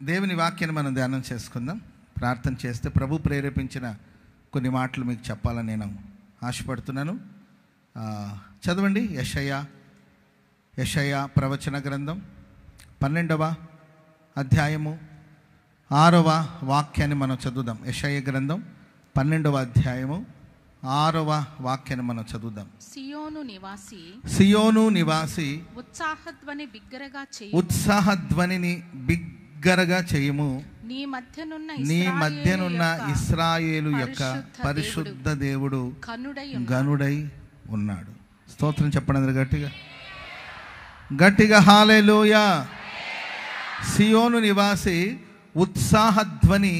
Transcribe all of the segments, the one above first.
దేవుని వాక్యాన్ని మనం ధ్యానం చేసుకుందాం. ప్రార్థన చేస్తే ప్రభు ప్రేరేపించిన కొన్ని మాటలు మీకు చెప్పాలని నేను ఆశపడుతున్నాను. చదవండి. యెషయా ప్రవచన గ్రంథం 12వ అధ్యాయము 6వ వాక్యాన్ని మనం చదువుదాం. యెషయా గ్రంథం 12వ అధ్యాయము 6వ వాక్యాన్ని మనం చదువుదాం. సియోను నివాసి ఉత్సాహధ్వనిని బిగ్గరగా చేయము. నీ మధ్యనున్న ఇశ్రాయేలు యొక్క పరిశుద్ధ దేవుడు గనుడై ఉన్నాడు. స్తోత్రం చెప్పండి గట్టిగా గట్టిగా. హల్లెలూయా. సియోను నివాసి ఉత్సాహధ్వని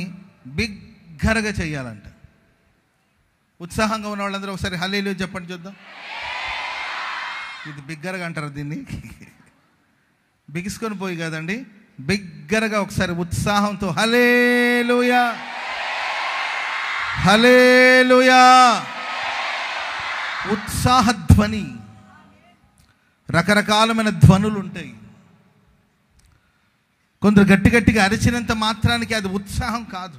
బిగ్గరగా చేయాలంట. ఉత్సాహంగా ఉన్న వాళ్ళందరూ ఒకసారి హల్లెలూయా చెప్పండి చూద్దాం. ఇది బిగ్గరగా అంటారు దీన్ని, బిగిసుకొని పోయి కదండి, బిగ్గరగా ఒకసారి ఉత్సాహంతో హల్లెలూయా హల్లెలూయా. ఉత్సాహధ్వని. రకరకాలమైన ధ్వనులు ఉంటాయి. కొందరు గట్టి గట్టిగా అరిచినంత మాత్రానికి అది ఉత్సాహం కాదు.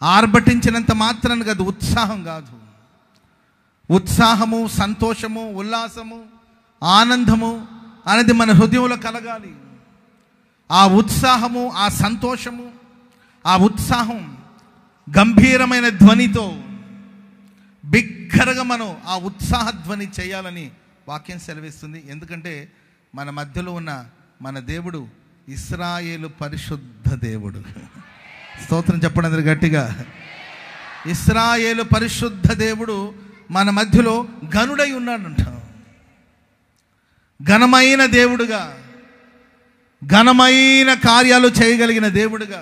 ఆర్భటించినంత మాత్రానికి అది ఉత్సాహం కాదు. ఉత్సాహము, సంతోషము, ఉల్లాసము, ఆనందము అనేది మన హృదయంలో కలగాలి. ఆ ఉత్సాహము, ఆ సంతోషము, ఆ ఉత్సాహం గంభీరమైన ధ్వనితో బిగ్గరగా మనం ఆ ఉత్సాహ ధ్వని చేయాలని వాక్యం సెలవిస్తుంది. ఎందుకంటే మన మధ్యలో ఉన్న మన దేవుడు ఇశ్రాయేలు పరిశుద్ధ దేవుడు. స్తోత్రం చెప్పండి అందరు గట్టిగా. ఇశ్రాయేలు పరిశుద్ధ దేవుడు మన మధ్యలో ఘనుడై ఉన్నాడంట. ఘనమైన దేవుడుగా, ఘనమైన కార్యాలు చేయగలిగిన దేవుడుగా,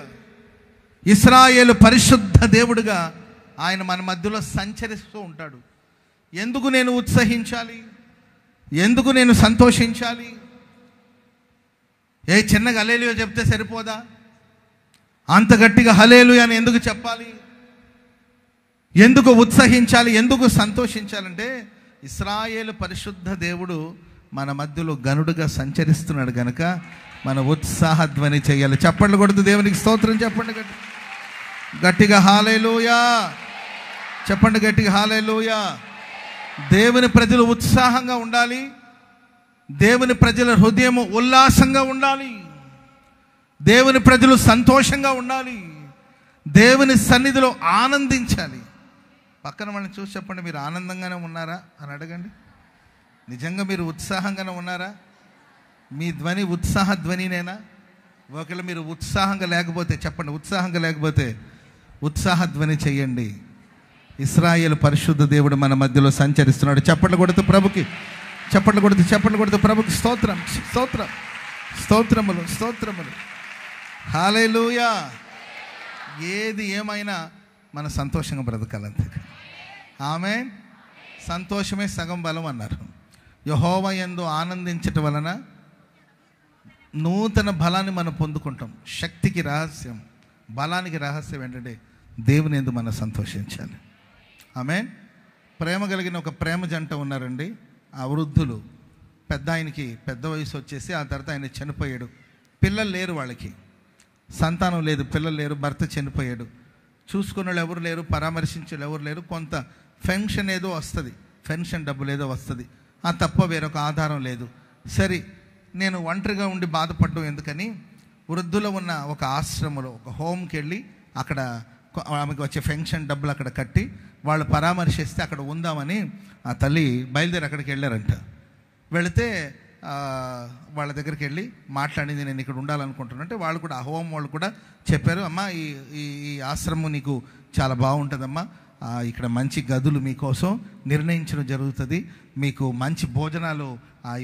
ఇశ్రాయేలు పరిశుద్ధ దేవుడుగా ఆయన మన మధ్యలో సంచరిస్తూ ఉంటాడు. ఎందుకు నేను ఉత్సహించాలి? ఎందుకు నేను సంతోషించాలి? ఏ చిన్నగా హల్లెలూయా చెప్తే సరిపోదా? అంత గట్టిగా హల్లెలూయా అని ఎందుకు చెప్పాలి? ఎందుకు ఉత్సహించాలి? ఎందుకు సంతోషించాలంటే ఇశ్రాయేలు పరిశుద్ధ దేవుడు మన మధ్యలో గనుడుగా సంచరిస్తున్నాడు కనుక మన ఉత్సాహధ్వని చేయాలి. చప్పట్లు కొడుతూ దేవునికి స్తోత్రం చెప్పండి గట్టిగా. హల్లెలూయా చెప్పండి గట్టిగా. హల్లెలూయా. దేవుని ప్రజలు ఉత్సాహంగా ఉండాలి. దేవుని ప్రజల హృదయం ఉల్లాసంగా ఉండాలి. దేవుని ప్రజలు సంతోషంగా ఉండాలి. దేవుని సన్నిధిలో ఆనందించాలి. పక్కన వాళ్ళని చూసి చెప్పండి, మీరు ఆనందంగానే ఉన్నారా అని అడగండి. నిజంగా మీరు ఉత్సాహంగానే ఉన్నారా? మీ ధ్వని ఉత్సాహ ధ్వనినేనా? ఒకవేళ మీరు ఉత్సాహంగా లేకపోతే చెప్పండి, ఉత్సాహంగా లేకపోతే ఉత్సాహ ధ్వని చెయ్యండి. ఇశ్రాయేలు పరిశుద్ధ దేవుడు మన మధ్యలో సంచరిస్తున్నాడు. చప్పట్లు కొడుతూ ప్రభుకి, చప్పట్లు కొడుతూ ప్రభుకి స్తోత్రం స్తోత్రం స్తోత్రములు స్తోత్రములు. హల్లెలూయా. ఏది ఏమైనా మన సంతోషంగా బ్రతకాలంతే. ఆమేన్. సంతోషమే సగం బలం అన్నారు. యెహోవా యందు ఆనందించటం వలన నూతన బలాన్ని మనం పొందుకుంటాం. శక్తికి రహస్యం, బలానికి రహస్యం ఏంటంటే దేవుని యందు మనం సంతోషించాలి. ఆమేన్. ప్రేమ కలిగిన ఒక ప్రేమ జంట ఉన్నారండి. ఆ వృద్ధులు, పెద్ద ఆయనకి పెద్ద వయసు వచ్చేసి ఆ తర్వాత ఆయన చనిపోయాడు. పిల్లలు లేరు, వాళ్ళకి సంతానం లేదు, పిల్లలు లేరు, భర్త చనిపోయాడు. చూసుకున్న వాళ్ళు ఎవరు లేరు, పరామర్శించే వాళ్ళు ఎవరు లేరు. కొంత పెన్షన్ ఏదో వస్తుంది, పెన్షన్ డబ్బులు ఏదో వస్తుంది, ఆ తప్ప వేరొక ఆధారం లేదు. సరే, నేను ఒంటరిగా ఉండి బాధపడ్డం ఎందుకని వృద్ధులో ఉన్న ఒక ఆశ్రమంలో, ఒక హోమ్కి వెళ్ళి అక్కడ ఆమెకు వచ్చే పెన్షన్ డబ్బులు అక్కడ కట్టి వాళ్ళు పరామర్శిస్తే అక్కడ ఉందామని ఆ తల్లి బయలుదేరి అక్కడికి వెళ్ళారంట. వెళితే వాళ్ళ దగ్గరికి వెళ్ళి మాట్లాడింది, నేను ఇక్కడ ఉండాలనుకుంటున్నా అంటే వాళ్ళు కూడా, ఆ హోమ్ వాళ్ళు కూడా చెప్పారు, అమ్మా ఈ ఆశ్రమం నీకు చాలా బాగుంటుందమ్మా, ఇక్కడ మంచి గదులు మీకోసం నిర్ణయించడం జరుగుతుంది, మీకు మంచి భోజనాలు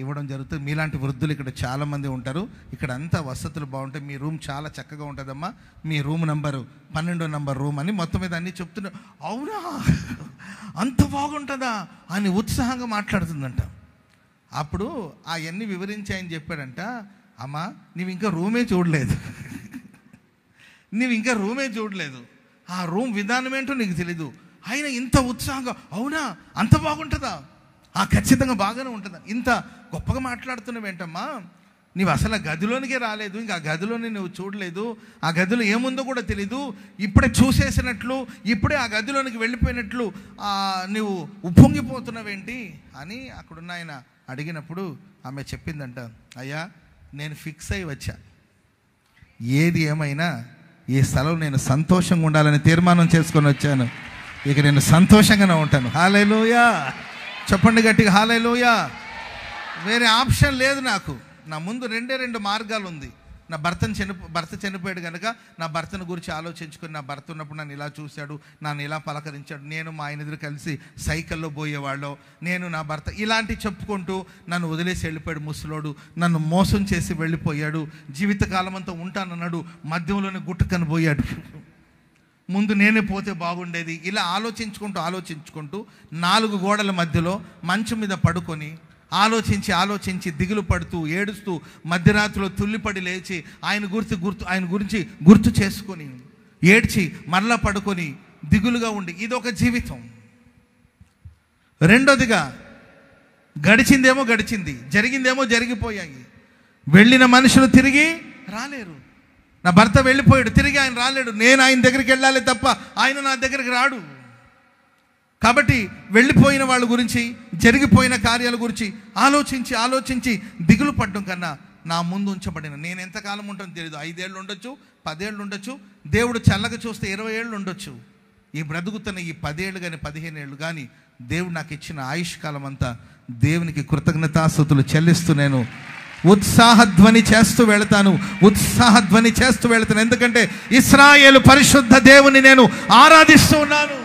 ఇవ్వడం జరుగుతుంది, మీలాంటి వృద్ధులు ఇక్కడ చాలామంది ఉంటారు, ఇక్కడ అంతా వసతులు బాగుంటాయి, మీ రూమ్ చాలా చక్కగా ఉంటుందమ్మా, మీ రూమ్ నంబరు 12వ నంబర్ రూమ్ అని మొత్తం మీద అన్నీ చెప్తున్నారు. అవునా, అంత బాగుంటుందా అని ఉత్సాహంగా మాట్లాడుతుందంట. అప్పుడు అవన్నీ వివరించి ఆయన చెప్పాడంట, అమ్మా నీవు ఇంకా రూమే చూడలేదు, ఆ రూమ్ విధానం ఏంటో నీకు తెలీదు, ఆయన ఇంత ఉత్సాహంగా అవునా అంత బాగుంటుందా, ఖచ్చితంగా బాగానే ఉంటుందా, ఇంత గొప్పగా మాట్లాడుతున్నావేంటమ్మా, నీవు అసలు ఆ గదిలోనికే రాలేదు, ఇంకా ఆ గదిలోని నువ్వు చూడలేదు, ఆ గదిలో ఏముందో కూడా తెలీదు, ఇప్పుడే చూసేసినట్లు ఇప్పుడే ఆ గదిలోనికి వెళ్ళిపోయినట్లు నువ్వు ఉప్పొంగిపోతున్నావేంటి అని అక్కడున్న ఆయన అడిగినప్పుడు ఆమె చెప్పిందంట, అయ్యా నేను ఫిక్స్ అయి వచ్చా, ఏది ఏమైనా ఈ స్థలం నేను సంతోషంగా ఉండాలని తీర్మానం చేసుకొని వచ్చాను, ఇక నేను సంతోషంగానే ఉంటాను. హల్లెలూయా, చెప్పండి గట్టిగా హల్లెలూయా. వేరే ఆప్షన్ లేదు నాకు, నా ముందు రెండు మార్గాలు ఉంది. నా భర్త చనిపోయాడు కనుక నా భర్తను గురించి ఆలోచించుకొని, నా భర్త ఉన్నప్పుడు నన్ను ఇలా చూశాడు, నన్ను ఇలా పలకరించాడు, నేను మా ఆయన ఎదురు కలిసి సైకిల్లో పోయేవాళ్ళు, నేను నా భర్త ఇలాంటి చెప్పుకుంటూ నన్ను వదిలేసి వెళ్ళిపోయాడు ముసలోడు, నన్ను మోసం చేసి వెళ్ళిపోయాడు, జీవితకాలం అంతా ఉంటానన్నాడు, మధ్యలోనే గుట్టుకని పోయాడు, ముందు నేనే పోతే బాగుండేది. ఇలా ఆలోచించుకుంటూ 4 గోడల మధ్యలో మంచం మీద పడుకొని ఆలోచించి దిగులు పడుతూ ఏడుస్తూ మధ్యరాత్రిలో తుల్లిపడి లేచి ఆయన గురించి గుర్తు చేసుకొని ఏడ్చి మరలా పడుకొని దిగులుగా ఉండి, ఇదొక జీవితం. రెండోదిగా గడిచిందేమో గడిచింది, జరిగిందేమో జరిగిపోయాయి, వెళ్ళిన మనుషులు తిరిగి రాలేరు. నా భర్త వెళ్ళిపోయాడు, తిరిగి ఆయన రాలేడు, నేను ఆయన దగ్గరికి వెళ్ళాలి తప్ప ఆయన నా దగ్గరికి రాడు. కాబట్టి వెళ్ళిపోయిన వాళ్ళ గురించి, జరిగిపోయిన కార్యాల గురించి ఆలోచించి దిగులు పడడం కన్నా నా ముందు ఉంచబడిన నేను ఎంతకాలం ఉంటానో తెలియదు, 5 ఏళ్ళు ఉండొచ్చు, 10 ఏళ్ళు ఉండొచ్చు, దేవుడు చల్లగా చూస్తే 20 ఏళ్ళు ఉండొచ్చు. ఈ బ్రతుకుతున్న ఈ 10 ఏళ్ళు కానీ 15 ఏళ్ళు కానీ దేవుడు నాకు ఇచ్చిన ఆయుష్కాలం అంతా దేవునికి కృతజ్ఞతాస్తుతులు చెల్లిస్తూ నేను ఉత్సాహధ్వని చేస్తూ వెళతాను. ఎందుకంటే ఇశ్రాయేలు పరిశుద్ధ దేవుని నేను ఆరాధిస్తూ ఉన్నాను.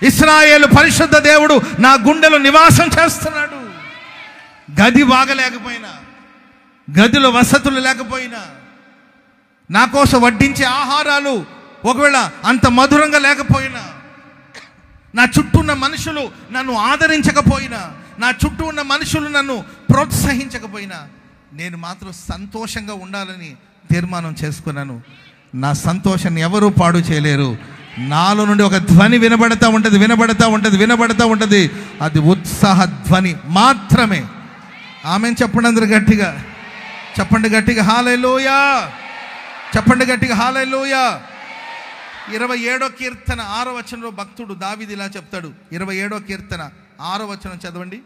ఇశ్రాయేలు పరిశుద్ధ దేవుడు నా గుండెలో నివాసం చేస్తున్నాడు. గది బాగలేకపోయినా, గదిలో వసతులు లేకపోయినా, నా కోసం వడ్డించే ఆహారాలు ఒకవేళ అంత మధురంగా లేకపోయినా, నా చుట్టూ ఉన్న మనుషులు నన్ను ఆదరించకపోయినా, నా చుట్టూ ఉన్న మనుషులు నన్ను ప్రోత్సహించకపోయినా, నేను మాత్రం సంతోషంగా ఉండాలని తీర్మానం చేసుకున్నాను. నా సంతోషాన్ని ఎవరూ పాడు చేయలేరు. నాలో నుండి ఒక ధ్వని వినబడతా ఉంటుంది, అది ఉత్సాహ ధ్వని మాత్రమే. ఆమెను చెప్పండి, అందరు గట్టిగా చెప్పండి, గట్టిగా హల్లెలూయా, చెప్పండి గట్టిగా హల్లెలూయా. 27వ కీర్తన 6వ వచనంలో భక్తుడు దావీదు ఇలా చెప్తాడు. 27వ కీర్తన 6వ వచనం చదవండి.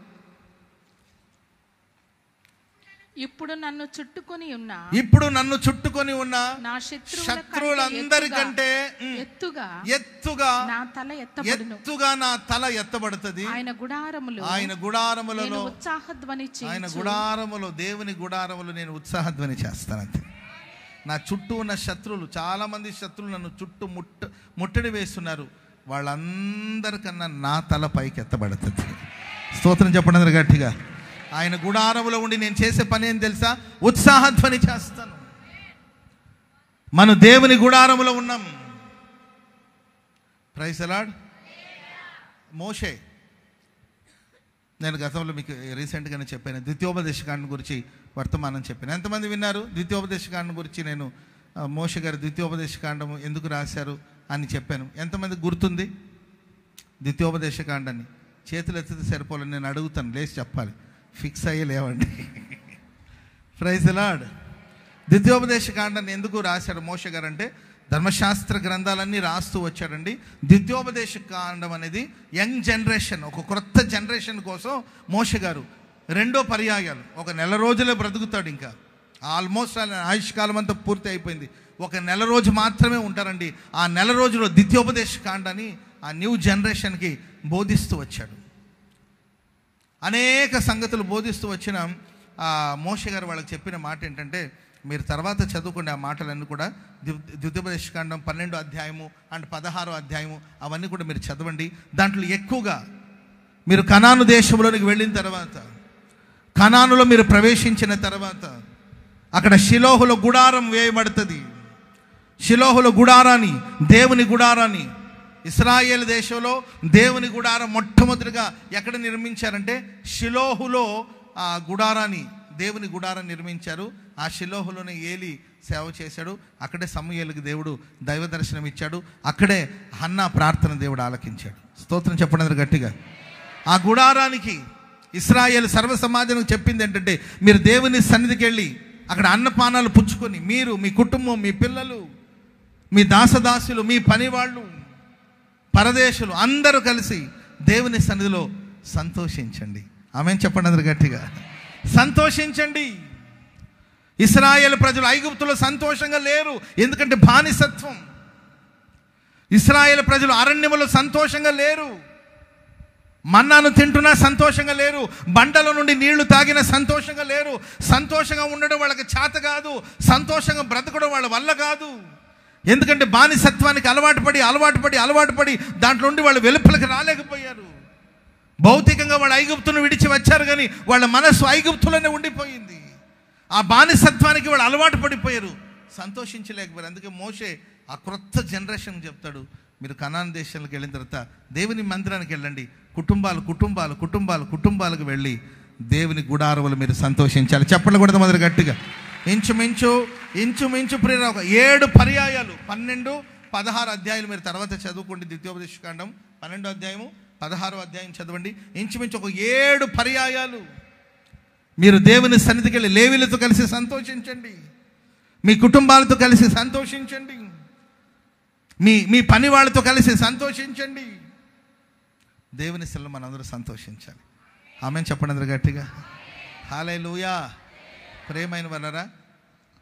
ఇప్పుడు నన్ను చుట్టుకొని ఉన్న నా శత్రువులందరికంటే ఎత్తుగా నా తల ఎత్తబడుతుంది. ఆయన గుడారములలో ఉత్సాహధ్వని దేవుని గుడారములో నేను ఉత్సాహధ్వని చేస్తానంతే. నా చుట్టూ ఉన్న శత్రువులు, చాలా మంది శత్రువులు నన్ను చుట్టూ ముట్టడి వేస్తున్నారు, వాళ్ళందరికన్నా నా తల పైకి ఎత్తబడుతుంది. స్తోత్రం చెప్పండి అందరు గట్టిగా. ఆయన గుడారములో ఉండి నేను చేసే పని ఏం తెలుసా? ఉత్సాహధ్వని చేస్తాను. మనం దేవుని గుడారములో ఉన్నాం. Praise the lord. మోషే, నేను గతంలో మీకు రీసెంట్గానే చెప్పాను, ద్వితీయోపదేశకాండం గురించి వర్తమానం చెప్పాను. ఎంతమంది విన్నారు? ద్వితీయోపదేశకాండం గురించి నేను మోషే గారు ద్వితీయోపదేశకాండం ఎందుకు రాశారు అని చెప్పాను. ఎంతమంది గుర్తుంది ద్వితీయోపదేశకాండాన్ని? చేతులు ఎత్తితే సరిపోలేదు, నేను అడుగుతాను, లేచి చెప్పాలి. ఫిక్స్ అయ్యి లేవండి. Praise the lord. ద్వితీయోపదేశకాండాన్ని ఎందుకు రాశాడు మోషే గారు అంటే, ధర్మశాస్త్ర గ్రంథాలన్నీ రాస్తూ వచ్చాడండి. ద్వితీయోపదేశకాండం అనేది యంగ్ జనరేషన్, ఒక క్రొత్త జనరేషన్ కోసం మోషే గారు 2 పర్యాయాలు, ఒక నెల రోజులే బ్రతుకుతాడు, ఇంకా ఆల్మోస్ట్ ఆయుష్కాలం అంతా పూర్తి అయిపోయింది, ఒక నెల రోజు మాత్రమే ఉంటారండి. ఆ నెల రోజులో ద్వితీయోపదేశకాండాన్ని ఆ న్యూ జనరేషన్కి బోధిస్తూ వచ్చాడు. అనేక సంగతులు బోధిస్తూ వచ్చిన మోషే గారు వాళ్ళకి చెప్పిన మాట ఏంటంటే, మీరు తర్వాత చదువుకోండి ఆ మాటలన్నీ కూడా. ద్వితీయోపదేశకాండం 12వ అధ్యాయము అండ్ 16వ అధ్యాయము అవన్నీ కూడా మీరు చదవండి. దాంట్లో ఎక్కువగా మీరు కనాను దేశంలోనికి వెళ్ళిన తర్వాత, కనానులో మీరు ప్రవేశించిన తర్వాత, అక్కడ షిలోహులో గుడారం వేయబడుతుంది. షిలోహులో గుడారాన్ని, దేవుని గుడారాన్ని, ఇశ్రాయేల్ దేశంలో దేవుని గుడారం మొట్టమొదటిగా ఎక్కడ నిర్మించారంటే షిలోహులో ఆ గుడారాన్ని, దేవుని గుడారాన్ని నిర్మించారు. ఆ షిలోహులోనే ఏలి సేవ చేశాడు. అక్కడే సమూయేలుకి దేవుడు దైవ దర్శనం ఇచ్చాడు. అక్కడే హన్నా ప్రార్థన దేవుడు ఆలకించాడు. స్తోత్రం చెప్పండి గట్టిగా. ఆ గుడారానికి ఇశ్రాయేలు సర్వ సమాజానికి చెప్పింది ఏంటంటే, మీరు దేవుని సన్నిధికి వెళ్ళి అక్కడ అన్నపానాలు పుచ్చుకొని మీరు, మీ కుటుంబం, మీ పిల్లలు, మీ దాసదాసులు, మీ పనివాళ్ళు, పరదేశులు అందరూ కలిసి దేవుని సన్నిధిలో సంతోషించండి. ఆమేన్ చెప్పండి అందరు గట్టిగా. సంతోషించండి. ఇశ్రాయేలు ప్రజలు ఐగుప్తులో సంతోషంగా లేరు, ఎందుకంటే బానిసత్వం. ఇశ్రాయేలు ప్రజలు అరణ్యములో సంతోషంగా లేరు, మన్నాను తింటున్నా సంతోషంగా లేరు, బండల నుండి నీళ్లు తాగిన సంతోషంగా లేరు. సంతోషంగా ఉండడం వాళ్ళకి చేత కాదు, సంతోషంగా బ్రతకడం వాళ్ళ వల్ల కాదు. ఎందుకంటే బానిసత్వానికి అలవాటు పడి దాంట్లో నుండి వాళ్ళు వెలుపలికి రాలేకపోయారు. భౌతికంగా వాళ్ళు ఐగుప్తును విడిచి వచ్చారు, కానీ వాళ్ళ మనస్సు ఐగుప్తులోనే ఉండిపోయింది. ఆ బానిసత్వానికి వాళ్ళు అలవాటు పడిపోయారు, సంతోషించలేకపోయారు. అందుకే మోషే ఆ క్రొత్త జనరేషన్ చెప్తాడు, మీరు కనాన్ దేశాలకు వెళ్ళిన తర్వాత దేవుని మందిరానికి వెళ్ళండి, కుటుంబాలకు వెళ్ళి దేవుని గుడారములు మీరు సంతోషించాలి. చెప్పలు కూడా మొదలు గట్టిగా. ఇంచుమించు ప్రేరణ ఒక 7 పర్యాయాలు, 12, 16 అధ్యాయులు మీరు తర్వాత చదువుకోండి. ద్వితీయోపదేశకాండం 12వ అధ్యాయము, 16వ అధ్యాయం చదవండి. ఇంచుమించు ఒక 7 పర్యాయాలు మీరు దేవుని సన్నిధికి వెళ్ళి లేవీలతో కలిసి సంతోషించండి, మీ కుటుంబాలతో కలిసి సంతోషించండి, మీ పని వాళ్ళతో కలిసి సంతోషించండి. దేవుని సన్నిధిలో మనందరూ సంతోషించాలి. ఆమేన్ చెప్పండి అందరూ గట్టిగా. హల్లెలూయా. ప్రేమైన వాళ్ళరా,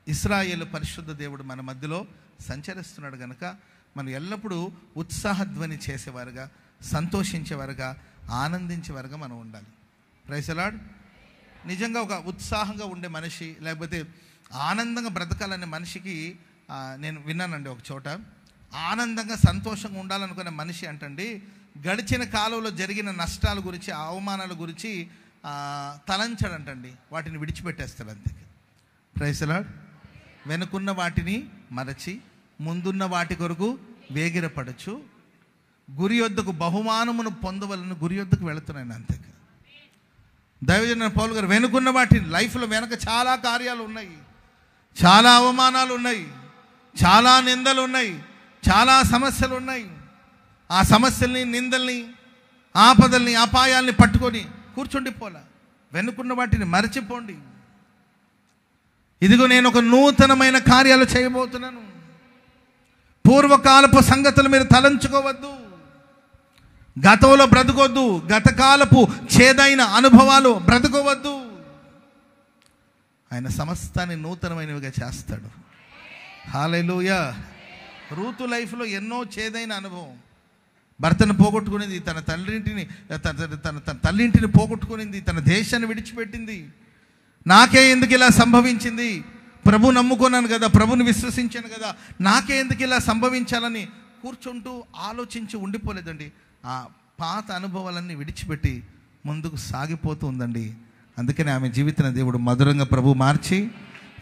ఇశ్రాయేలు పరిశుద్ధ దేవుడు మన మధ్యలో సంచరిస్తున్నాడు కనుక మనం ఎల్లప్పుడూ ఉత్సాహధ్వని చేసేవారుగా, సంతోషించేవారుగా, ఆనందించేవారుగా మనం ఉండాలి. Praise the Lord. నిజంగా ఒక ఉత్సాహంగా ఉండే మనిషి, లేకపోతే ఆనందంగా బ్రతకాలనే మనిషికి నేను విన్నానండి ఒక చోట, ఆనందంగా సంతోషంగా ఉండాలనుకునే మనిషి అంటండి, గడిచిన కాలంలో జరిగిన నష్టాల గురించి, అవమానాల గురించి తలంచడంటండి, వాటిని విడిచిపెట్టేస్తాడు అంతే. Praise the Lord. వెనుకున్న వాటిని మరచి ముందున్న వాటి కొరకు వేగిరపడచ్చు, గురి యొద్దకు బహుమానమును పొందవలను గురి యొద్దకు వెళుతున్నాను అంతే. దైవజన పౌలు గారు వెనుకున్న వాటిని, లైఫ్లో వెనక చాలా కార్యాలు ఉన్నాయి, చాలా అవమానాలు ఉన్నాయి, చాలా నిందలు ఉన్నాయి, చాలా సమస్యలు ఉన్నాయి. ఆ సమస్యల్ని, నిందల్ని, ఆపదల్ని, అపాయాల్ని పట్టుకొని కూర్చుండిపోలా, వెనుకున్న వాటిని మరచిపోండి. ఇదిగో నేను ఒక నూతనమైన కార్యాలు చేయబోతున్నాను. పూర్వకాలపు సంగతులు మీరు తలంచుకోవద్దు, గతంలో బ్రతకొద్దు, గతకాలపు చేదైన అనుభవాలు బ్రతకవద్దు. ఆయన సమస్తాన్ని నూతనమైనవిగా చేస్తాడు. హల్లెలూయా. రూతు లైఫ్లో ఎన్నో చేదైన అనుభవం, భర్తను పోగొట్టుకునింది, తన తల్లింటిని పోగొట్టుకునింది, తన దేశాన్ని విడిచిపెట్టింది. నాకే ఎందుకు ఇలా సంభవించింది, ప్రభు నమ్ముకున్నాను కదా, ప్రభుని విశ్వసించాను కదా, నాకే ఎందుకు ఇలా సంభవించాలని కూర్చుంటూ ఆలోచించి ఉండిపోలేదండి. ఆ పాత అనుభవాలన్నీ విడిచిపెట్టి ముందుకు సాగిపోతూ ఉందండి. అందుకని ఆమె జీవితాన్ని దేవుడు మధురంగా ప్రభు మార్చి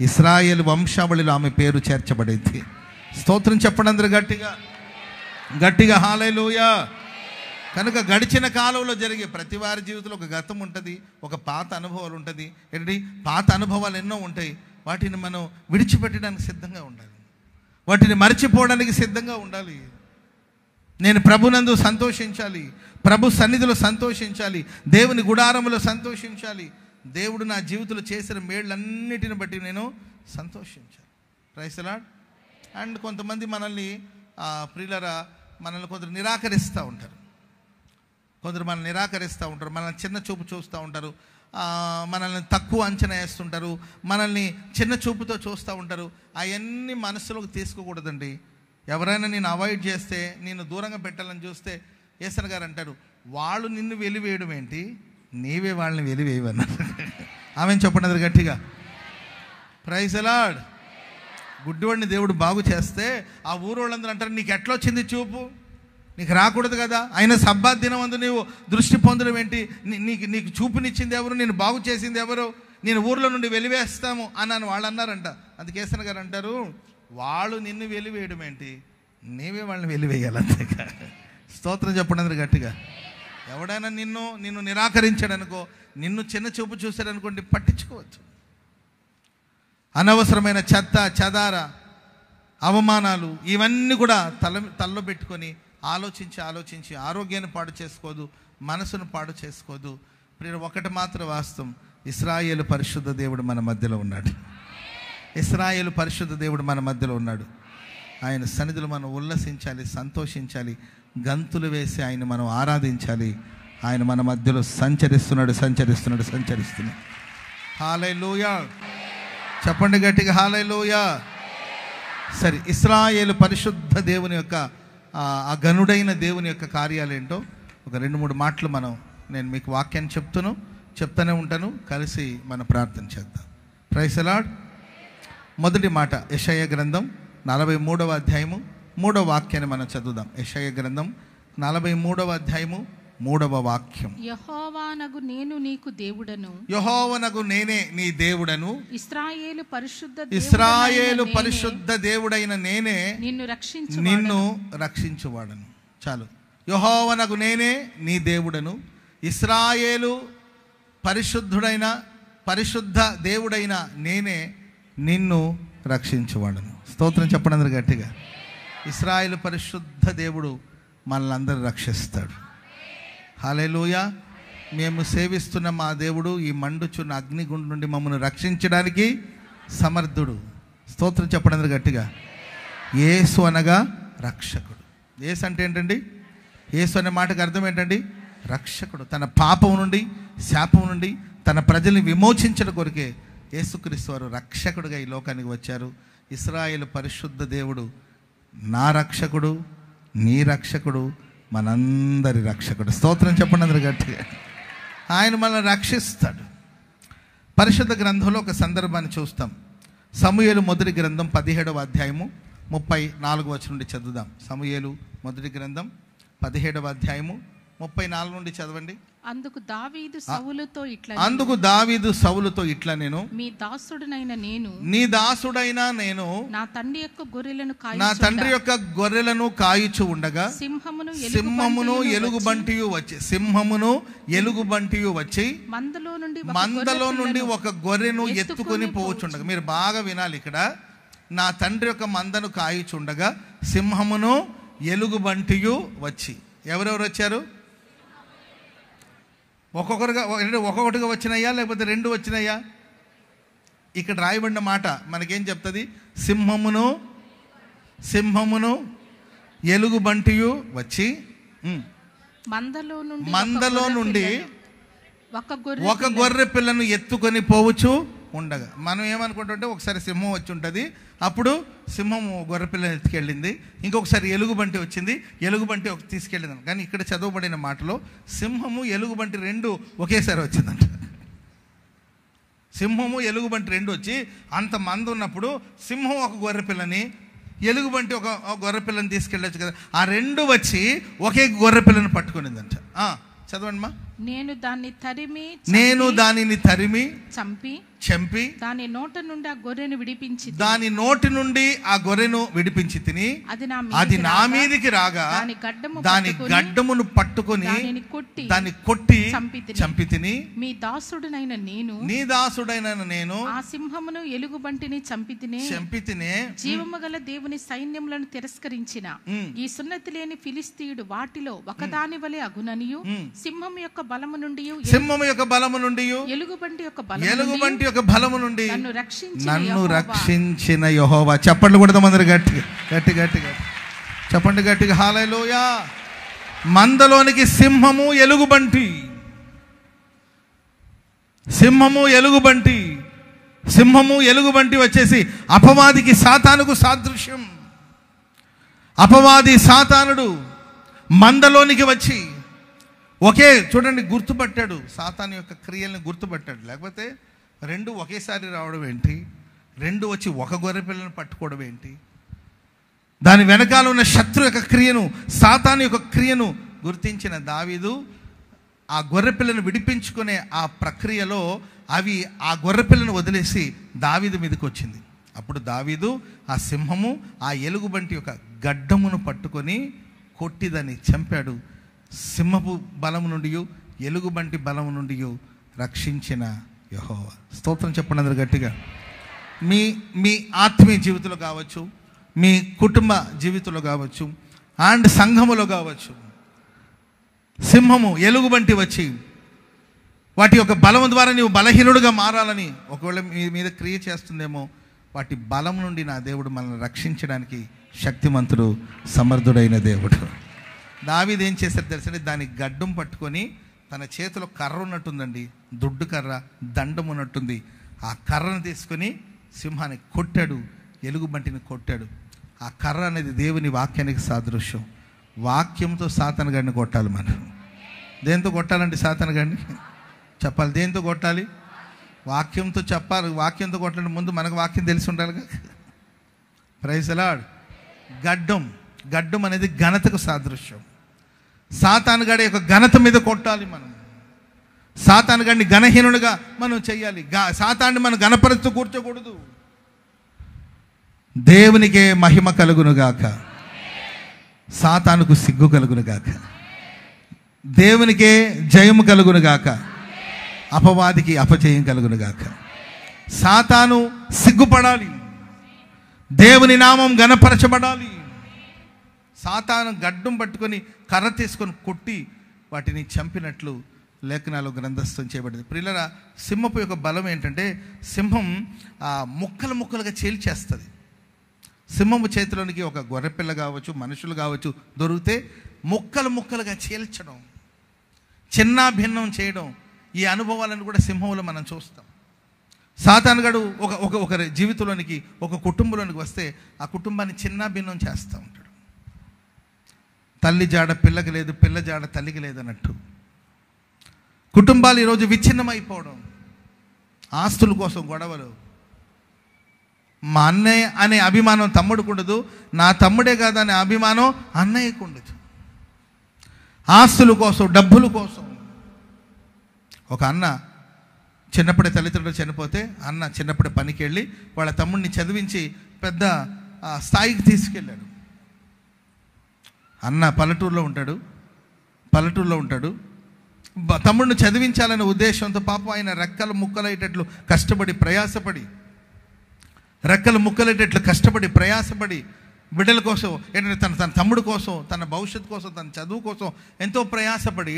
ఇశ్రాయేలు వంశావళిలో ఆమె పేరు చేర్చబడింది. స్తోత్రం చెప్పండి అందరూ గట్టిగా హల్లెలూయా. కనుక గడిచిన కాలంలో జరిగే ప్రతి వారి జీవితంలో ఒక గతం ఉంటుంది, ఒక పాత అనుభవాలు ఉంటుంది. ఏంటి, పాత అనుభవాలు ఎన్నో ఉంటాయి. వాటిని మనం విడిచిపెట్టడానికి సిద్ధంగా ఉండాలి, వాటిని మర్చిపోవడానికి సిద్ధంగా ఉండాలి. నేను ప్రభునందు సంతోషించాలి, ప్రభు సన్నిధిలో సంతోషించాలి, దేవుని గుడారములో సంతోషించాలి. దేవుడు నా జీవితంలో చేసిన మేళ్ళన్నిటిని బట్టి నేను సంతోషించాలి. Praise the lord. అండ్ కొంతమంది మనల్ని ప్రియులరా, మనల్ని కొందరు నిరాకరిస్తూ ఉంటారు, మనల్ని చిన్న చూపు చూస్తూ ఉంటారు, మనల్ని తక్కువ అంచనా వేస్తుంటారు, మనల్ని చిన్న చూపుతో చూస్తూ ఉంటారు. అవన్నీ మనసులోకి తీసుకోకూడదండి. ఎవరైనా నేను అవాయిడ్ చేస్తే, నేను దూరంగా పెట్టాలని చూస్తే, యేసయ్య గారు అంటారు, వాళ్ళు నిన్ను వెలివేయడం ఏంటి, నీవే వాళ్ళని వెలివేయవన్నారు. ఆమెను చెప్పండి గట్టిగా. Praise the lord. గుడ్డివాడిని దేవుడు బాగు చేస్తే ఆ ఊరోళ్ళందరూ అంటారు, నీకు ఎట్లా వచ్చింది చూపు, నీకు రాకూడదు కదా, అయినా సబ్బాత్ దినం అందు నీవు దృష్టి పొందడం ఏంటి, నీకు చూపునిచ్చింది ఎవరు, నేను బాగు చేసింది ఎవరు, నేను ఊర్లో నుండి వెలివేస్తాము అన్నాను వాళ్ళు అన్నారంట. అందుకే యేసయ్య గారు అంటారు, వాళ్ళు నిన్ను వెలివేయడం ఏంటి, నీవే వాళ్ళని వెలివేయాలంతేగా. స్తోత్రం చెప్పండి అందరు గట్టిగా. ఎవడైనా నిన్ను నిరాకరించాడనుకో, నిన్ను చిన్న చూపు చూశాడనుకోండి, పట్టించుకోవచ్చు. అనవసరమైన చెత్త చెదార అవమానాలు ఇవన్నీ కూడా తలలో పెట్టుకొని ఆలోచించి ఆరోగ్యాన్ని పాడు చేసుకోదు, మనసును పాడు చేసుకోదు. ఇప్పుడు ఒకటి మాత్రం వాస్తవం, ఇశ్రాయేలు పరిశుద్ధ దేవుడు మన మధ్యలో ఉన్నాడు. ఇశ్రాయేలు పరిశుద్ధ దేవుడు మన మధ్యలో ఉన్నాడు. ఆయన సన్నిధిలో మనం ఉల్లసించాలి, సంతోషించాలి, గంతులు వేసి ఆయన మనం ఆరాధించాలి. ఆయన మన మధ్యలో సంచరిస్తున్నాడు. హల్లెలూయా. చెప్పండి గట్టిగా, హల్లెలూయా. సరే, ఇశ్రాయేలు పరిశుద్ధ దేవుని యొక్క ఆ గనుడైన దేవుని యొక్క కార్యాలేంటో ఒక 2-3 మాటలు నేను మీకు వాక్యాన్ని చెప్తూనే ఉంటాను. కలిసి మనం ప్రార్థన చేద్దాం. Praise the Lord. మొదటి మాట యెషయా గ్రంథం 43వ అధ్యాయము 3వ వాక్యాన్ని మనం చదువుదాం. యెషయా గ్రంథం 43వ అధ్యాయము 3వ వాక్యం. యెహోవానగు నేను నీకు దేవుడను, యెహోవానగు నేనే నీ దేవుడను, ఇశ్రాయేలు పరిశుద్ధ దేవుడైన నేనే నిన్ను రక్షించువాడను. చాలు. యెహోవానగు నేనే నీ దేవుడను, ఇశ్రాయేలు పరిశుద్ధ దేవుడైన నేనే నిన్ను రక్షించువాడను. స్తోత్రం చెప్పండి అందరు గట్టిగా. ఇశ్రాయేలు పరిశుద్ధ దేవుడు మనల్ని అందరూ రక్షిస్తాడు. హల్లెలూయా. మేము సేవిస్తున్న మా దేవుడు ఈ మండుచున్న అగ్నిగుండం నుండి మమ్మల్ని రక్షించడానికి సమర్థుడు. స్తోత్రం చెప్పండి అందరు గట్టిగా. యేసు అనగా రక్షకుడు. యేసు అంటే ఏంటండి? యేసు అనే మాటకు అర్థం ఏంటండి? రక్షకుడు. తన పాపం నుండి, శాపం నుండి తన ప్రజల్ని విమోచించడం కొరకే యేసుక్రీస్తు వారు రక్షకుడుగా ఈ లోకానికి వచ్చారు. ఇశ్రాయేలు పరిశుద్ధ దేవుడు నా రక్షకుడు, నీ రక్షకుడు, మనందరి రక్షకుడు. స్తోత్రం చెప్పండి అందరు గట్టిగా. ఆయన మనల్ని రక్షిస్తాడు. పరిశుద్ధ గ్రంథంలో ఒక సందర్భాన్ని చూస్తాం. సమూయేలు మొదటి గ్రంథం 17వ అధ్యాయము 34వ వచనం నుండి చదువుదాం. సమూయేలు మొదటి గ్రంథం 17వ అధ్యాయము 34 నుండి చదవండి. అందుకు దావీదు సౌలుతో ఇట్లా నేను నీ దాసుడైన నేను నా తండ్రి యొక్క గొర్రెలను కాయుచు ఉండగా సింహమును ఎలుగుబంటియు వచ్చి మందలో నుండి ఒక గొర్రెను ఎత్తుకొని పోవచ్చుండగా. మీరు బాగా వినాలి ఇక్కడ. నా తండ్రి యొక్క మందను కాయుచుండగా సింహమును ఎలుగుబంటియు వచ్చి. ఎవరెవరు వచ్చారు? ఒక్కొక్కటిగా వచ్చినాయా లేకపోతే 2 వచ్చినాయా? ఇక్కడ రాయబడిన మాట మనకేం చెప్తుంది? సింహమును ఎలుగుబంటియు వచ్చి మందలో నుండి ఒక గొర్రె పిల్లను ఎత్తుకొని పోవచ్చు ఉండగా. మనం ఏమనుకుంటుంటే ఒకసారి సింహం వచ్చి ఉంటుంది, అప్పుడు సింహము గొర్రెపిల్లని ఎత్తుకెళ్ళింది, ఇంకొకసారి ఎలుగుబంటి వచ్చింది, ఎలుగుబంటి తీసుకెళ్ళింది. కానీ ఇక్కడ చదవబడిన మాటలో సింహము ఎలుగుబంటి 2 ఒకేసారి వచ్చిందంట. సింహము ఎలుగుబంటి 2 వచ్చి అంత మంది ఉన్నప్పుడు సింహం ఒక గొర్రెపిల్లని, ఎలుగుబంటి ఒక గొర్రెపిల్లని తీసుకెళ్ళచ్చు కదా. ఆ 2 వచ్చి ఒకే గొర్రెపిల్లని పట్టుకునిందంట. చదవండి మా. నేను దానిని తరిమి చంపి దాని నోటి నుండి ఆ గొర్రెను విడిపించి తిని అది నా మీదికి రాగా దాని గడ్డమును పట్టుకొని దాన్ని కొట్టి చంపి తిని నీ దాసుడైన నేను ఆ సింహమును ఎలుగుబంటిని చంపి తినే జీవము గల దేవుని సైన్యములను తిరస్కరించిన ఈ సున్నతి లేని ఫిలిస్తీయుడు వాటిలో ఒకదాని వలె అగుననియు సింహము యొక్క బలము నుండి ఎలుగుబంటి యొక్క బలము నుండి నన్ను రక్షించిన యెహోవా. చెప్పండి కూడా అందరు గట్టిగా చెప్పండి గట్టిగా. హల్లెలూయా. మందలోనికి సింహము ఎలుగుబంటి వచ్చేసి అపవాదికి సాతానుకు సాదృశ్యం. అపవాది సాతానుడు మందలోనికి వచ్చి చూడండి గుర్తుపట్టాడు, సాతాను యొక్క క్రియల్ని గుర్తుపట్టాడు. లేకపోతే 2 ఒకేసారి రావడం ఏంటి? 2 వచ్చి ఒక గొర్రె పిల్లను పట్టుకోవడం ఏంటి? దాని వెనకాల ఉన్న శత్రు యొక్క క్రియను, సాతాను యొక్క క్రియను గుర్తించిన దావీదు ఆ గొర్రె పిల్లను విడిపించుకునే ఆ ప్రక్రియలో అవి ఆ గొర్రె పిల్లను వదిలేసి దావీదు మీదకి వచ్చింది. అప్పుడు దావీదు ఆ సింహము ఆ ఎలుగుబంటి యొక్క గడ్డమును పట్టుకొని కొట్టి దాన్ని చంపాడు. సింహపు బలము నుండి ఎలుగుబంటి బలము నుండి రక్షించిన యెహోవా. స్తోత్రం చెప్పండి అందరు గట్టిగా. మీ ఆత్మీయ జీవితంలో కావచ్చు, మీ కుటుంబ జీవితంలో కావచ్చు, అండ్ సంఘములో కావచ్చు, సింహము ఎలుగుబంటి వచ్చి వాటి యొక్క బలం ద్వారా నీవు బలహీనుడుగా మారాలని ఒకవేళ మీ మీద క్రియ చేస్తుందేమో, వాటి బలం నుండి నా దేవుడు మనల్ని రక్షించడానికి శక్తిమంతుడు, సమర్థుడైన దేవుడు. దావీదు ఏం చేశారు తెలుసండి? దాని గడ్డం పట్టుకొని తన చేతిలో కర్ర ఉన్నట్టుందండి, దుడ్డు కర్ర, దండం ఉన్నట్టుంది. ఆ కర్రను తీసుకొని సింహాన్ని కొట్టాడు, ఎలుగుబంటిని కొట్టాడు. ఆ కర్ర అనేది దేవుని వాక్యానికి సాదృశ్యం. వాక్యంతో సాతాను గాడిని కొట్టాలి మనం. దేంతో కొట్టాలండి సాతాను గాడిని? చెప్పాలి. దేంతో కొట్టాలి? వాక్యంతో చెప్పాలి. వాక్యంతో కొట్టాలంటే ముందు మనకు వాక్యం తెలిసి ఉండాలిగా. Praise the Lord. గడ్డం అనేది ఘనతకు సాదృశ్యం. సాతాను గాడి యొక్క ఘనత మీద కొట్టాలి మనం. సాతాను గాడిని ఘనహీనుడిగా మనం చెయ్యాలి. సాతాన్ని మనం ఘనపరుస్తూ కూర్చోకూడదు. దేవునికే మహిమ కలుగునుగాక, సాతానుకు సిగ్గు కలుగునుగాక. దేవునికే జయము కలుగునుగాక, అపవాదికి అపజయం కలుగునుగాక. సాతాను సిగ్గుపడాలి, దేవుని నామం ఘనపరచబడాలి. సాతాను గడ్డం పట్టుకొని కర్ర తీసుకొని కొట్టి వాటిని చంపినట్లు లేఖనాలు గ్రంథస్థం చేయబడింది. ప్రియులారా, సింహపు యొక్క బలం ఏంటంటే, సింహం ముక్కలు ముక్కలుగా చీల్చేస్తుంది. సింహము చేతిలోనికి ఒక గొర్రెపిల్ల కావచ్చు, మనుషులు కావచ్చు దొరికితే ముక్కలు ముక్కలుగా చీల్చడం, చిన్న భిన్నం చేయడం, ఈ అనుభవాలను కూడా సింహంలో మనం చూస్తాం. సాతానుగాడు ఒక జీవితంలోనికి, ఒక కుటుంబంలోనికి వస్తే ఆ కుటుంబాన్ని చిన్న భిన్నం చేస్తూ ఉంటాడు. తల్లి జాడ పిల్లకి లేదు, పిల్ల జాడ తల్లికి లేదన్నట్టు కుటుంబాలు ఈరోజు విచ్ఛిన్నమైపోవడం, ఆస్తుల కోసం గొడవలు. మా అన్నయ్య అనే అభిమానం తమ్ముడికి ఉండదు, నా తమ్ముడే కాదు అనే అభిమానం అన్నయ్యకు ఉండదు. ఆస్తుల కోసం, డబ్బుల కోసం. ఒక అన్న చిన్నప్పుడే తల్లిదండ్రులు చనిపోతే అన్న చిన్నప్పుడే పనికి వెళ్ళి వాళ్ళ తమ్ముడిని చదివించి పెద్ద స్థాయికి తీసుకెళ్ళాడు. అన్న పల్లెటూరులో ఉంటాడు. తమ్ముడిని చదివించాలనే ఉద్దేశంతో పాపం ఆయన రెక్కలు ముక్కలయ్యేటట్లు కష్టపడి ప్రయాసపడి బిడ్డల కోసం, ఏంటంటే తన తమ్ముడు కోసం, తన భవిష్యత్తు కోసం, తన చదువు కోసం ఎంతో ప్రయాసపడి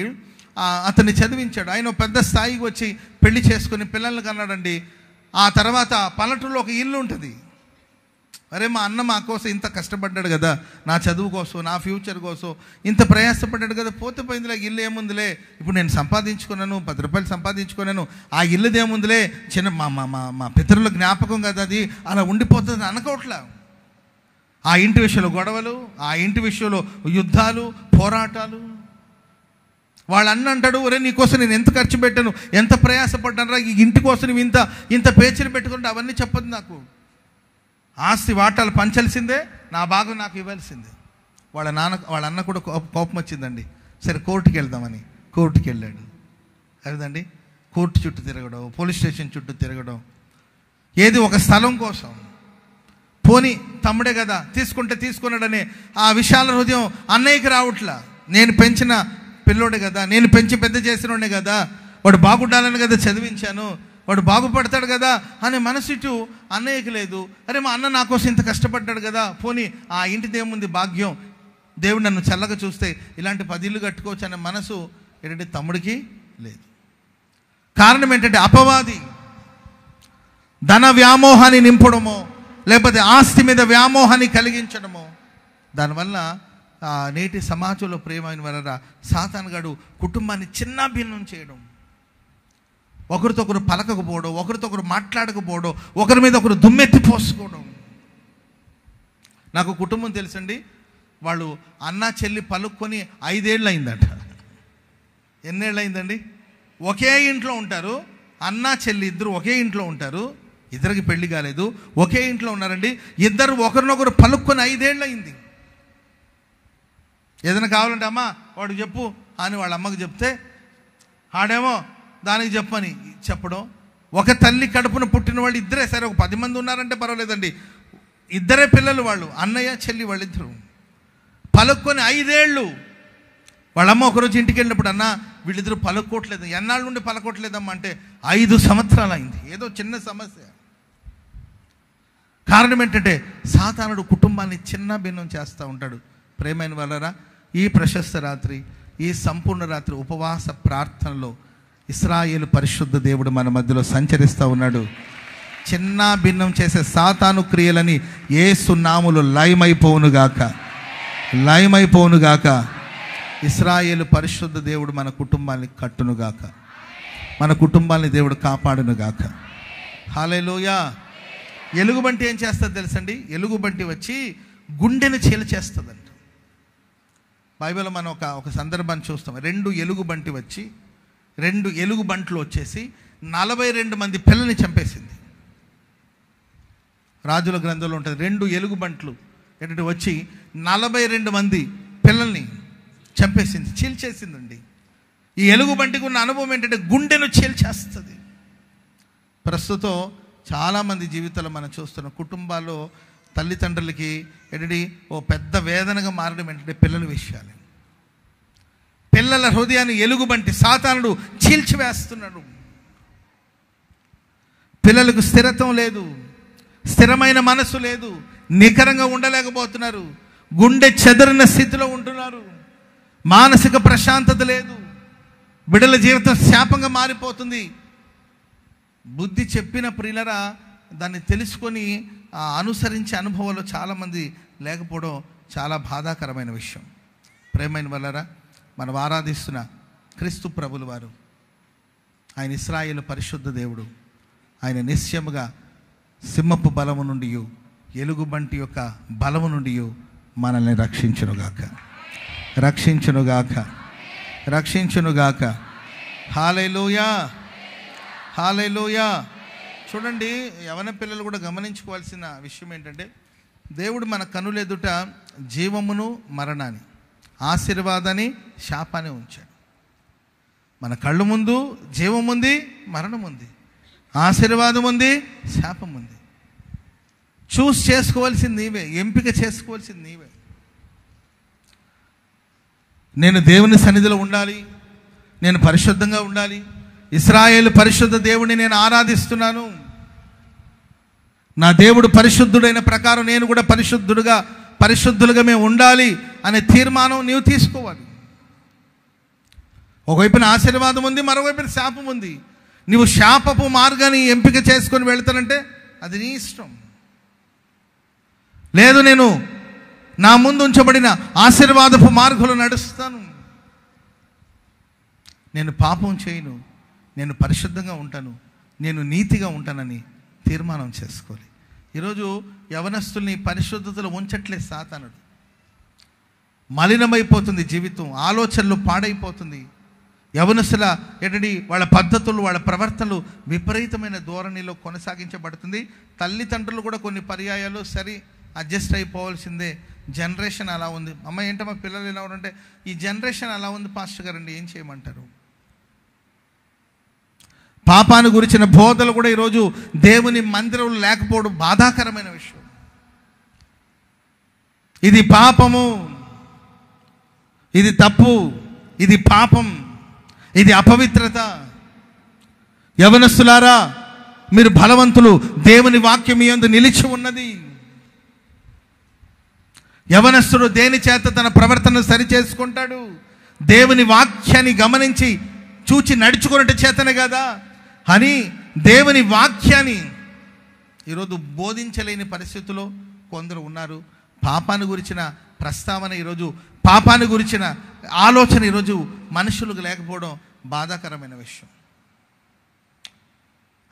అతన్ని చదివించాడు. ఆయన పెద్ద స్థాయికి వచ్చి పెళ్లి చేసుకుని పిల్లల్ని కన్నాడండి. ఆ తర్వాత పల్లెటూరులో ఒక ఇల్లు ఉంటుంది. అరే, మా అన్న మా కోసం ఇంత కష్టపడ్డాడు కదా, నా చదువు కోసం, నా ఫ్యూచర్ కోసం ఇంత ప్రయాసపడ్డాడు కదా, పోతే పోయిందిలే, ఇల్లు ఏముందిలే, ఇప్పుడు నేను సంపాదించుకున్నాను, 10 రూపాయలు సంపాదించుకున్నాను, ఆ ఇల్లుదేముందిలే, చిన్న మా పితరుల జ్ఞాపకం కదా, అది అలా ఉండిపోతుంది అనుకోవట్లా. ఆ ఇంటి విషయంలో గొడవలు, ఆ ఇంటి విషయంలో యుద్ధాలు, పోరాటాలు. వాళ్ళ అన్న అంటాడు, ఒరే నీకోసం నేను ఎంత ఖర్చు పెట్టాను, ఎంత ప్రయాసపడ్డాను రా, ఈ ఇంటి కోసం నువ్వు ఇంత పేచీలు పెట్టుకుంటే అవన్నీ చెప్పదు నాకు. ఆస్తి వాటాలు పంచాల్సిందే, నా భాగం నాకు ఇవ్వాల్సిందే. వాళ్ళ అన్న కూడా కోపం వచ్చిందండి. సరే కోర్టుకి వెళ్దామని కోర్టుకి వెళ్ళాడు. కదండి, కోర్టు చుట్టూ తిరగడం, పోలీస్ స్టేషన్ చుట్టూ తిరగడం, ఏది ఒక స్థలం కోసం. పోనీ తమ్ముడే కదా, తీసుకుంటే తీసుకున్నాడనే ఆ విశాల హృదయం అన్నయ్యకి రావట్లా. నేను పెంచిన పిల్లోడే కదా, నేను పెంచి పెద్ద చేసినోడే కదా, వాడు బాగుండాలని కదా చదివించాను, వాడు బాగుపడతాడు కదా అనే మనసు ఇటు అన్నయ్యకి లేదు. అరే, మా అన్న నా కోసం ఇంత కష్టపడ్డాడు కదా, పోనీ ఆ ఇంటిదేముంది భాగ్యం, దేవుడు నన్ను చల్లగా చూస్తే ఇలాంటి 10 ఇళ్ళు కట్టుకోవచ్చు అనే మనసు ఏంటంటే తమ్ముడికి లేదు. కారణం ఏంటంటే అపవాది ధన వ్యామోహాన్ని నింపడమో, లేకపోతే ఆస్తి మీద వ్యామోహాన్ని కలిగించడమో. దానివల్ల నేటి సమాజంలో ప్రియమైన వలన సాతానుగాడు కుటుంబాన్ని చిన్న భిన్నం చేయడం, ఒకరితో ఒకరు పలకకపోవడం, ఒకరితో ఒకరు మాట్లాడకపోవడం, ఒకరి మీద ఒకరు దుమ్మెత్తి పోసుకోవడం. నాకు కుటుంబం తెలుసండి, వాళ్ళు అన్న చెల్లి పలుక్కొని 5 ఏళ్ళు అయిందట. ఎన్నేళ్ళు అయిందండి? ఒకే ఇంట్లో ఉంటారు, అన్న చెల్లి ఇద్దరు ఒకే ఇంట్లో ఉంటారు, ఇద్దరికి పెళ్లి కాలేదు, ఒకే ఇంట్లో ఉన్నారండి. ఇద్దరు ఒకరినొకరు పలుక్కొని 5 ఏళ్ళు అయింది. ఏదైనా కావాలంటే అమ్మ వాడు చెప్పు అని వాళ్ళ అమ్మకి చెప్తే ఆడేమో దానికి చెప్పని చెప్పడం. ఒక తల్లి కడుపున పుట్టిన వాళ్ళు ఇద్దరే, సరే ఒక 10 మంది ఉన్నారంటే పర్వాలేదండి, ఇద్దరే పిల్లలు వాళ్ళు, అన్నయ్య చెల్లి వాళ్ళిద్దరు పలుక్కొని 5 ఏళ్ళు. వాళ్ళమ్మ ఒకరోజు ఇంటికి వెళ్ళినప్పుడు, అన్న వీళ్ళిద్దరూ పలుకోవట్లేదు, ఎన్నాళ్ళ నుండి పలుకోవట్లేదమ్మా అంటే 5 సంవత్సరాలు అయింది. ఏదో చిన్న సమస్య. కారణం ఏంటంటే సాతానుడు కుటుంబాన్ని చిన్న భిన్నం చేస్తూ ఉంటాడు. ప్రేమైన వాళ్ళరా, ఈ ప్రశస్త రాత్రి, ఈ సంపూర్ణ రాత్రి ఉపవాస ప్రార్థనలో ఇశ్రాయేలు పరిశుద్ధ దేవుడు మన మధ్యలో సంచరిస్తూ ఉన్నాడు. చిన్న భిన్నం చేసే సాతాను క్రియలని యేసు నామములో లయమైపోవునుగాక, లయమైపోవునుగాక. ఇశ్రాయేలు పరిశుద్ధ దేవుడు మన కుటుంబాన్ని కట్టునుగాక, మన కుటుంబాన్ని దేవుడు కాపాడునుగాక. హల్లెలూయా. ఎలుగుబంటి ఏం చేస్తుంది తెలుసండి? ఎలుగుబంటి వచ్చి గుండెను చీల్చేస్తుందంట. బైబిల్లో మనం ఒక సందర్భాన్ని చూస్తాం. 2 ఎలుగుబంటి వచ్చి 2 ఎలుగుబంట్లు వచ్చేసి 42 మంది పిల్లల్ని చంపేసింది. రాజుల గ్రంథంలో ఉంటుంది. 2 ఎలుగుబంట్లు ఏంటంటే వచ్చి 42 మంది పిల్లల్ని చంపేసింది, చీల్చేసిందండి. ఈ ఎలుగుబంటికి ఉన్న అనుభవం ఏంటంటే గుండెను చీల్చేస్తుంది. ప్రస్తుతం చాలామంది జీవితాల్లో మనం చూస్తున్నాం, కుటుంబాల్లో తల్లిదండ్రులకి ఏంటంటే ఓ పెద్ద వేదనగా మారడం ఏంటంటే పిల్లల విషయాలు. పిల్లల హృదయాన్ని ఎలుగుబంటి సాతానుడు చీల్చివేస్తున్నాడు. పిల్లలకు స్థిరత్వం లేదు, స్థిరమైన మనసు లేదు, నికరంగా ఉండలేకపోతున్నారు, గుండె చెదరిన స్థితిలో ఉంటున్నారు, మానసిక ప్రశాంతత లేదు, బిడ్డల జీవితం శాపంగా మారిపోతుంది. బుద్ధి చెప్పిన ప్రియులరా దాన్ని తెలుసుకొని అనుసరించే అనుభవాలు చాలామంది లేకపోవడం చాలా బాధాకరమైన విషయం. ప్రేమైన వల్లరా, మనం ఆరాధిస్తున్న క్రీస్తు ప్రభుల వారు, ఆయన ఇశ్రాయేలు పరిశుద్ధ దేవుడు, ఆయన నిశ్చయముగా సింహపు బలము నుండి, ఎలుగుబంటి యొక్క బలము నుండి మనల్ని రక్షించునుగాక, రక్షించునుగాక, రక్షించునుగాక. హల్లెలూయా, హల్లెలూయా. చూడండి, యవన పిల్లలు కూడా గమనించుకోవాల్సిన విషయం ఏంటంటే, దేవుడు మన కనులెదుట జీవమును మరణాన్ని, ఆశీర్వాదాన్ని శాపాన్ని ఉంచాడు. మన కళ్ళు ముందు జీవం ఉంది, మరణం ఉంది, ఆశీర్వాదం ఉంది, శాపం ఉంది. చూస్ చేసుకోవాల్సింది నీవే, ఎంపిక చేసుకోవాల్సింది నీవే. నేను దేవుని సన్నిధిలో ఉండాలి, నేను పరిశుద్ధంగా ఉండాలి, ఇశ్రాయేలు పరిశుద్ధ దేవుడిని నేను ఆరాధిస్తున్నాను, నా దేవుడు పరిశుద్ధుడైన ప్రకారం నేను కూడా పరిశుద్ధులుగా మేము ఉండాలి అనే తీర్మానం నీవు తీసుకోవాలి. ఒకవైపున ఆశీర్వాదం ఉంది, మరోవైపున శాపం ఉంది. నీవు శాపపు మార్గాన్ని ఎంపిక చేసుకొని వెళ్తానంటే అది నీ ఇష్టం. లేదు, నేను నా ముందు ఉంచబడిన ఆశీర్వాదపు మార్గంలో నడుస్తాను, నేను పాపం చేయను, నేను పరిశుద్ధంగా ఉంటాను, నేను నీతిగా ఉంటానని తీర్మానం చేసుకోవాలి. ఈరోజు యవనస్తుల్ని పరిశుద్ధతలో ఉంచట్లేదు సాతానుడు. మలినమైపోతుంది జీవితం, ఆలోచనలు పాడైపోతుంది. యవనస్తుల ఏంటంటే వాళ్ళ పద్ధతులు, వాళ్ళ ప్రవర్తనలు విపరీతమైన ధోరణిలో కొనసాగించబడుతుంది. తల్లిదండ్రులు కూడా కొన్ని పర్యాయాలు సరి అడ్జస్ట్ అయిపోవాల్సిందే. జనరేషన్ అలా ఉంది. అమ్మ ఏంటమ్మా పిల్లలు ఎలా ఉన్నారంటే, ఈ జనరేషన్ అలా ఉంది పాస్టర్ గారండి, ఏం చేయమంటారు? పాపాన్ని గురించిన బోధలు కూడా ఈరోజు దేవుని మందిరంలో లేకపోవడం బాధాకరమైన విషయం. ఇది పాపము, ఇది తప్పు, ఇది పాపం, ఇది అపవిత్రత. యవనస్తులారా, మీరు బలవంతులు, దేవుని వాక్యం మీ యందు నిలిచి ఉన్నది. యవనస్తుడు దేని చేత తన ప్రవర్తనను సరి చేసుకుంటాడు? దేవుని వాక్యాన్ని గమనించి చూచి నడుచుకున్నట్టు చేతనే కదా అని దేవుని వాక్యాన్ని ఈరోజు బోధించలేని పరిస్థితుల్లో కొందరు ఉన్నారు. పాపాన్ని గురించిన ప్రస్తావన ఈరోజు, పాపాన్ని గురించిన ఆలోచన ఈరోజు మనుషులకు లేకపోవడం బాధాకరమైన విషయం.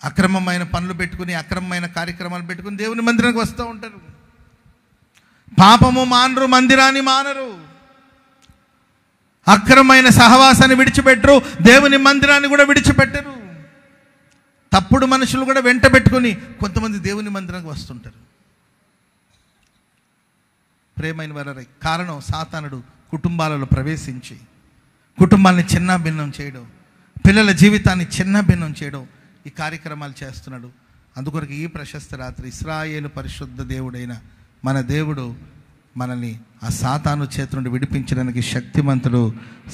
అక్రమమైన పనులు పెట్టుకుని, అక్రమమైన కార్యక్రమాలు పెట్టుకుని దేవుని మందిరానికి వస్తూ ఉంటారు. పాపము మానరు, మందిరాన్ని మానరు, అక్రమమైన సహవాసాన్ని విడిచిపెట్టరు, దేవుని మందిరాన్ని కూడా విడిచిపెట్టరు. తప్పుడు మనుషులు కూడా వెంట పెట్టుకుని కొంతమంది దేవుని మందిరానికి వస్తుంటారు. ప్రేమైన వారి కారణం సాతానుడు కుటుంబాలలో ప్రవేశించి కుటుంబాన్ని చిన్న భిన్నం చేయడం, పిల్లల జీవితాన్ని చిన్న భిన్నం చేయడం, ఈ కార్యక్రమాలు చేస్తున్నాడు. అందుకొరకు ఈ ప్రశస్త రాత్రి ఇశ్రాయేలు పరిశుద్ధ దేవుడైన మన దేవుడు మనల్ని ఆ సాతాను చేతి నుండి విడిపించడానికి శక్తిమంతుడు,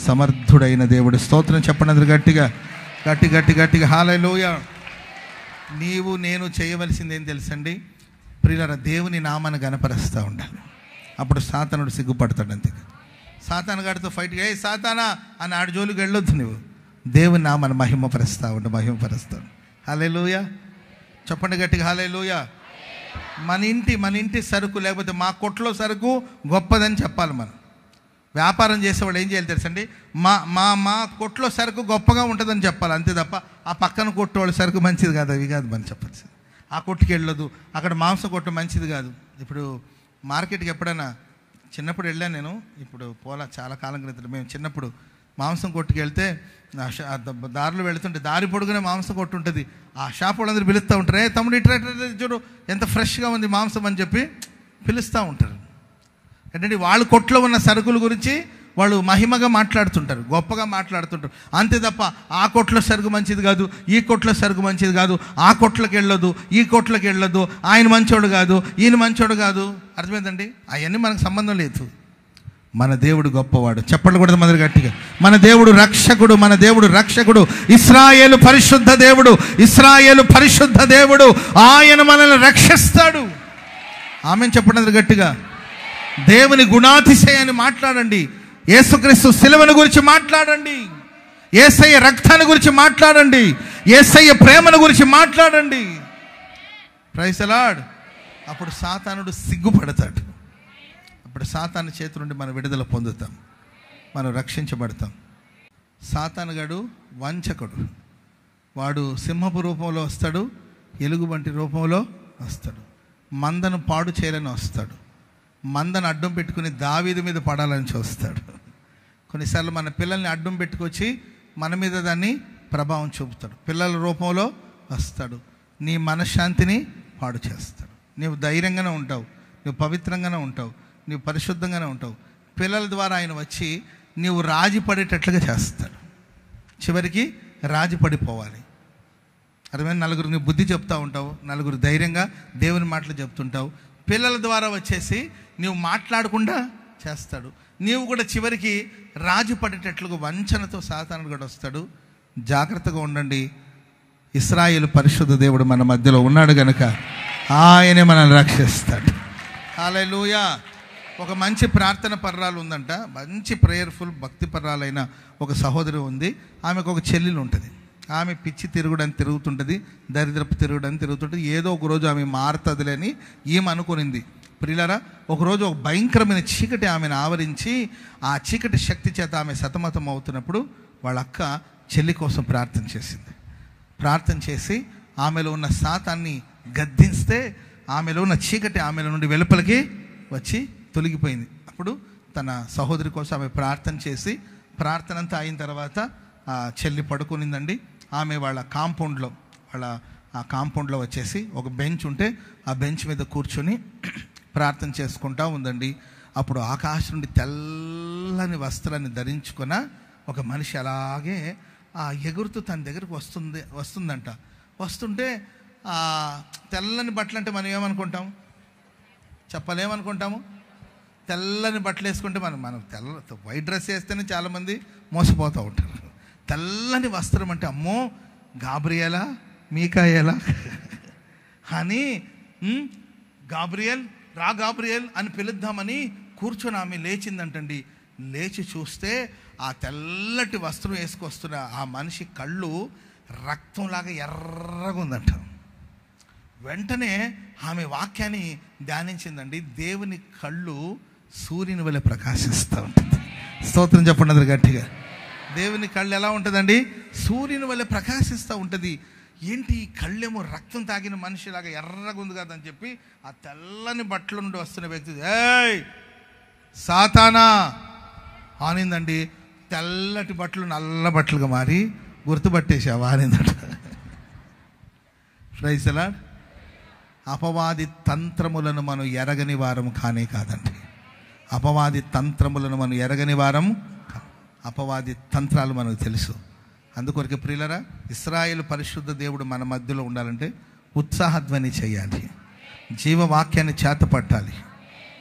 సమర్థుడైన దేవుడు. స్తోత్రం చెప్పండి గట్టిగా, గట్టిగా హల్లెలూయా. నీవు నేను చేయవలసింది ఏం తెలుసండి ప్రియులారా? దేవుని నామాన్ని గణపరుస్తూ ఉండాలి. అప్పుడు సాతానుడు సిగ్గుపడతాడు. అంతే, సాతాను గాడితో ఫైట్గా, ఏ సాతానా అని ఆడి జోలికి వెళ్ళొద్దు. దేవుని నామను మహిమపరుస్తూ మహిమపరుస్తాడు. హల్లెలూయా. చెప్పండి గట్టిగా హల్లెలూయా. మన ఇంటి సరుకు లేకపోతే మా కొట్లో సరుకు గొప్పదని చెప్పాలి. మనం వ్యాపారం చేసేవాళ్ళు ఏం చేయాలి తెలుసండి, మా కొట్లో సరుకు గొప్పగా ఉంటుందని చెప్పాలి. అంతే తప్ప ఆ పక్కన కొట్టు వాళ్ళు సరుకు మంచిది కాదు, అవి కాదు మనం చెప్పచ్చు. ఆ కొట్టుకి వెళ్ళదు, అక్కడ మాంసం కొట్టు మంచిది కాదు. ఇప్పుడు మార్కెట్కి ఎప్పుడైనా చిన్నప్పుడు వెళ్ళాను నేను, ఇప్పుడు పోలా, చాలా కాలం క్రితం. మేము చిన్నప్పుడు మాంసం కొట్టుకు వెళ్తే దారిలో వెళుతుంటే దారి పొడుగునే మాంసం కొట్టు ఉంటుంది. ఆ షాప్ వాళ్ళందరూ పిలుస్తూ ఉంటారు, ఏ తమ్ముడు ఇట్లా చూడు ఎంత ఫ్రెష్గా ఉంది మాంసం అని చెప్పి పిలుస్తూ ఉంటారు. ఏంటంటే వాళ్ళ కొట్లో ఉన్న సరుకుల గురించి వాళ్ళు మహిమగా మాట్లాడుతుంటారు, గొప్పగా మాట్లాడుతుంటారు. అంతే తప్ప ఆ కొట్లో సరుకు మంచిది కాదు, ఈ కొట్లో సరుకు మంచిది కాదు, ఆ కొట్లోకి వెళ్ళొద్దు, ఈ కొట్లోకి వెళ్ళొద్దు, ఆయన మంచోడు కాదు, ఈయన మంచోడు కాదు. అర్థమైందండి? అవన్నీ మనకు సంబంధం లేదు. మన దేవుడు గొప్పవాడు. చెప్పండి కూడా మొదలు గట్టిగా. మన దేవుడు రక్షకుడు, మన దేవుడు రక్షకుడు. ఇశ్రాయేలు పరిశుద్ధ దేవుడు, ఇశ్రాయేలు పరిశుద్ధ దేవుడు. ఆయన మనల్ని రక్షిస్తాడు. ఆమేన్ చెప్పండి గట్టిగా. దేవుని గుణాతిశయాన్ని మాట్లాడండి. యేసుక్రీస్తు శిలువను గురించి మాట్లాడండి. యేసయ్య రక్తాన్ని గురించి మాట్లాడండి. యేసయ్య ప్రేమను గురించి మాట్లాడండి. Praise the Lord. అప్పుడు సాతానుడు సిగ్గుపడతాడు. అప్పుడు సాతాను చేతి నుండి మనం విడుదల పొందుతాం, మనం రక్షించబడతాం. సాతానుగాడు వంచకుడు. వాడు సింహపు రూపంలో వస్తాడు, ఎలుగుబంటి రూపంలో వస్తాడు. మందను పాడు చేయాలని వస్తాడు. మందను అడ్డం పెట్టుకుని దావీదు మీద పడాలని చూస్తాడు. కొన్నిసార్లు మన పిల్లల్ని అడ్డం పెట్టుకొచ్చి మన మీద దాన్ని ప్రభావం చూపుతాడు. పిల్లల రూపంలో వస్తాడు. నీ మనశ్శాంతిని పాడు చేస్తాడు. నీవు ధైర్యంగానే ఉంటావు, నువ్వు పవిత్రంగానే ఉంటావు, నీవు పరిశుద్ధంగానే ఉంటావు. పిల్లల ద్వారా ఆయన వచ్చి నీవు రాజీ పడేటట్లుగా చేస్తాడు. చివరికి రాజీ పడిపోవాలి. అర్థమైన నలుగురు నీ బుద్ధి చెప్తూ ఉంటావు, నలుగురు ధైర్యంగా దేవుని మాటలు చెప్తుంటావు. పిల్లల ద్వారా వచ్చేసి నీవు మాట్లాడకుండా చేస్తాడు. నీవు కూడా చివరికి రాజు పడేటట్లుగా వంచనతో సాతానుడు కూడా వస్తాడు. జాగ్రత్తగా ఉండండి. ఇశ్రాయేలు పరిశుద్ధ దేవుడు మన మధ్యలో ఉన్నాడు కనుక ఆయనే మనల్ని రక్షిస్తాడు. హల్లెలూయా. ఒక మంచి ప్రార్థన పర్రాలు ఉందంట, మంచి ప్రేయర్ఫుల్ భక్తి పర్రాలైన ఒక సహోదరి ఉంది. ఆమెకు ఒక చెల్లెలు ఉంటుంది. ఆమె పిచ్చి తిరుగుడని తిరుగుతుంటుంది, దరిద్రపు తిరుగుడని తిరుగుతుంటుంది. ఏదో ఒక రోజు ఆమె మారుతుందిలే అని ఈమె అనుకునింది. ప్రియులారా, ఒకరోజు ఒక భయంకరమైన చీకటి ఆమెను ఆవరించి ఆ చీకటి శక్తి చేత ఆమె సతమతం అవుతున్నప్పుడు వాళ్ళ అక్క చెల్లి కోసం ప్రార్థన చేసింది. ప్రార్థన చేసి ఆమెలో ఉన్న శాతాన్ని గద్దిస్తే ఆమెలో ఉన్న చీకటి ఆమెలో నుండి వెలుపలికి వచ్చి తొలగిపోయింది. అప్పుడు తన సహోదరి కోసం ఆమె ప్రార్థన చేసి ప్రార్థన అంతా అయిన తర్వాత ఆ చెల్లి పడుకునిందండి. ఆమె వాళ్ళ కాంపౌండ్లో వచ్చేసి ఒక బెంచ్ ఉంటే ఆ బెంచ్ మీద కూర్చొని ప్రార్థన చేసుకుంటూ ఉందండి. అప్పుడు ఆకాశం నుండి తెల్లని వస్త్రాన్ని ధరించుకున్న ఒక మనిషి అలాగే ఎగురుతూ తన దగ్గరకు వస్తుందంట. వస్తుంటే తెల్లని బట్టలు అంటే మనం ఏమనుకుంటాం చెప్పలేమనుకుంటాము. తెల్లని బట్టలు వేసుకుంటే మనం వైట్ డ్రెస్ వేస్తేనే చాలామంది మోసపోతూ ఉంటారు. తెల్లని వస్త్రం అంటే అమ్మో గాబ్రియేలా మీకాయేలా అని గాబ్రియేల్ అని పిలుద్దామని కూర్చొని ఆమె లేచిందంటండి. లేచి చూస్తే ఆ తెల్లటి వస్త్రం వేసుకొస్తున్న ఆ మనిషి కళ్ళు రక్తంలాగా ఎర్రగా ఉందంట. వెంటనే ఆమె వాక్యాన్ని ధ్యానించిందండి. దేవుని కళ్ళు సూర్యుని వలె ప్రకాశిస్తూ ఉంటుంది. స్తోత్రం చెప్పండి అందరు గట్టిగా. దేవుని కళ్ళు ఎలా ఉంటుందండి? సూర్యుని వలె ప్రకాశిస్తూ ఉంటుంది. ఏంటి ఈ కళ్ళేమో రక్తం తాగిన మనిషిలాగా ఎర్రగా ఉంది కదని చెప్పి ఆ తెల్లని బట్టల నుండి వస్తున్న వ్యక్తి ఏయ్ సాతానా ఆనిందండి. తెల్లటి బట్టలు నల్ల బట్టలుగా మారి గుర్తుపట్టేసావు ఆనిందట. Praise the lord. అపవాది తంత్రములను మనం ఎరగని వారం కానే కాదండి. అపవాది తంత్రములను మనం ఎరగని వారం. అపవాది తంత్రాలు మనకు తెలుసు. అందుకొరకు ప్రియులరా, ఇశ్రాయేలు పరిశుద్ధ దేవుడు మన మధ్యలో ఉండాలంటే ఉత్సాహధ్వని చేయాలి, జీవవాక్యాన్ని చేతపట్టాలి,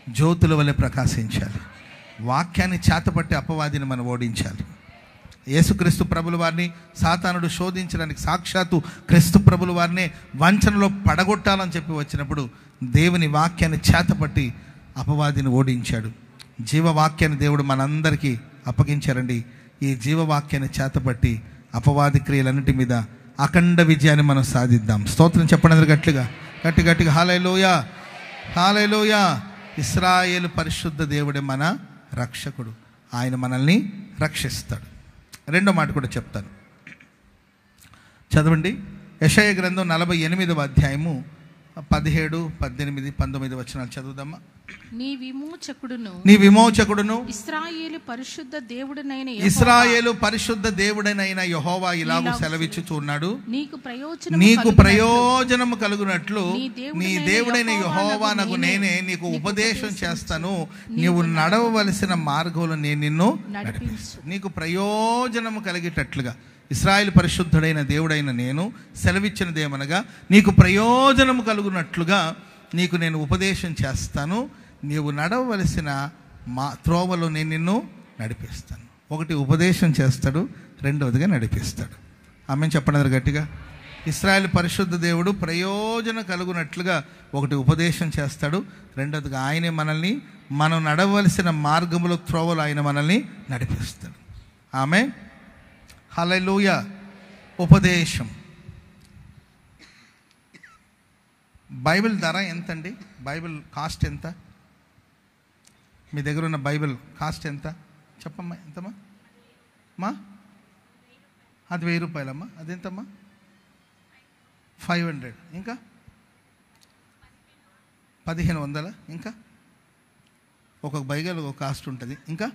జ్యోతుల వలె ప్రకాశించాలి. వాక్యాన్ని చేతపట్టి అపవాదిని మనం ఓడించాలి. యేసుక్రీస్తు ప్రభుల వారిని సాతానుడు శోధించడానికి సాక్షాత్తు క్రీస్తు ప్రభుల వారిని వంచనలో పడగొట్టాలని చెప్పి వచ్చినప్పుడు దేవుని వాక్యాన్ని చేతపట్టి అపవాదిని ఓడించాడు. జీవవాక్యాన్ని దేవుడు మనందరికీ అప్పగించారండి. ఈ జీవవాక్యాన్ని చేతపట్టి అపవాది క్రియలన్నిటి మీద అఖండ విజయాన్ని మనం సాధిద్దాం. స్తోత్రం చెప్పండి గట్టిగా గట్టిగా. హల్లెలూయా హల్లెలూయా. ఇశ్రాయేలు పరిశుద్ధ దేవుడే మన రక్షకుడు. ఆయన మనల్ని రక్షిస్తాడు. రెండో మాట కూడా చెప్తాను, చదవండి. యెషయా గ్రంథం 48వ అధ్యాయము 17, 18, 19 వచనాలు చదువుదామా. నీ విమోచకుడును ఇశ్రాయేలు పరిశుద్ధ దేవుడైన యెహోవా ఇలాగూ సెలవిచ్చుచున్నాడు, నీకు ప్రయోజనము కలుగునట్లు నీ దేవుడైన యెహోవానగు నేనే నీకు ఉపదేశం చేస్తాను. నీవు నడవవలసిన మార్గంలో నేను నిన్ను నడిపిస్తాను. నీకు ప్రయోజనము కలిగేటట్లుగా ఇశ్రాయేలు పరిశుద్ధుడైన దేవుడైన నేను సెలవిచ్చినదేమనగా, నీకు ప్రయోజనము కలుగునట్లుగా నీకు నేను ఉపదేశం చేస్తాను. నీవు నడవవలసిన త్రోవలో నేను నిన్ను నడిపిస్తాను. ఒకటి ఉపదేశం చేస్తాడు, రెండవదిగా నడిపిస్తాడు. ఆమేన్ చెప్పండి గట్టిగా. ఇశ్రాయేలు పరిశుద్ధ దేవుడు ప్రయోజనం కలుగునట్లుగా ఒకటి ఉపదేశం చేస్తాడు, రెండవదిగా ఆయనే మనల్ని మనం నడవలసిన మార్గములో త్రోవలో ఆయన మనల్ని నడిపిస్తాడు. ఆమేన్ హల్లెలూయా. ఉపదేశం. బైబిల్ ధర ఎంతండి? బైబిల్ కాస్ట్ ఎంత? మీ దగ్గర ఉన్న బైబిల్ కాస్ట్ ఎంత చెప్పమ్మా? ఎంతమ్మా మా? అది 1000 రూపాయలమ్మా. అదెంతమ్మా? 500. ఇంకా 1500. ఇంకా ఒక్కొక్క బైబిల్ ఒక కాస్ట్ ఉంటుంది. ఇంకా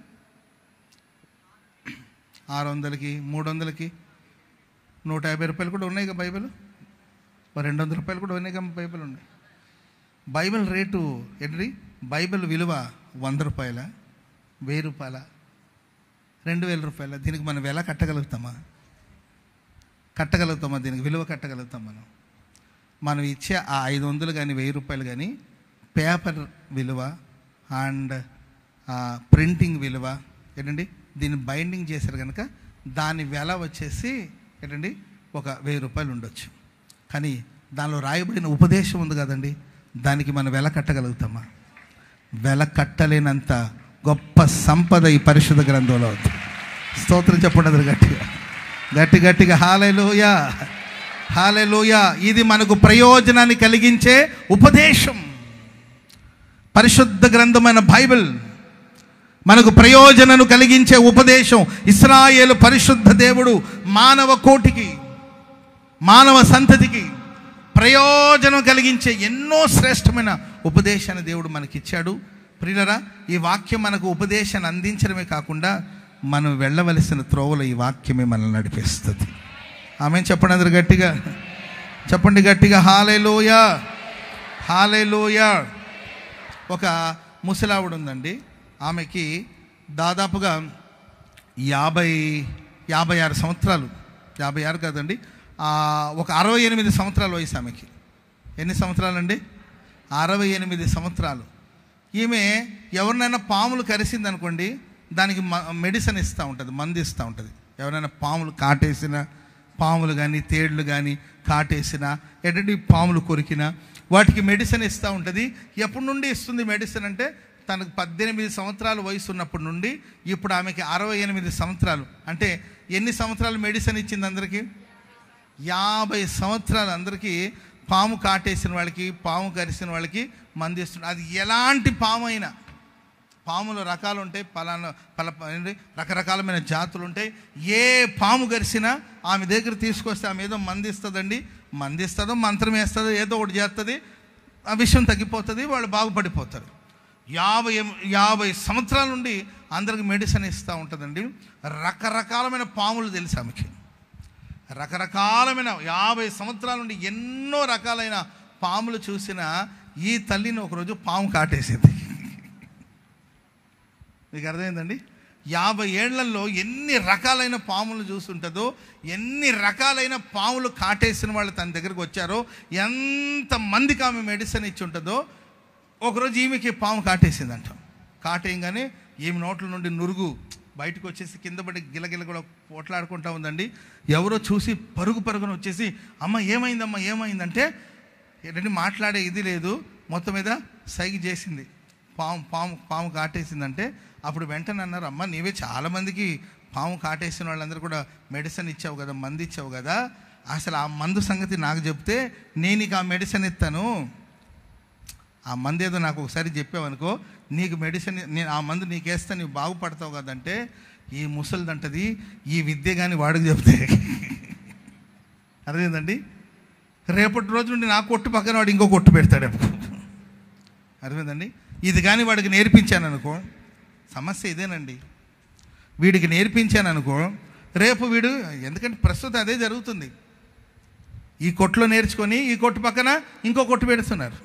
600కి 300కి 150 రూపాయలు కూడా ఉన్నాయి కదా బైబిల్. 200 రూపాయలు కూడా ఉన్నాయి కదా బైబిల్ ఉన్నాయి. బైబిల్ రేటు ఏంటి? బైబిల్ విలువ 100 రూపాయల, 1000 రూపాయల, 2000 రూపాయల. దీనికి మనం ఎలా కట్టగలుగుతామా? దీనికి విలువ కట్టగలుగుతాం మనం ఇచ్చే ఆ 500 కానీ 1000 రూపాయలు కానీ పేపర్ విలువ అండ్ ప్రింటింగ్ విలువ ఏంటండి, దీన్ని బైండింగ్ చేశారు కనుక దాని వెల వచ్చేసి ఏంటండి ఒక 1000 రూపాయలు ఉండొచ్చు. కానీ దానిలో రాయబడిన ఉపదేశం ఉంది కదండి, దానికి మనం వెల కట్టగలుగుతామా? వెల కట్టలేనంత గొప్ప సంపద ఈ పరిశుద్ధ గ్రంథంలో ఉంది. స్తోత్రం చెప్పండి గట్టిగా. హల్లెలూయా హల్లెలూయా. ఇది మనకు ప్రయోజనాన్ని కలిగించే ఉపదేశం. పరిశుద్ధ గ్రంథమైన బైబిల్ మనకు ప్రయోజనాన్ని కలిగించే ఉపదేశం. ఇశ్రాయేలు పరిశుద్ధ దేవుడు మానవ కోటికి, మానవ సంతతికి ప్రయోజనం కలిగించే ఎన్నో శ్రేష్టమైన ఉపదేశాన్ని దేవుడు మనకిచ్చాడు. ప్రియులరా, ఈ వాక్యం మనకు ఉపదేశాన్ని అందించడమే కాకుండా మనం వెళ్ళవలసిన త్రోవలో ఈ వాక్యమే మనల్ని నడిపిస్తుంది. ఆమేన్ చెప్పండి అందరు గట్టిగా. చెప్పండి గట్టిగా. హల్లెలూయా హల్లెలూయా. ఒక ముసలావిడ ఉందండి. ఆమెకి దాదాపుగా 56 సంవత్సరాలు, 56 కాదండి, ఒక 68 సంవత్సరాల వయసు ఆమెకి. ఎన్ని సంవత్సరాలండి? 68 సంవత్సరాలు. ఈమె ఎవరినైనా పాములు కరిసింది అనుకోండి, దానికి మెడిసిన్ ఇస్తూ ఉంటుంది, మందు ఇస్తూ ఉంటుంది. ఎవరైనా పాములు కాటేసిన, పాములు కానీ తేళ్లు కానీ కాటేసిన, ఎటువంటి పాములు కొరికినా వాటికి మెడిసిన్ ఇస్తూ ఉంటుంది. ఎప్పటి నుండి ఇస్తుంది మెడిసిన్ అంటే, తనకు 18 సంవత్సరాల వయసు ఉన్నప్పటి నుండి ఇప్పుడు ఆమెకి 68 సంవత్సరాలు. అంటే ఎన్ని సంవత్సరాలు మెడిసిన్ ఇచ్చింది అందరికీ? 50 సంవత్సరాలు అందరికీ పాము కాటేసిన వాళ్ళకి, పాము కరిసిన వాళ్ళకి మందు ఇస్తుంది. అది ఎలాంటి పాము అయినా. పాములు రకాలు ఉంటాయి, రకరకాలమైన జాతులు ఉంటాయి. ఏ పాము కరిసినా ఆమె దగ్గర తీసుకొస్తే ఆమె ఏదో మందిస్తుందండి. మందిస్తుందో మంత్రం వేస్తుందో ఏదో ఒకటి చేస్తుంది, ఆ విషయం తగ్గిపోతుంది, వాళ్ళు బాగుపడిపోతారు. 50 సంవత్సరాల నుండి అందరికి మెడిసిన్ ఇస్తూ ఉంటుందండి. రకరకాలమైన పాములు తెలుసు ఆమెకి. రకరకాలమైన 50 సంవత్సరాల నుండి ఎన్నో రకాలైన పాములు చూసిన ఈ తల్లిని ఒకరోజు పాము కాటేసింది. మీకు అర్థమైందండి? 50 ఏళ్లలో ఎన్ని రకాలైన పాములు చూస్తుంటుందో, ఎన్ని రకాలైన పాములు కాటేసిన వాళ్ళు తన దగ్గరకు వచ్చారో, ఎంతమందికి ఆమె మెడిసిన్ ఇచ్చి ఉంటుందో. ఒకరోజు ఈమెకి పాము కాటేసిందంట. కాటేయంగానే ఈమె నోట్ల నుండి నురుగు బయటకు వచ్చేసి కింద పడి గిలగిల కూడా పోట్లాడుకుంటా ఉందండి. ఎవరో చూసి పరుగున వచ్చేసి, అమ్మ ఏమైందమ్మా ఏమైందంటే, ఏంటంటే మాట్లాడే ఇది లేదు, మొత్తం మీద సైగ చేసింది. పాము కాటేసిందంటే అప్పుడు వెంటనే అన్నారు, అమ్మ నీవే చాలామందికి పాము కాటేసిన వాళ్ళందరూ కూడా మెడిసిన్ ఇచ్చావు కదా, మందు ఇచ్చావు కదా, అసలు ఆ మందు సంగతి నాకు చెప్తే నేను ఇక ఆ మెడిసిన్ ఇస్తాను. ఆ మందు ఏదో నాకు ఒకసారి చెప్పావనుకో, నీకు మెడిసిన్, నేను ఆ మందు నీకేస్తా, నీవు బాగుపడతావు కదంటే, ఈ ముసలిదంటది ఈ విద్య కానీ వాడికి చెప్తే అర్థమైందండి, రేపటి రోజు నుండి నా కొట్టు పక్కన వాడు ఇంకో కొట్టు పెడతాడు. అర్థమైందండి. ఇది కానీ వాడికి నేర్పించాను అనుకో, సమస్య ఇదేనండి. వీడికి నేర్పించాను అనుకో, రేపు వీడు, ఎందుకంటే ప్రస్తుతం అదే జరుగుతుంది, ఈ కొట్టులో నేర్చుకొని ఈ కొట్టు పక్కన ఇంకో కొట్టు పెడుతున్నారు,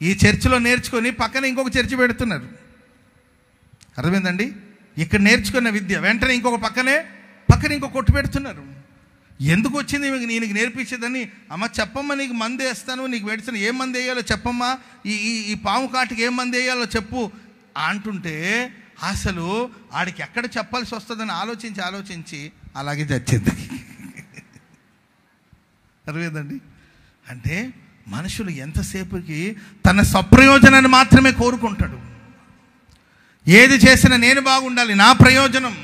ఈ చర్చిలో నేర్చుకొని పక్కన ఇంకొక చర్చి పెడుతున్నారు. అర్థమైందండి. ఇక్కడ నేర్చుకున్న విద్య వెంటనే ఇంకొక పక్కన ఇంకొక కొట్టు పెడుతున్నారు. ఎందుకు వచ్చింది నీకు నేర్పించేదని, అమ్మ చెప్పమ్మా నీకు మందు వేస్తాను, నీకు మెడిసిన్ ఏం మందు వేయాలో చెప్పమ్మా, ఈ పాము కాటికి ఏం మందు వేయాలో చెప్పు అంటుంటే అసలు ఆడికి ఎక్కడ చెప్పాల్సి వస్తుందని ఆలోచించి అలాగే చచ్చింది. అర్థమైందండి. అంటే మనుషులు ఎంతసేపుకి తన స్వప్రయోజనాన్ని మాత్రమే కోరుకుంటాడు. ఏది చేసినా నేను బాగుండాలి, నా ప్రయోజనం,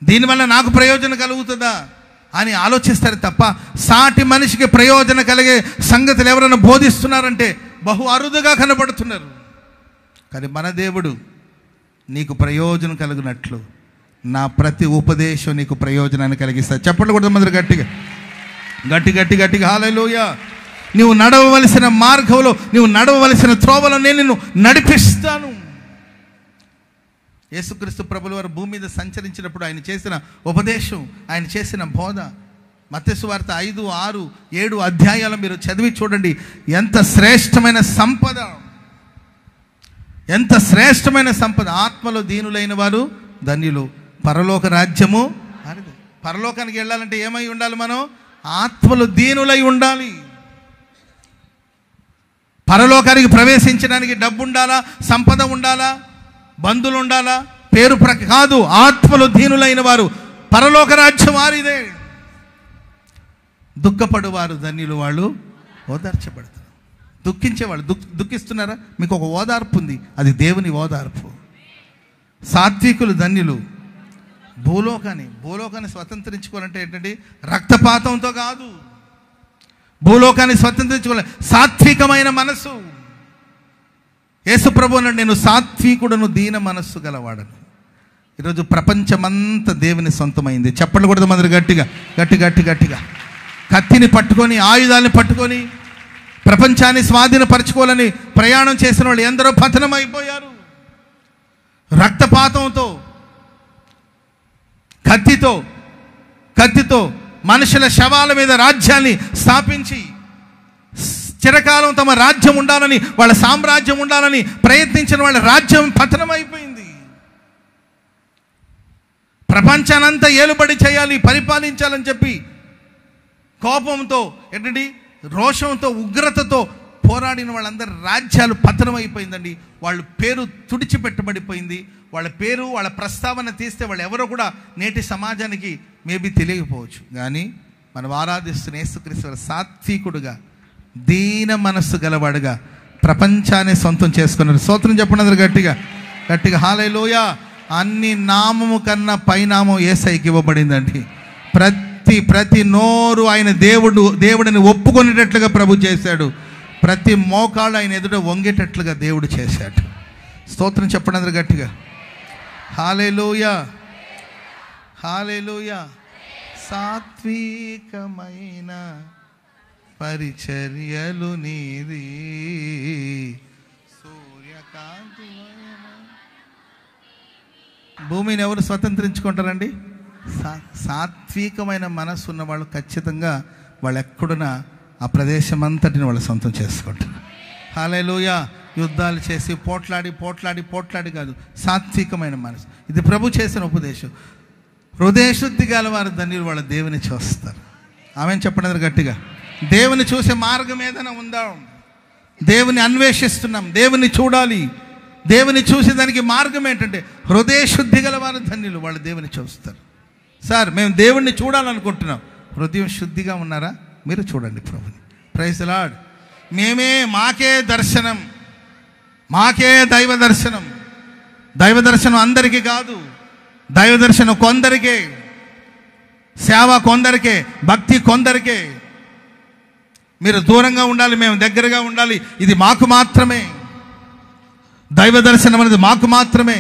దీనివల్ల నాకు ప్రయోజనం కలుగుతుందా అని ఆలోచిస్తారు తప్ప సాటి మనిషికి ప్రయోజనం కలిగే సంగతులు ఎవరైనా బోధిస్తున్నారంటే బహు అరుదుగా కనబడుతున్నారు. కానీ మన దేవుడు నీకు ప్రయోజనం కలిగినట్లు నా ప్రతి ఉపదేశం నీకు ప్రయోజనాన్ని కలిగిస్తాడు. చెప్పండి కూడా మంది గట్టిగా హల్లెలూయా. నీవు నడవవలసిన మార్గంలో, నీవు నడవవలసిన త్రోవలో నేను నిన్ను నడిపిస్తాను. యేసుక్రీస్తు ప్రభుల వారు భూమి మీద సంచరించినప్పుడు ఆయన చేసిన ఉపదేశం, ఆయన చేసిన బోధ, మత్తయి సువార్త 5, 6, 7 అధ్యాయాలు మీరు చదివి చూడండి. ఎంత శ్రేష్టమైన సంపద, ఎంత శ్రేష్టమైన సంపద. ఆత్మలో దీనులైన వారు ధన్యులు, పరలోక రాజ్యము. పరలోకానికి వెళ్ళాలంటే ఏమై ఉండాలి? మనం ఆత్మలో దీనులై ఉండాలి. పరలోకానికి ప్రవేశించడానికి డబ్బు ఉండాలా, సంపద ఉండాలా, బంధువులు ఉండాలా, పేరు కాదు. ఆత్మలో దీనులైన వారు పరలోక రాజ్యం వారిదే. దుఃఖపడు వారు ధన్యులు, వాళ్ళు ఓదార్చబడతారు. దుఃఖించేవాళ్ళు దుఃఖిస్తున్నారా? మీకు ఒక ఓదార్పు ఉంది, అది దేవుని ఓదార్పు. సాత్వికులు ధన్యులు. భూలోకాన్ని స్వతంత్రించుకోవాలంటే ఏంటంటే రక్తపాతంతో కాదు, భూలోకాన్ని స్వతంత్రించుకోవాలి, సాత్వికమైన మనసు. యేసు ప్రభువు అన్నాడు, నేను సాత్వికుడను, దీన మనస్సు గలవాడను. ఈరోజు ప్రపంచమంతా దేవుని సొంతమైంది. చెప్పండి కూడా మంది గట్టిగా కత్తిని పట్టుకొని, ఆయుధాలను పట్టుకొని ప్రపంచాన్ని స్వాధీనపరచుకోవాలని ప్రయాణం చేసిన వాళ్ళు ఎందరో పతనం అయిపోయారు. రక్తపాతంతో, కత్తితో మనుషుల శవాల మీద రాజ్యాన్ని స్థాపించి చిరకాలం తమ రాజ్యం ఉండాలని, వాళ్ళ సామ్రాజ్యం ఉండాలని ప్రయత్నించిన వాళ్ళ రాజ్యం పతనం అయిపోయింది. ప్రపంచానంతా ఏలుబడి చేయాలి, పరిపాలించాలని చెప్పి కోపంతో, ఏంటండి రోషంతో, ఉగ్రతతో పోరాడిన వాళ్ళందరి రాజ్యాలు పతనం అయిపోయిందండి. వాళ్ళ పేరు తుడిచిపెట్టబడిపోయింది. వాళ్ళ పేరు, వాళ్ళ ప్రస్తావన తీస్తే వాళ్ళు ఎవరో కూడా నేటి సమాజానికి మేబీ తెలియకపోవచ్చు. కానీ మనం ఆరాధిస్తున్న యేసుక్రీస్తు సాత్వికుడుగా, దీన మనస్సు గలవాడుగా ప్రపంచాన్ని సొంతం చేసుకున్నారు. స్తోత్రం చెప్పండి అందరూ గట్టిగా హల్లెలూయా. అన్ని నామము కన్నా పైనామం యేసయ్యకి ఇవ్వబడిందండి. ప్రతి నోరు ఆయన దేవుడిని ఒప్పుకునేటట్లుగా ప్రభు చేశాడు. ప్రతి మోకాళ్ళు ఆయన ఎదుట వంగేటట్లుగా దేవుడు చేశాడు. స్తోత్రం చెప్పండి అందరూ గట్టిగా హల్లెలూయా. సాత్వికమైన పరిచర్యలు నీది, సూర్యకాంతి. భూమిని ఎవరు స్వతంత్రించుకుంటారండి? సాత్వికమైన మనస్సు ఉన్న వాళ్ళు ఖచ్చితంగా వాళ్ళు ఎక్కడున్నా ఆ ప్రదేశం అంతటిని వాళ్ళు సొంతం చేసుకుంటారు. హల్లెలూయా. యుద్ధాలు చేసి పోట్లాడి కాదు, సాత్వికమైన మనసు. ఇది ప్రభు చేసిన ఉపదేశం. హృదయశుద్ధి గల వారు ధన్యులు, వాళ్ళ దేవుని చూస్తారు. ఆమెను చెప్పండి గట్టిగా. దేవుని చూసే మార్గం ఏదైనా ఉందా? దేవుని అన్వేషిస్తున్నాం, దేవుని చూడాలి. దేవుని చూసేదానికి మార్గం ఏంటంటే హృదయశుద్ధి గల వారు ధన్యులు, వాళ్ళు దేవుని చూస్తారు. సార్, మేము దేవుణ్ణి చూడాలనుకుంటున్నాం, హృదయం శుద్ధిగా ఉన్నారా? మీరు చూడండి ప్రభుని. Praise the Lord. మాకే దర్శనం, మాకే దైవ దర్శనం అందరికీ కాదు. దైవ దర్శనం కొందరికే, సేవ కొందరికే, భక్తి కొందరికే. మీరు దూరంగా ఉండాలి, మేము దగ్గరగా ఉండాలి, ఇది మాకు మాత్రమే. దైవ దర్శనం అనేది మాకు మాత్రమే,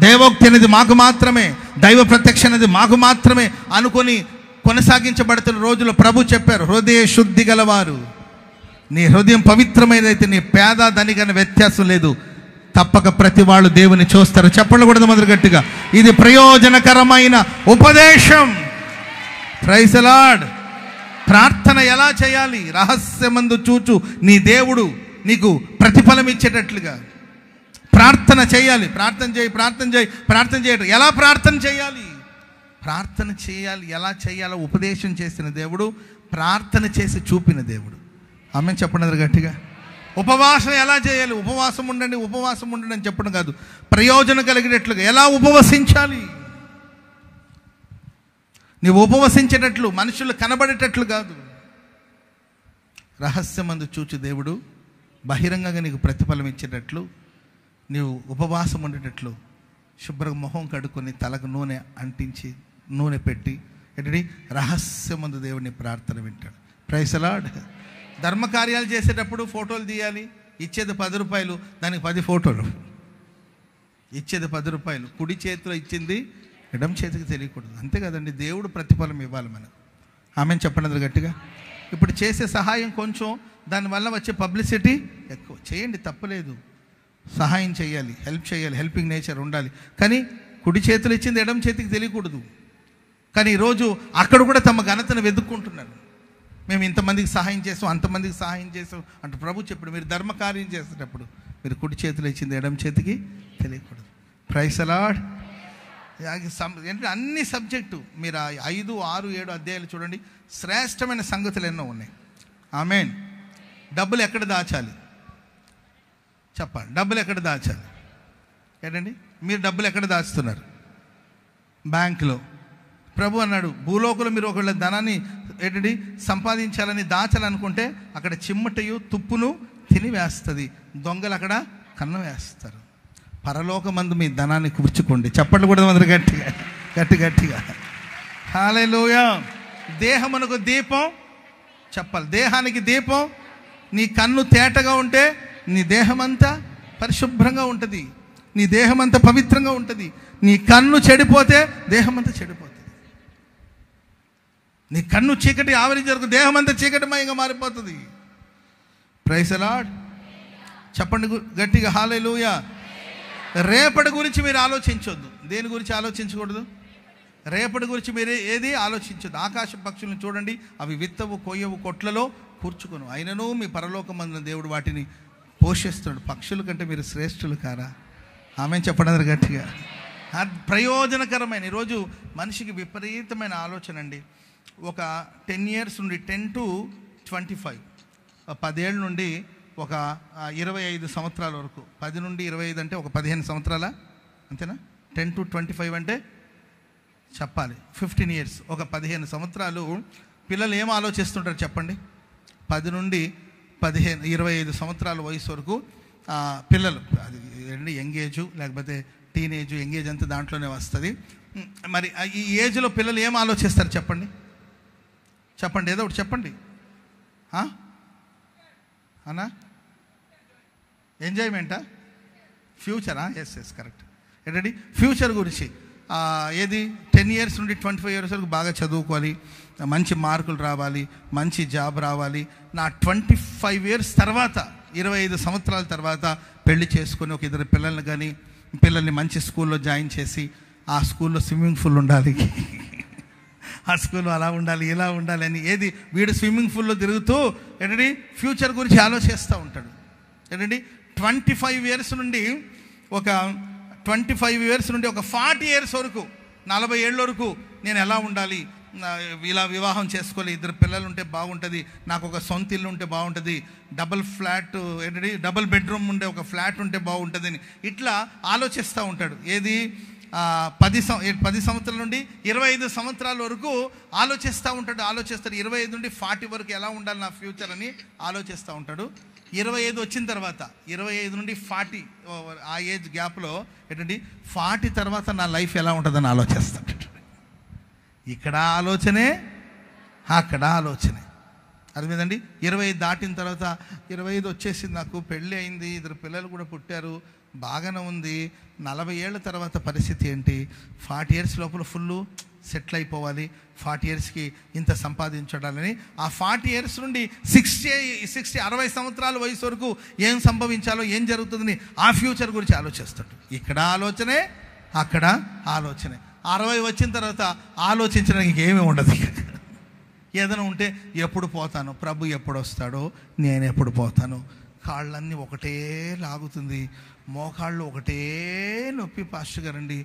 దైవోక్తి అనేది మాకు మాత్రమే, దైవ ప్రత్యక్ష అనేది మాకు మాత్రమే అనుకొని కొనసాగించబడుతున్న రోజుల్లో ప్రభు చెప్పారు, హృదయ శుద్ధి గలవారు, నీ హృదయం పవిత్రమైనదైతే నీ పేద ధనికన వ్యత్యాసం లేదు, తప్పక ప్రతి వాళ్ళు దేవుని చూస్తారు. చెప్పండి కూడా మొదలు గట్టిగా. ఇది ప్రయోజనకరమైన ఉపదేశం. Praise the Lord. ప్రార్థన ఎలా చేయాలి? రహస్యమందు చూచు నీ దేవుడు నీకు ప్రతిఫలం ఇచ్చేటట్లుగా ప్రార్థన చేయాలి. ప్రార్థన చేయి, ప్రార్థన చేయి, ప్రార్థన చేయటం. ఎలా ప్రార్థన చేయాలి? ప్రార్థన చేయాలి, ఎలా చేయాలో ఉపదేశం చేసిన దేవుడు, ప్రార్థన చేసి చూపిన దేవుడు. ఆమె చెప్పండి గట్టిగా. ఉపవాసం ఎలా చేయాలి? ఉపవాసం ఉండండి, ఉపవాసం ఉండండి అని చెప్పడం కాదు, ప్రయోజనం కలిగినట్లుగా ఎలా ఉపవసించాలి. నీవు ఉపవసించేటట్లు, మనుషులు కనబడేటట్లు కాదు. రహస్యమందు చూచి దేవుడు బహిరంగంగా నీకు ప్రతిఫలం ఇచ్చేటట్లు నీవు ఉపవాసం ఉండేటట్లు శుభ్రంగా మొహం కడుక్కొని తలకు నూనె అంటించి నూనె పెట్టి ఏంటి రహస్యమందు దేవుడిని ప్రార్థన వింటాడు. Praise the lord. ధర్మకార్యాలు చేసేటప్పుడు ఫోటోలు తీయాలి, ఇచ్చేది 10 రూపాయలు, దానికి 10 ఫోటోలు. ఇచ్చేది 10 రూపాయలు, కుడి చేతిలో ఇచ్చింది ఎడమ చేతికి తెలియకూడదు. అంతే కదండి, దేవుడు ప్రతిఫలం ఇవ్వాలి మనకు. ఆమెను చెప్పండి గట్టిగా. ఇప్పుడు చేసే సహాయం కొంచెం, దానివల్ల వచ్చే పబ్లిసిటీ ఎక్కువ. చేయండి, తప్పలేదు, సహాయం చేయాలి, హెల్ప్ చేయాలి, హెల్పింగ్ నేచర్ ఉండాలి. కానీ కుడి చేతులు ఇచ్చింది ఎడమ చేతికి తెలియకూడదు. కానీ ఈరోజు అక్కడ కూడా తమ ఘనతను వెతుక్కుంటున్నారు. మేము ఇంతమందికి సహాయం చేసాం, అంతమందికి సహాయం చేసాం అంటే ప్రభు చెప్పాడు, మీరు ధర్మకార్యం చేసేటప్పుడు మీరు కుడి చేతులు ఇచ్చింది ఎడమ చేతికి తెలియకూడదు. Praise the Lord. ఏంటంటే అన్ని సబ్జెక్టు మీరు 5, 6, 7 అధ్యాయాలు చూడండి, శ్రేష్టమైన సంగతులు ఎన్నో ఉన్నాయి. ఆమేన్. డబ్బులు ఎక్కడ దాచాలి చెప్పండి, డబ్బులు ఎక్కడ దాచాలి? ఏంటండి, మీరు డబ్బులు ఎక్కడ దాచుతున్నారు? బ్యాంకులో. ప్రభు అన్నాడు, భూలోకంలో మీరు ఒకవేళ ధనాన్ని ఏంటండి సంపాదించాలని దాచాలనుకుంటే అక్కడ చిమ్మటయు తుప్పును తిని వేస్తుంది, దొంగలు అక్కడ కన్నం వేస్తారు. పరలోకమందు మీ ధనాన్ని కూర్చుకోండి. చప్పట్లు కూడా అందరూ గట్టిగా గట్టిగా. హల్లెలూయా. దేహమునకు దీపం చెప్పాలి, దేహానికి దీపం. నీ కన్ను తేటగా ఉంటే నీ దేహమంతా పరిశుభ్రంగా ఉంటుంది, నీ దేహమంతా పవిత్రంగా ఉంటుంది. నీ కన్ను చెడిపోతే దేహమంతా చెడిపోతుంది. నీ కన్ను చీకటి ఆవరించే దేహమంతా చీకటిమయంగా మారిపోతుంది. Praise the Lord. చెప్పండి గట్టిగా హల్లెలూయా. రేపటి గురించి మీరు ఆలోచించొద్దు. దేని గురించి ఆలోచించకూడదు? రేపటి గురించి మీరు ఏది ఆలోచించొద్దు. ఆకాశ పక్షులను చూడండి, అవి విత్తవు, కొయ్యవు, కొట్లలో కూర్చుకొను, అయినను మీ పరలోకమందున దేవుడు వాటిని పోషిస్తున్నాడు. పక్షుల కంటే మీరు శ్రేష్ఠులు కారా? ఆమె చెప్పడం గట్టిగా. ప్రయోజనకరమైన ఈరోజు మనిషికి విపరీతమైన ఆలోచన అండి. ఒక 10 years నుండి 10 to 25 10 ఏళ్ళ నుండి ఒక 25 సంవత్సరాల వరకు, 10 నుండి 25 అంటే ఒక 15 సంవత్సరాల అంతేనా? 10 to 25 అంటే చెప్పాలి 15 years. ఒక 15 సంవత్సరాలు పిల్లలు ఏం ఆలోచిస్తుంటారు చెప్పండి? 10 నుండి 25 సంవత్సరాల వయసు వరకు పిల్లలు, అది యంగ్ ఏజ్ లేకపోతే టీనేజ్, యంగ్ ఏజ్ అంతా దాంట్లోనే వస్తుంది. మరి ఈ ఏజ్లో పిల్లలు ఏం ఆలోచిస్తారు చెప్పండి? చెప్పండి, ఏదో ఒకటి చెప్పండి అన్నా. ఎంజాయ్మెంటా? ఫ్యూచరా? Yes correct. ఏంటండి ఫ్యూచర్ గురించి ఏది 10 years నుండి 25 years వరకు బాగా చదువుకోవాలి, మంచి మార్కులు రావాలి, మంచి జాబ్ రావాలి. నా 25 years తర్వాత 25 సంవత్సరాల తర్వాత పెళ్లి చేసుకొని ఒక 2 పిల్లల్ని కానీ పిల్లల్ని మంచి స్కూల్లో జాయిన్ చేసి ఆ స్కూల్లో స్విమ్మింగ్ పూల్ ఉండాలి, ఆ స్కూల్లో అలా ఉండాలి, ఇలా ఉండాలి అని ఏది వీడు స్విమ్మింగ్ పూల్లో తిరుగుతూ ఏంటండి ఫ్యూచర్ గురించి ఆలోచిస్తూ ఉంటాడు. ఏంటండి 25 years నుండి ఒక 25 years నుండి ఒక 40 years వరకు, 40 ఏళ్ళ వరకు నేను ఎలా ఉండాలి, ఇలా వివాహం చేసుకోవాలి, 2 పిల్లలు ఉంటే బాగుంటుంది, నాకు ఒక సొంత ఇల్లు ఉంటే బాగుంటుంది, డబుల్ ఫ్లాట్ ఏంటంటే డబుల్ బెడ్రూమ్ ఉండే ఒక ఫ్లాట్ ఉంటే బాగుంటుంది అని ఇట్లా ఆలోచిస్తూ ఉంటాడు. ఏది 10 సంవత్సరాల నుండి 25 సంవత్సరాల వరకు ఆలోచిస్తాడు. 25 నుండి 40 వరకు ఎలా ఉండాలి నా ఫ్యూచర్ అని ఆలోచిస్తూ ఉంటాడు. 25 వచ్చిన తర్వాత 25 నుండి 40 ఆ ఏజ్ గ్యాప్లో ఏంటంటే 40 తర్వాత నా లైఫ్ ఎలా ఉంటుందని ఆలోచిస్తాడు. ఇక్కడ ఆలోచనే, అక్కడ ఆలోచనే. అర్థమైందండి. 25 దాటిన తర్వాత 25 వచ్చేసింది, నాకు పెళ్ళి అయింది, 2 పిల్లలు కూడా పుట్టారు, బాగానే ఉంది. 40 ఏళ్ళ తర్వాత పరిస్థితి ఏంటి? 40 ఇయర్స్ లోపల ఫుల్ సెటిల్ అయిపోవాలి, 40 ఇయర్స్కి ఇంత సంపాదించాలని. ఆ 40 ఇయర్స్ నుండి 60 సంవత్సరాల వయసు వరకు ఏం సంభవించాలో, ఏం జరుగుతుందని ఆ ఫ్యూచర్ గురించి ఆలోచిస్తాడు. ఇక్కడ ఆలోచనే, అక్కడ ఆలోచనే. 60 వచ్చిన తర్వాత ఆలోచించడానికి ఏమీ ఉండదు. ఏదైనా ఉంటే ఎప్పుడు పోతాను, ప్రభు ఎప్పుడు వస్తాడో, నేను ఎప్పుడు పోతాను. కాళ్ళన్నీ ఒకటే లాగుతుంది, మోకాళ్ళు ఒకటే నొప్పి పాస్టర్ గారండి,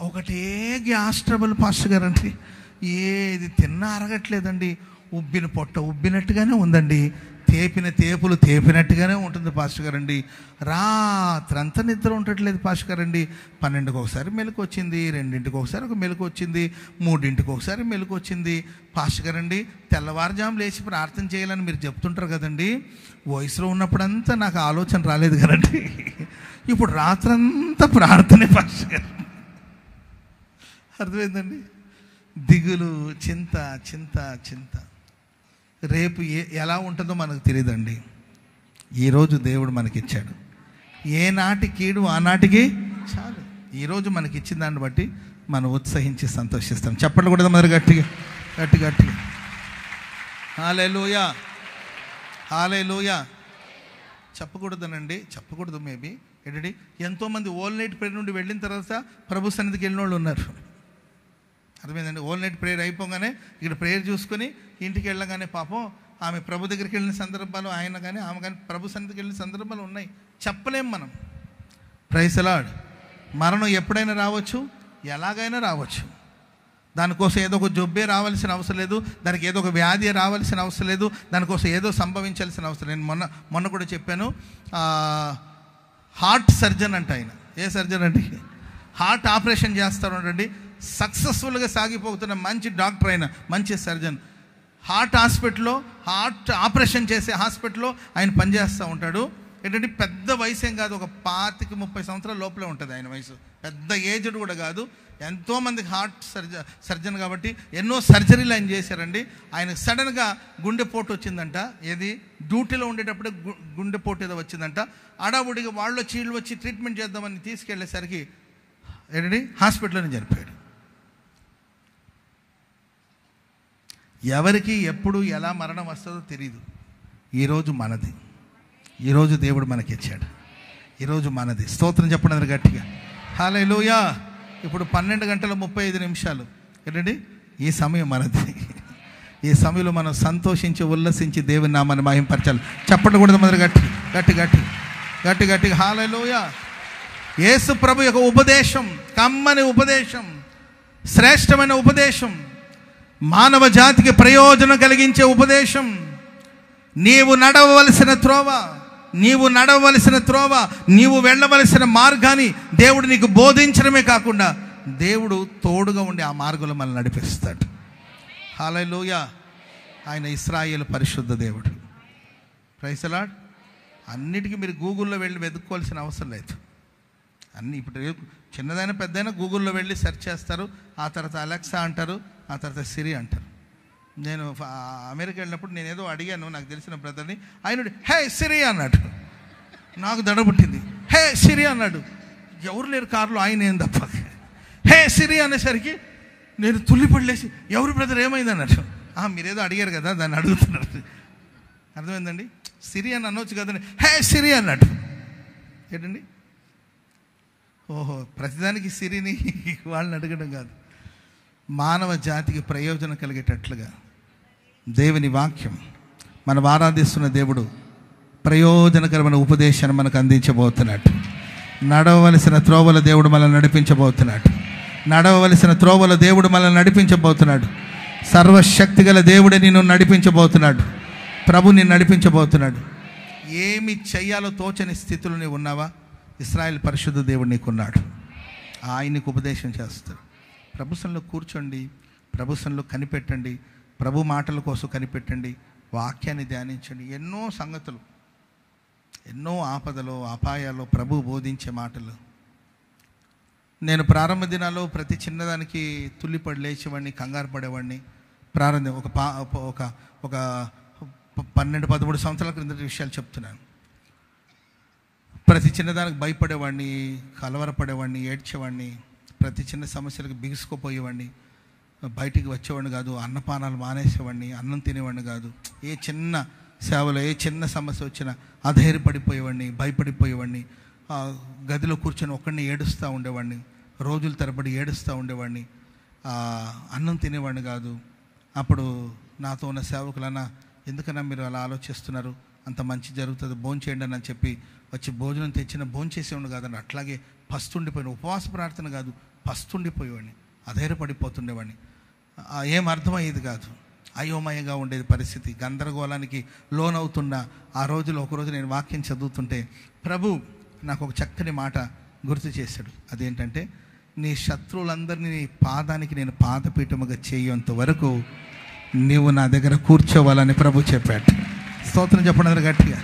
ఒకటే గ్యాస్ ట్రబుల్ పాస్టర్ గారండి, ఏది తిన్నా అరగట్లేదండి, ఉబ్బిన పొట్ట ఉబ్బినట్టుగానే ఉందండి, తేపిన తేపులు తేపినట్టుగానే ఉంటుంది పాస్టర్ గారండి, రాత్రంతా నిద్ర ఉండట్లేదు పాస్టర్ గారండి, 12కి ఒకసారి మెలకు వచ్చింది, 2ంటికి ఒకసారి ఒక మెలకు వచ్చింది, 3ంటికి ఒకసారి మెలకు వచ్చింది పాస్టర్ గారండి. తెల్లవారుజాము లేచి ప్రార్థన చేయాలని మీరు చెప్తుంటారు కదండి, వయసులో ఉన్నప్పుడంతా నాకు ఆలోచన రాలేదు కదండి, ఇప్పుడు రాత్రంతా ప్రార్థనే పాస్టర్ గారు. అర్థమైందండి. దిగులు, చింత చింత చింత. రేపు ఎలా ఉంటుందో మనకు తెలియదండి. ఈరోజు దేవుడు మనకిచ్చాడు, ఏనాటి కీడు ఆనాటికి చాలు. ఈరోజు మనకి ఇచ్చిన దాన్ని బట్టి మనం ఉత్సహించి సంతోషిస్తాం. చెప్పండి కూడా మరి గట్టిగా గట్టి గట్టిగా హల్లెలూయా హల్లెలూయా. చెప్పకూడదు మేబీ. ఏంటంటే ఎంతోమంది ఓల్ నైట్ ప్రేయర్ నుండి వెళ్ళిన తర్వాత ప్రభు సన్నిధికి వెళ్ళిన వాళ్ళు ఉన్నారు. అర్థమైందండి. ఓల్ నైట్ ప్రేయర్ అయిపోగానే ఇక్కడ ప్రేయర్ చూసుకొని ఇంటికి వెళ్ళగానే పాపం ఆమె ప్రభు దగ్గరికి వెళ్ళిన సందర్భాలు, ఆయన కానీ ఆమె కానీ ప్రభు సన్నిధికి వెళ్ళిన సందర్భాలు ఉన్నాయి. చెప్పలేం మనం. Praise the Lord. మరణం ఎప్పుడైనా రావచ్చు, ఎలాగైనా రావచ్చు. దానికోసం ఏదో ఒక జబ్బే రావాల్సిన అవసరం లేదు, దానికి ఏదో ఒక వ్యాధి రావాల్సిన అవసరం లేదు, దానికోసం ఏదో సంభవించాల్సిన అవసరం. నేను మొన్న కూడా చెప్పాను, హార్ట్ సర్జన్ అంట ఆయన. ఏ సర్జన్ అంటే హార్ట్ ఆపరేషన్ చేస్తారు అంటండి. సక్సెస్ఫుల్గా సాగిపోతున్న మంచి డాక్టర్ అయిన, మంచి సర్జన్. హార్ట్ హాస్పిటల్లో, హార్ట్ ఆపరేషన్ చేసే హాస్పిటల్లో ఆయన పనిచేస్తూ ఉంటాడు. ఏంటంటే పెద్ద వయసు ఏం కాదు, ఒక 25-30 సంవత్సరాల లోపలే ఉంటుంది ఆయన వయసు. పెద్ద ఏజ్డ్ కూడా కాదు. ఎంతోమందికి హార్ట్ సర్జన్ కాబట్టి ఎన్నో సర్జరీలు ఆయన చేశారండి. ఆయనకు సడన్గా గుండెపోటు వచ్చిందంట. ఏది డ్యూటీలో ఉండేటప్పుడే గుండెపోటు ఏదో వచ్చిందంట. అడావుడిగా వాళ్ళు చీళ్ళు వచ్చి ట్రీట్మెంట్ చేద్దామని తీసుకెళ్లేసరికి ఏంటండి హాస్పిటల్లోనే చనిపోయాడు. ఎవరికి ఎప్పుడు ఎలా మరణం వస్తుందో తెలియదు. ఈరోజు మనది, ఈరోజు దేవుడు మనకిచ్చాడు, ఈరోజు మనది. స్తోత్రం చెప్పండి గట్టిగా హల్లెలూయా. ఇప్పుడు 12:35 ఏంటండి ఈ సమయం మనది. ఈ సమయంలో మనం సంతోషించి ఉల్లసించి దేవుని నామాన్ని మహింపరచాలి. చెప్పండి కూడా మొదలు గట్టి గట్టి గట్టి గట్టి గట్టిగా హల్లెలూయా. యేసు ప్రభు యొక్క ఉపదేశం, కమ్మని ఉపదేశం, శ్రేష్టమైన ఉపదేశం, మానవ జాతికి ప్రయోజనం కలిగించే ఉపదేశం. నీవు నడవవలసిన త్రోవ, నీవు వెళ్ళవలసిన మార్గాన్ని దేవుడు నీకు బోధించడమే కాకుండా దేవుడు తోడుగా ఉండి ఆ మార్గంలో మనల్ని నడిపిస్తాడు. హల్లెలూయా. ఆయన ఇశ్రాయేలు పరిశుద్ధ దేవుడు. Praise the Lord. అన్నిటికీ మీరు గూగుల్లో వెళ్ళి వెతుక్కోవాల్సిన అవసరం లేదు. అన్నీ ఇప్పుడు చిన్నదైనా పెద్దైనా గూగుల్లో వెళ్ళి సెర్చ్ చేస్తారు. ఆ తర్వాత అలెక్సా అంటారు, ఆ తర్వాత సిరి అంటారు. నేను అమెరికా వెళ్ళినప్పుడు నేను ఏదో అడిగాను నాకు తెలిసిన బ్రదర్ని. ఆయన హే సిరి అన్నాడు. నాకు దడ పుట్టింది. హే సిరి అన్నాడు. ఎవరు లేరు కారులో, ఆయన ఏం తప్ప. హే సిరి అనేసరికి నేను తుల్లిపడలేసి ఎవరు బ్రదర్ ఏమైంది అన్నట్టు. మీరేదో అడిగారు కదా దాన్ని అడుగుతున్నారు. అర్థమైందండి. సిరి అని అనొచ్చు కదండి. హే సిరి అన్నట్టు. ఏంటండి ఓహో, ప్రతిదానికి సిరిని వాళ్ళని అడగడం కాదు. మానవ జాతికి ప్రయోజనం కలిగేటట్లుగా దేవుని వాక్యం, మనం ఆరాధిస్తున్న దేవుడు ప్రయోజనకరమైన ఉపదేశాన్ని మనకు అందించబోతున్నాడు. నడవవలసిన త్రోవల దేవుడు మనల్ని నడిపించబోతున్నాడు. సర్వశక్తి గల దేవుడే నిన్ను నడిపించబోతున్నాడు. ప్రభు నిన్ను నడిపించబోతున్నాడు. ఏమి చెయ్యాలో తోచని స్థితిలో నీవు ఉన్నావా? ఇశ్రాయేలు పరిశుద్ధ దేవుడు నీకున్నాడు. ఆయనకు ఉపదేశం చేస్తాడు. ప్రభుత్వంలో కూర్చోండి, ప్రభుత్వంలో కనిపెట్టండి, ప్రభు మాటల కోసం కనిపెట్టండి, వాక్యాన్ని ధ్యానించండి. ఎన్నో సంగతులు, ఎన్నో ఆపదలు, అపాయాలు ప్రభు బోధించే మాటలు. నేను ప్రారంభ దినాల్లో ప్రతి చిన్నదానికి తుల్లిపడి లేచేవాడిని, కంగారు పడేవాడిని. ప్రారంభం ఒక 12-13 సంవత్సరాల క్రిందటి విషయాలు చెప్తున్నాను. ప్రతి చిన్నదానికి భయపడేవాడిని, కలవరపడేవాడిని, ఏడ్చేవాడిని, ప్రతి చిన్న సమస్యలకు బిగుసుకుపోయేవాడిని, బయటికి వచ్చేవాడిని కాదు, అన్నపానాలు మానేసేవాడిని, అన్నం తినేవాడిని కాదు. ఏ చిన్న సేవలో ఏ చిన్న సమస్య వచ్చినా అధైర్యపడిపోయేవాడిని, భయపడిపోయేవాడిని. గదిలో కూర్చొని ఒక్కడిని ఏడుస్తూ ఉండేవాడిని, రోజుల తరబడి ఏడుస్తూ ఉండేవాడిని, అన్నం తినేవాడిని కాదు. అప్పుడు నాతో ఉన్న సేవకులన్నా, ఎందుకన్నా మీరు అలా ఆలోచిస్తున్నారు, అంత మంచి జరుగుతుంది, భోంచేయండి అని చెప్పి వచ్చి భోజనం తెచ్చిన భోంచేసేవాడిని కాదని అట్లాగే పస్తుండిపోయాను. ఉపవాస ప్రార్థన కాదు, పస్తుండిపోయేవాడిని, అధైర్యపడిపోతుండేవాడిని. ఏం అర్థమయ్యేది కాదు, అయోమయంగా ఉండేది పరిస్థితి, గందరగోళానికి లోనవుతున్న ఆ రోజులో ఒకరోజు నేను వాక్యం చదువుతుంటే ప్రభు నాకు ఒక చక్కని మాట గుర్తు చేశాడు. అదేంటంటే, నీ శత్రువులందరినీ నీ పాదానికి నేను పాదపీఠముగా చేయేంత వరకు నీవు నా దగ్గర కూర్చోవాలని ప్రభు చెప్పాడు. స్తోత్రం చెప్పడం గట్టిగా.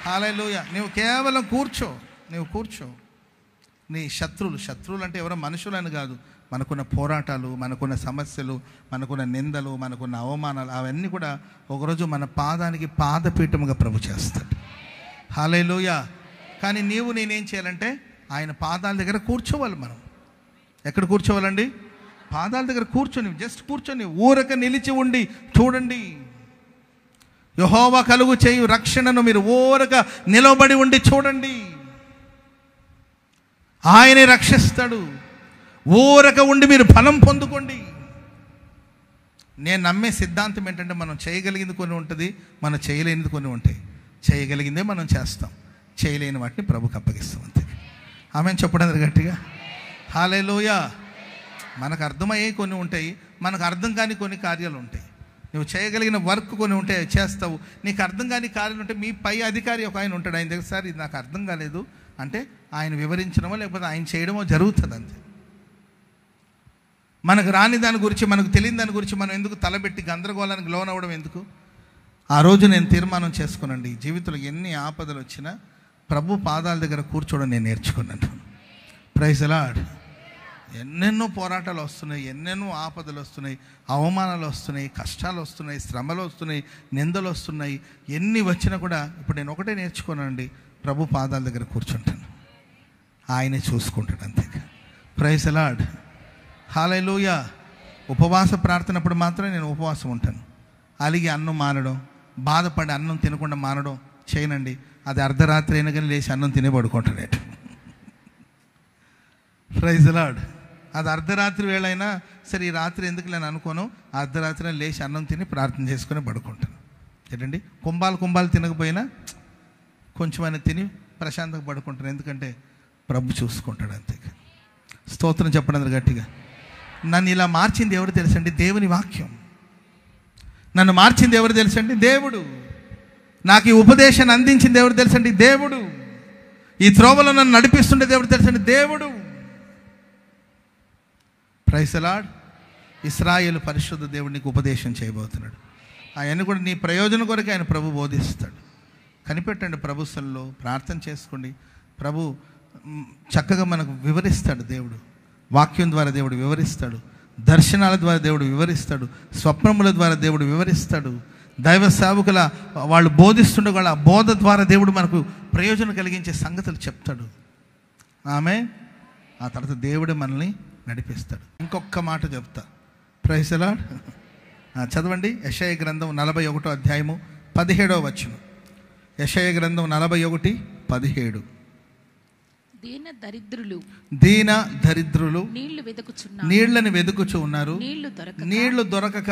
హల్లెలూయా. నువ్వు కేవలం కూర్చో, నువ్వు కూర్చో. నీ శత్రువులు అంటే ఎవరో మనుషులని కాదు, మనకున్న పోరాటాలు, మనకున్న సమస్యలు, మనకున్న నిందలు, మనకున్న అవమానాలు, అవన్నీ కూడా ఒకరోజు మన పాదానికి పాదపీఠముగా ప్రభు చేస్తాడు. హల్లెలూయా. కానీ నేనేం చేయాలంటే ఆయన పాదాల దగ్గర కూర్చోవాలి. మనం ఎక్కడ కూర్చోవాలండి? పాదాల దగ్గర కూర్చొని, జస్ట్ కూర్చొని ఊరక నిలిచి ఉండి చూడండి. యెహోవా కలుగు చేయు రక్షణను మీరు ఊరక నిలబడి ఉండి చూడండి. ఆయనే రక్షిస్తాడు. ఊరక ఉండి మీరు ఫలం పొందుకోండి. నేను నమ్మే సిద్ధాంతం ఏంటంటే, మనం చేయగలిగింది కొన్ని ఉంటుంది, మనం చేయలేనిది కొన్ని ఉంటాయి. చేయగలిగిందే మనం చేస్తాం, చేయలేని వాటిని ప్రభుకి అప్పగిస్తాం, అంతే. ఆమెను చెప్పడం గట్టిగా. హల్లెలూయా. మనకు అర్థమయ్యే కొన్ని ఉంటాయి, మనకు అర్థం కాని కొన్ని కార్యాలు ఉంటాయి. నువ్వు చేయగలిగిన వర్క్ కొన్ని ఉంటాయి, చేస్తావు. నీకు అర్థం కాని కార్యాలు ఉంటే మీ పై అధికారి ఒక ఆయన ఉంటాడు, ఆయన దగ్గర సార్ ఇది నాకు అర్థం కాలేదు అంటే ఆయన వివరించడమో లేకపోతే ఆయన చేయడమో జరుగుతుంది, అంతే. మనకు రాని దాని గురించి, మనకు తెలియని దాని గురించి మనం ఎందుకు తలబెట్టి గందరగోళానికి లోనవ్వడం ఎందుకు? ఆ రోజు నేను తీర్మానం చేసుకున్నాండి, జీవితంలో ఎన్ని ఆపదలు వచ్చినా ప్రభు పాదాల దగ్గర కూర్చోవడం నేను నేర్చుకున్నాను. Praise the Lord. ఎన్నెన్నో పోరాటాలు వస్తున్నాయి, ఎన్నెన్నో ఆపదలు వస్తున్నాయి, అవమానాలు వస్తున్నాయి, కష్టాలు వస్తున్నాయి, శ్రమలు వస్తున్నాయి, నిందలు వస్తున్నాయి. ఎన్ని వచ్చినా కూడా ఇప్పుడు నేను ఒకటే నేర్చుకున్నానండి, ప్రభు పాదాల దగ్గర కూర్చుంటాను, ఆయనే చూసుకుంటాడు, అంతే. Praise the lord. హల్లెలూయా. ఉపవాస ప్రార్థనప్పుడు మాత్రమే నేను ఉపవాసం ఉంటాను. అలిగి అన్నం మానడం, బాధపడి అన్నం తినకుండా మానడం చేయనండి. అది అర్ధరాత్రి అయినా కానీ లేచి అన్నం తినే పడుకుంటాడు. Praise the Lord. అది అర్ధరాత్రి వేళైనా సరే, ఈ రాత్రి ఎందుకు నేను అనుకోను, అర్ధరాత్రి లేచి అన్నం తిని ప్రార్థన చేసుకుని పడుకుంటాను. ఏంటండి, కుంభాలు తినకపోయినా కొంచెమైనా తిని ప్రశాంతంగా పడుకుంటాను. ఎందుకంటే ప్రభు చూసుకుంటాడు, అంతే. స్తోత్రం చెప్పడం గట్టిగా. నన్ను ఇలా మార్చింది ఎవరు తెలుసండి? దేవుని వాక్యం. నన్ను మార్చింది ఎవరు తెలుసండి? దేవుడు. నాకు ఈ ఉపదేశాన్ని అందించింది ఎవరు తెలుసండి? దేవుడు. ఈ త్రోవలో నన్ను నడిపిస్తుండేది ఎవరు తెలుసండి? దేవుడు. Praise the Lord. ఇశ్రాయేలు పరిశుద్ధ దేవుడు నీకు ఉపదేశం చేయబోతున్నాడు. అవన్నీ కూడా నీ ప్రయోజనం కొరకు ఆయన ప్రభు బోధిస్తాడు. కనిపెట్టండి, ప్రభుత్వంలో ప్రార్థన చేసుకోండి. ప్రభు చక్కగా మనకు వివరిస్తాడు. దేవుడు వాక్యం ద్వారా దేవుడు వివరిస్తాడు, దర్శనాల ద్వారా దేవుడు వివరిస్తాడు, స్వప్నముల ద్వారా దేవుడు వివరిస్తాడు. దైవ సేవకుల వాళ్ళు బోధిస్తుండే వాళ్ళ బోధ ద్వారా దేవుడు మనకు ప్రయోజనం కలిగించే సంగతులు చెప్తాడు. ఆమె ఆ తర్వాత దేవుడు మనల్ని నడిపిస్తాడు. ఇంకొక మాట చెప్తా. Praise the Lord. చదవండి యెషయా గ్రంథం 41వ అధ్యాయము 17వ వచనం. యెషయా గ్రంథం 41:17. దీన దరిద్రులు నీళ్లను వెదుకుచు ఉన్నారు, నీళ్లు దొరకక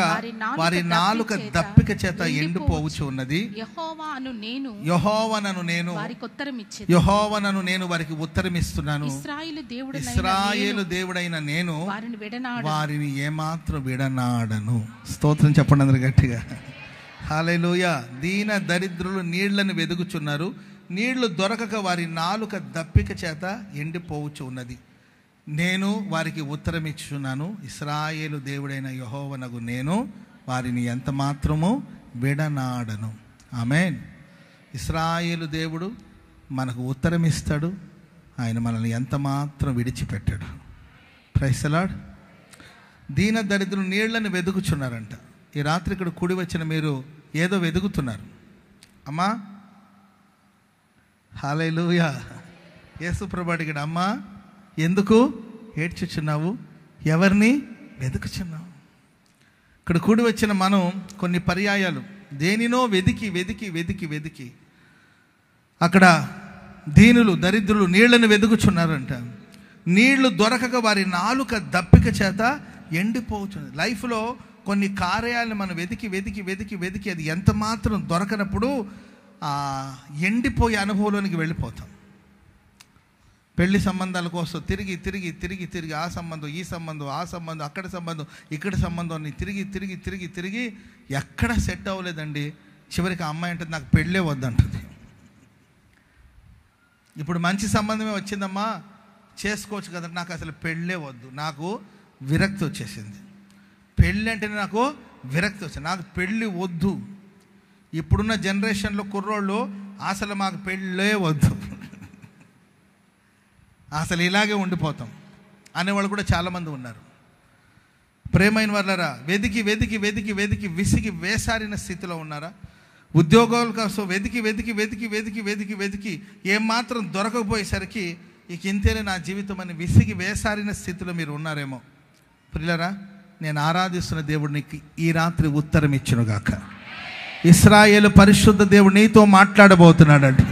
వారి నాలుక దప్పిక చేత ఎండిపోవచ్చు ఉన్నది. యెహోవానను నేను వారికి ఉత్తరమిస్తున్నాను. ఇశ్రాయేలు దేవుడైన నేను వారిని ఏమాత్రం విడనాడను. స్తోత్రం చెప్పండి అందరు గట్టిగా. హల్లెలూయా. దీన దరిద్రులు నీళ్లను వెదుకుచున్నారు, నీళ్లు దొరకక వారి నాలుక దప్పిక చేత ఎండిపోవచ్చు ఉన్నది. నేను వారికి ఉత్తరం ఇచ్చుచున్నాను, ఇశ్రాయేలు దేవుడైన యెహోవానగు నేను వారిని ఎంత మాత్రము విడనాడను. ఆమేన్. ఇశ్రాయేలు దేవుడు మనకు ఉత్తరం ఇస్తాడు, ఆయన మనల్ని ఎంత మాత్రం విడిచిపెట్టాడు. Praise the Lord. దీన దరిద్రులు నీళ్లను వెతుకుచున్నారంట. ఈ రాత్రి ఇక్కడ కూడి వచ్చిన మీరు ఏదో వెతుకుతున్నారు. అమ్మా, హల్లెలూయా. యేసు ప్రభు అడిగాడు, అమ్మా ఎందుకు ఏడ్చుచున్నావు, ఎవరిని వెతుకుచున్నావు? ఇక్కడ కూడి వచ్చిన మనం కొన్ని పర్యాయాలు దేనినో వెదికి వెదికి వెదికి వెదికి అక్కడ దీనులు దరిద్రులు నీళ్లను వెతుకుచున్నారంట. నీళ్లు దొరకక వారి నాలుక దప్పిక చేత ఎండిపోవచ్చు. లైఫ్లో కొన్ని కార్యాలను మనం వెతికి వెతికి వెతికి వెతికి అది ఎంత మాత్రం దొరకనప్పుడు ఎండిపోయే అనుభవంలోనికి వెళ్ళిపోతాం. పెళ్లి సంబంధాల కోసం తిరిగి తిరిగి తిరిగి తిరిగి ఆ సంబంధం ఈ సంబంధం ఆ సంబంధం అక్కడ సంబంధం ఇక్కడ సంబంధం అని తిరిగి తిరిగి తిరిగి తిరిగి ఎక్కడ సెట్ అవ్వలేదండి. చివరికి ఆ అమ్మాయి అంటే నాకు పెళ్ళే వద్దంటుంది. ఇప్పుడు మంచి సంబంధమే వచ్చిందమ్మా, చేసుకోవచ్చు కదా, నాకు అసలు పెళ్ళే వద్దు, నాకు విరక్తి వచ్చేసింది. పెళ్ళి అంటేనే నాకు విరక్తి వచ్చింది, నాకు పెళ్ళి వద్దు. ఇప్పుడున్న జనరేషన్లో కుర్రోళ్ళు అసలు మాకు పెళ్ళే వద్దు, అసలు ఇలాగే ఉండిపోతాం అనేవాళ్ళు కూడా చాలామంది ఉన్నారు. ప్రేమైన వాళ్ళరా, వెతికి వెతికి వెతికి వెతికి విసిగి వేసారిన స్థితిలో ఉన్నారా? ఉద్యోగాల కోసం వెతికి వెతికి వెతికి వెతికి వెతికి వెతికి ఏమాత్రం దొరకకపోయేసరికి ఇక ఇంతేనే నా జీవితం అని విసిగి వేసారిన స్థితిలో మీరు ఉన్నారేమో. ప్రియులారా, నేను ఆరాధిస్తున్న దేవుడు నీకు ఈ రాత్రి ఉత్తరం ఇచ్చునుగాక. ఇశ్రాయేలు పరిశుద్ధ దేవుడు నీతో మాట్లాడబోతున్నాడు.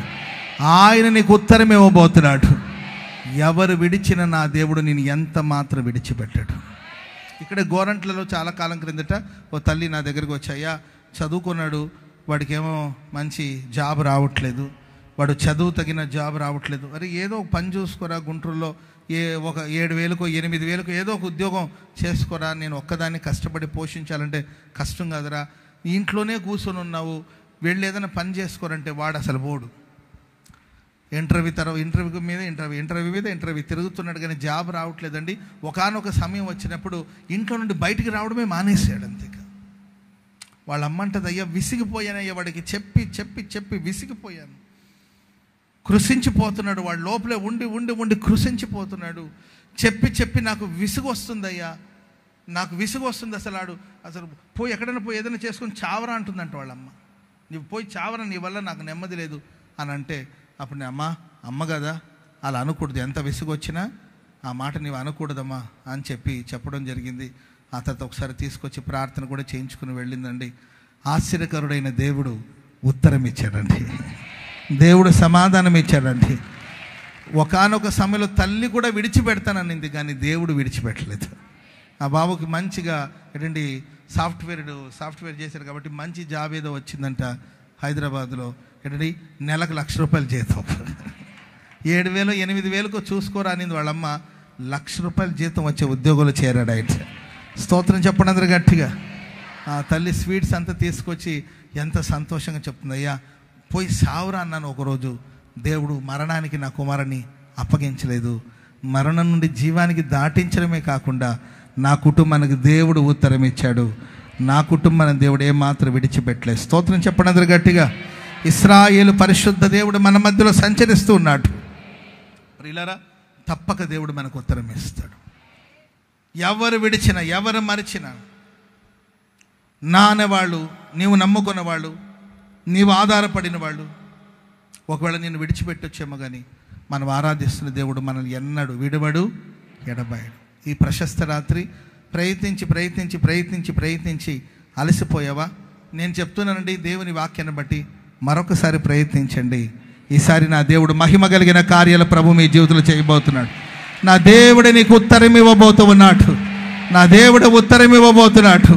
ఆయన నీకు ఉత్తరం ఇవ్వబోతున్నాడు. ఎవరు విడిచిన నా దేవుడు నేను ఎంత మాత్రం విడిచిపెట్టాడు. ఇక్కడ గోరంట్లలో చాలా కాలం క్రిందట ఓ తల్లి నా దగ్గరికి వచ్చాయా, చదువుకున్నాడు, వాడికేమో మంచి జాబ్ రావట్లేదు, వాడు చదువు తగిన జాబ్ రావట్లేదు, అరే ఏదో ఒక పని చూసుకోరా, గుంటూరులో ఒక 7,000కో 8,000కో ఏదో ఒక ఉద్యోగం చేసుకోరా, నేను ఒక్కదాన్ని కష్టపడి పోషించాలంటే కష్టం కాదురా, ఇంట్లోనే కూర్చొని ఉన్నావు, వెళ్ళి ఏదైనా పని చేసుకోరంటే వాడు అసలు పోడు. ఇంటర్వ్యూ మీద ఇంటర్వ్యూ తిరుగుతున్నాడు కానీ జాబ్ రావట్లేదండి. ఒకానొక సమయం వచ్చినప్పుడు ఇంట్లో నుండి బయటికి రావడమే మానేసాడు. అంతేక వాళ్ళ అమ్మంటది, అయ్యా విసిగిపోయానయ్యా, వాడికి చెప్పి చెప్పి చెప్పి విసిగిపోయాను, కృషించిపోతున్నాడు, వాడు లోపలే ఉండి ఉండి ఉండి కృషించిపోతున్నాడు, చెప్పి చెప్పి నాకు విసుగు వస్తుందయ్యా, నాకు విసుగు వస్తుంది, అసలు పోయి ఎక్కడైనా పోయి ఏదైనా చేసుకొని చావరా అంటుందంట వాళ్ళమ్మ. నువ్వు పోయి చావరా, నీ వల్ల నాకు నెమ్మది లేదు అని అంటే అప్పుడు నేను అమ్మ కదా అలా అనకూడదు, ఎంత విసుగు వచ్చినా ఆ మాట నీవు అనకూడదమ్మా అని చెప్పడం జరిగింది. ఆ తర్వాత ఒకసారి తీసుకొచ్చి ప్రార్థన కూడా చేయించుకుని వెళ్ళిందండి. ఆశ్చర్యకరుడైన దేవుడు ఉత్తరం ఇచ్చాడండి, దేవుడు సమాధానం ఇచ్చాడండి. ఒకానొక సమయంలో తల్లి కూడా విడిచిపెడతాననింది కానీ దేవుడు విడిచిపెట్టలేదు. ఆ బాబుకి మంచిగా ఏంటండి సాఫ్ట్వేర్ చేశారు కాబట్టి మంచి జాబ్ ఏదో వచ్చిందంట హైదరాబాద్లో. ఏంటండి నెలకు ₹1,00,000 జీతం, 7,000 8,000కో చూసుకోరా అనింది వాళ్ళమ్మ. ₹1,00,000 జీతం వచ్చే ఉద్యోగంలో చేరాడు ఆయన. స్తోత్రం చెప్పండి అందరు గట్టిగా. ఆ తల్లి స్వీట్స్ అంతా తీసుకొచ్చి ఎంత సంతోషంగా చెప్తుంది, అయ్యా పోయి సావురా అన్నాను ఒకరోజు, దేవుడు మరణానికి నా కుమారుని అప్పగించలేదు, మరణం నుండి జీవానికి దాటించడమే కాకుండా నా కుటుంబానికి దేవుడు ఉత్తరం ఇచ్చాడు, నా కుటుంబాన్ని దేవుడు ఏమాత్రం విడిచిపెట్టలేదు. స్తోత్రం చెప్పండి అందరు గట్టిగా. ఇశ్రాయేలు పరిశుద్ధ దేవుడు మన మధ్యలో సంచరిస్తూ ఉన్నాడు. ప్రియులారా, తప్పక దేవుడు మనకు ఉత్తరం ఇస్తాడు. ఎవరు విడిచినా ఎవరు మరిచినా నా అనేవాళ్ళు, నీవు నమ్ముకున్న వాళ్ళు, నీవు ఆధారపడిన వాళ్ళు ఒకవేళ నేను విడిచిపెట్టొచ్చేమో కానీ మనం ఆరాధిస్తున్న దేవుడు మనల్ని ఎన్నడు విడవడు ఎడబాయడు. ఈ ప్రశస్త రాత్రి ప్రయత్నించి ప్రయత్నించి ప్రయత్నించి ప్రయత్నించి అలసిపోయావా? నేను చెప్తున్నానండి, దేవుని వాక్యాన్ని బట్టి మరొకసారి ప్రయత్నించండి. ఈసారి నా దేవుడు మహిమ కలిగిన కార్యాల ప్రభు మీ జీవితంలో చేయబోతున్నాడు. నా దేవుడు నీకు ఉత్తరం ఇవ్వబోతూ ఉన్నాడు. నా దేవుడు ఉత్తరం ఇవ్వబోతున్నాడు.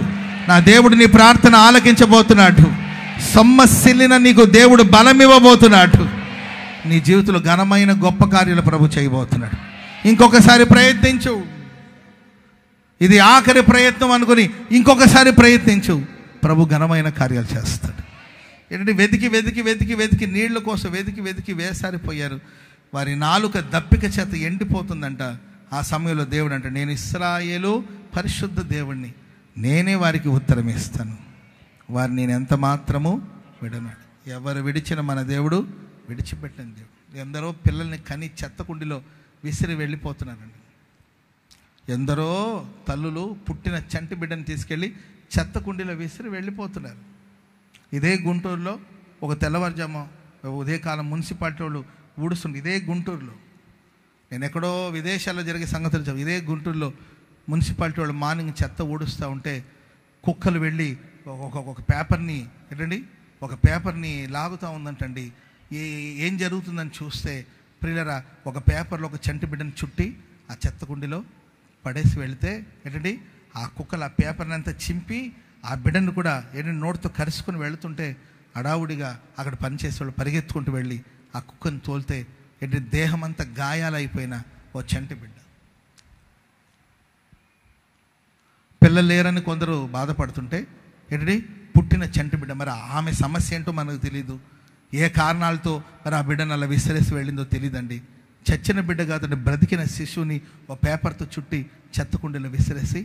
నా దేవుడు నీ ప్రార్థన ఆలకించబోతున్నాడు. సొమ్మసిల్లిన నీకు దేవుడు బలం ఇవ్వబోతున్నాడు. నీ జీవితంలో ఘనమైన గొప్ప కార్యాలు ప్రభు చేయబోతున్నాడు. ఇంకొకసారి ప్రయత్నించు. ఇది ఆఖరి ప్రయత్నం అనుకుని ఇంకొకసారి ప్రయత్నించు. ప్రభు ఘనమైన కార్యాలు చేస్తాడు. ఏంటంటే వెతికి వెతికి వెతికి వెతికి నీళ్ల కోసం వెతికి వెతికి వేసారిపోయారు. వారి నాలుక దప్పిక చేత ఎండిపోతుందంట. ఆ సమయంలో దేవుడు అంటే, నేను ఇశ్రాయేలు పరిశుద్ధ దేవుణ్ణి, నేనే వారికి ఉత్తరం ఇస్తాను, వారిని నేను ఎంత మాత్రము విడనాడు. ఎవరు విడిచిన మన దేవుడు విడిచిపెట్టిన దేవుడు. ఎందరో పిల్లల్ని కని చెత్త కుండిలో విసిరి వెళ్ళిపోతున్నారండి. ఎందరో తల్లులు పుట్టిన చంటి బిడ్డను తీసుకెళ్ళి చెత్త కుండీలో విసిరి వెళ్ళిపోతున్నారు. ఇదే గుంటూరులో ఒక తెల్లవారుజాము ఉదయకాలం మున్సిపాలిటీ వాళ్ళు ఊడుస్తుంది. ఇదే గుంటూరులో, నేను ఎక్కడో విదేశాల్లో జరిగే సంగతులు చెప్పు, ఇదే గుంటూరులో మున్సిపాలిటీ వాళ్ళు మార్నింగ్ చెత్త ఊడుస్తూ ఉంటే కుక్కలు వెళ్ళి ఒక పేపర్ని ఏంటండి, ఒక పేపర్ని లాగుతూ ఉందంటండి. ఏం జరుగుతుందని చూస్తే ప్రియులరా, ఒక పేపర్లో ఒక చంటి బిడ్డను చుట్టి ఆ చెత్త కుండీలో పడేసి వెళితే ఏంటండి, ఆ కుక్కలు ఆ పేపర్ని అంతా చింపి ఆ బిడ్డను కూడా ఏంటంటే నోటితో కరుచుకొని వెళుతుంటే హడావుడిగా అక్కడ పనిచేసే వాళ్ళు పరిగెత్తుకుంటూ వెళ్ళి ఆ కుక్కను తోలితే ఏంటంటే దేహం అంతా గాయాలైపోయిన ఓ చంటి బిడ్డ. పిల్లలు లేరని కొందరు బాధపడుతుంటే ఏంటంటే పుట్టిన చంటి బిడ్డ. మరి ఆమె సమస్య ఏంటో మనకు తెలీదు, ఏ కారణాలతో మరి ఆ బిడ్డను అలా విసిరేసి వెళ్ళిందో తెలియదండి. చచ్చిన బిడ్డ కాదండి, బ్రతికిన శిశువుని ఓ పేపర్తో చుట్టి చెత్త కుండీలో విసిరేసి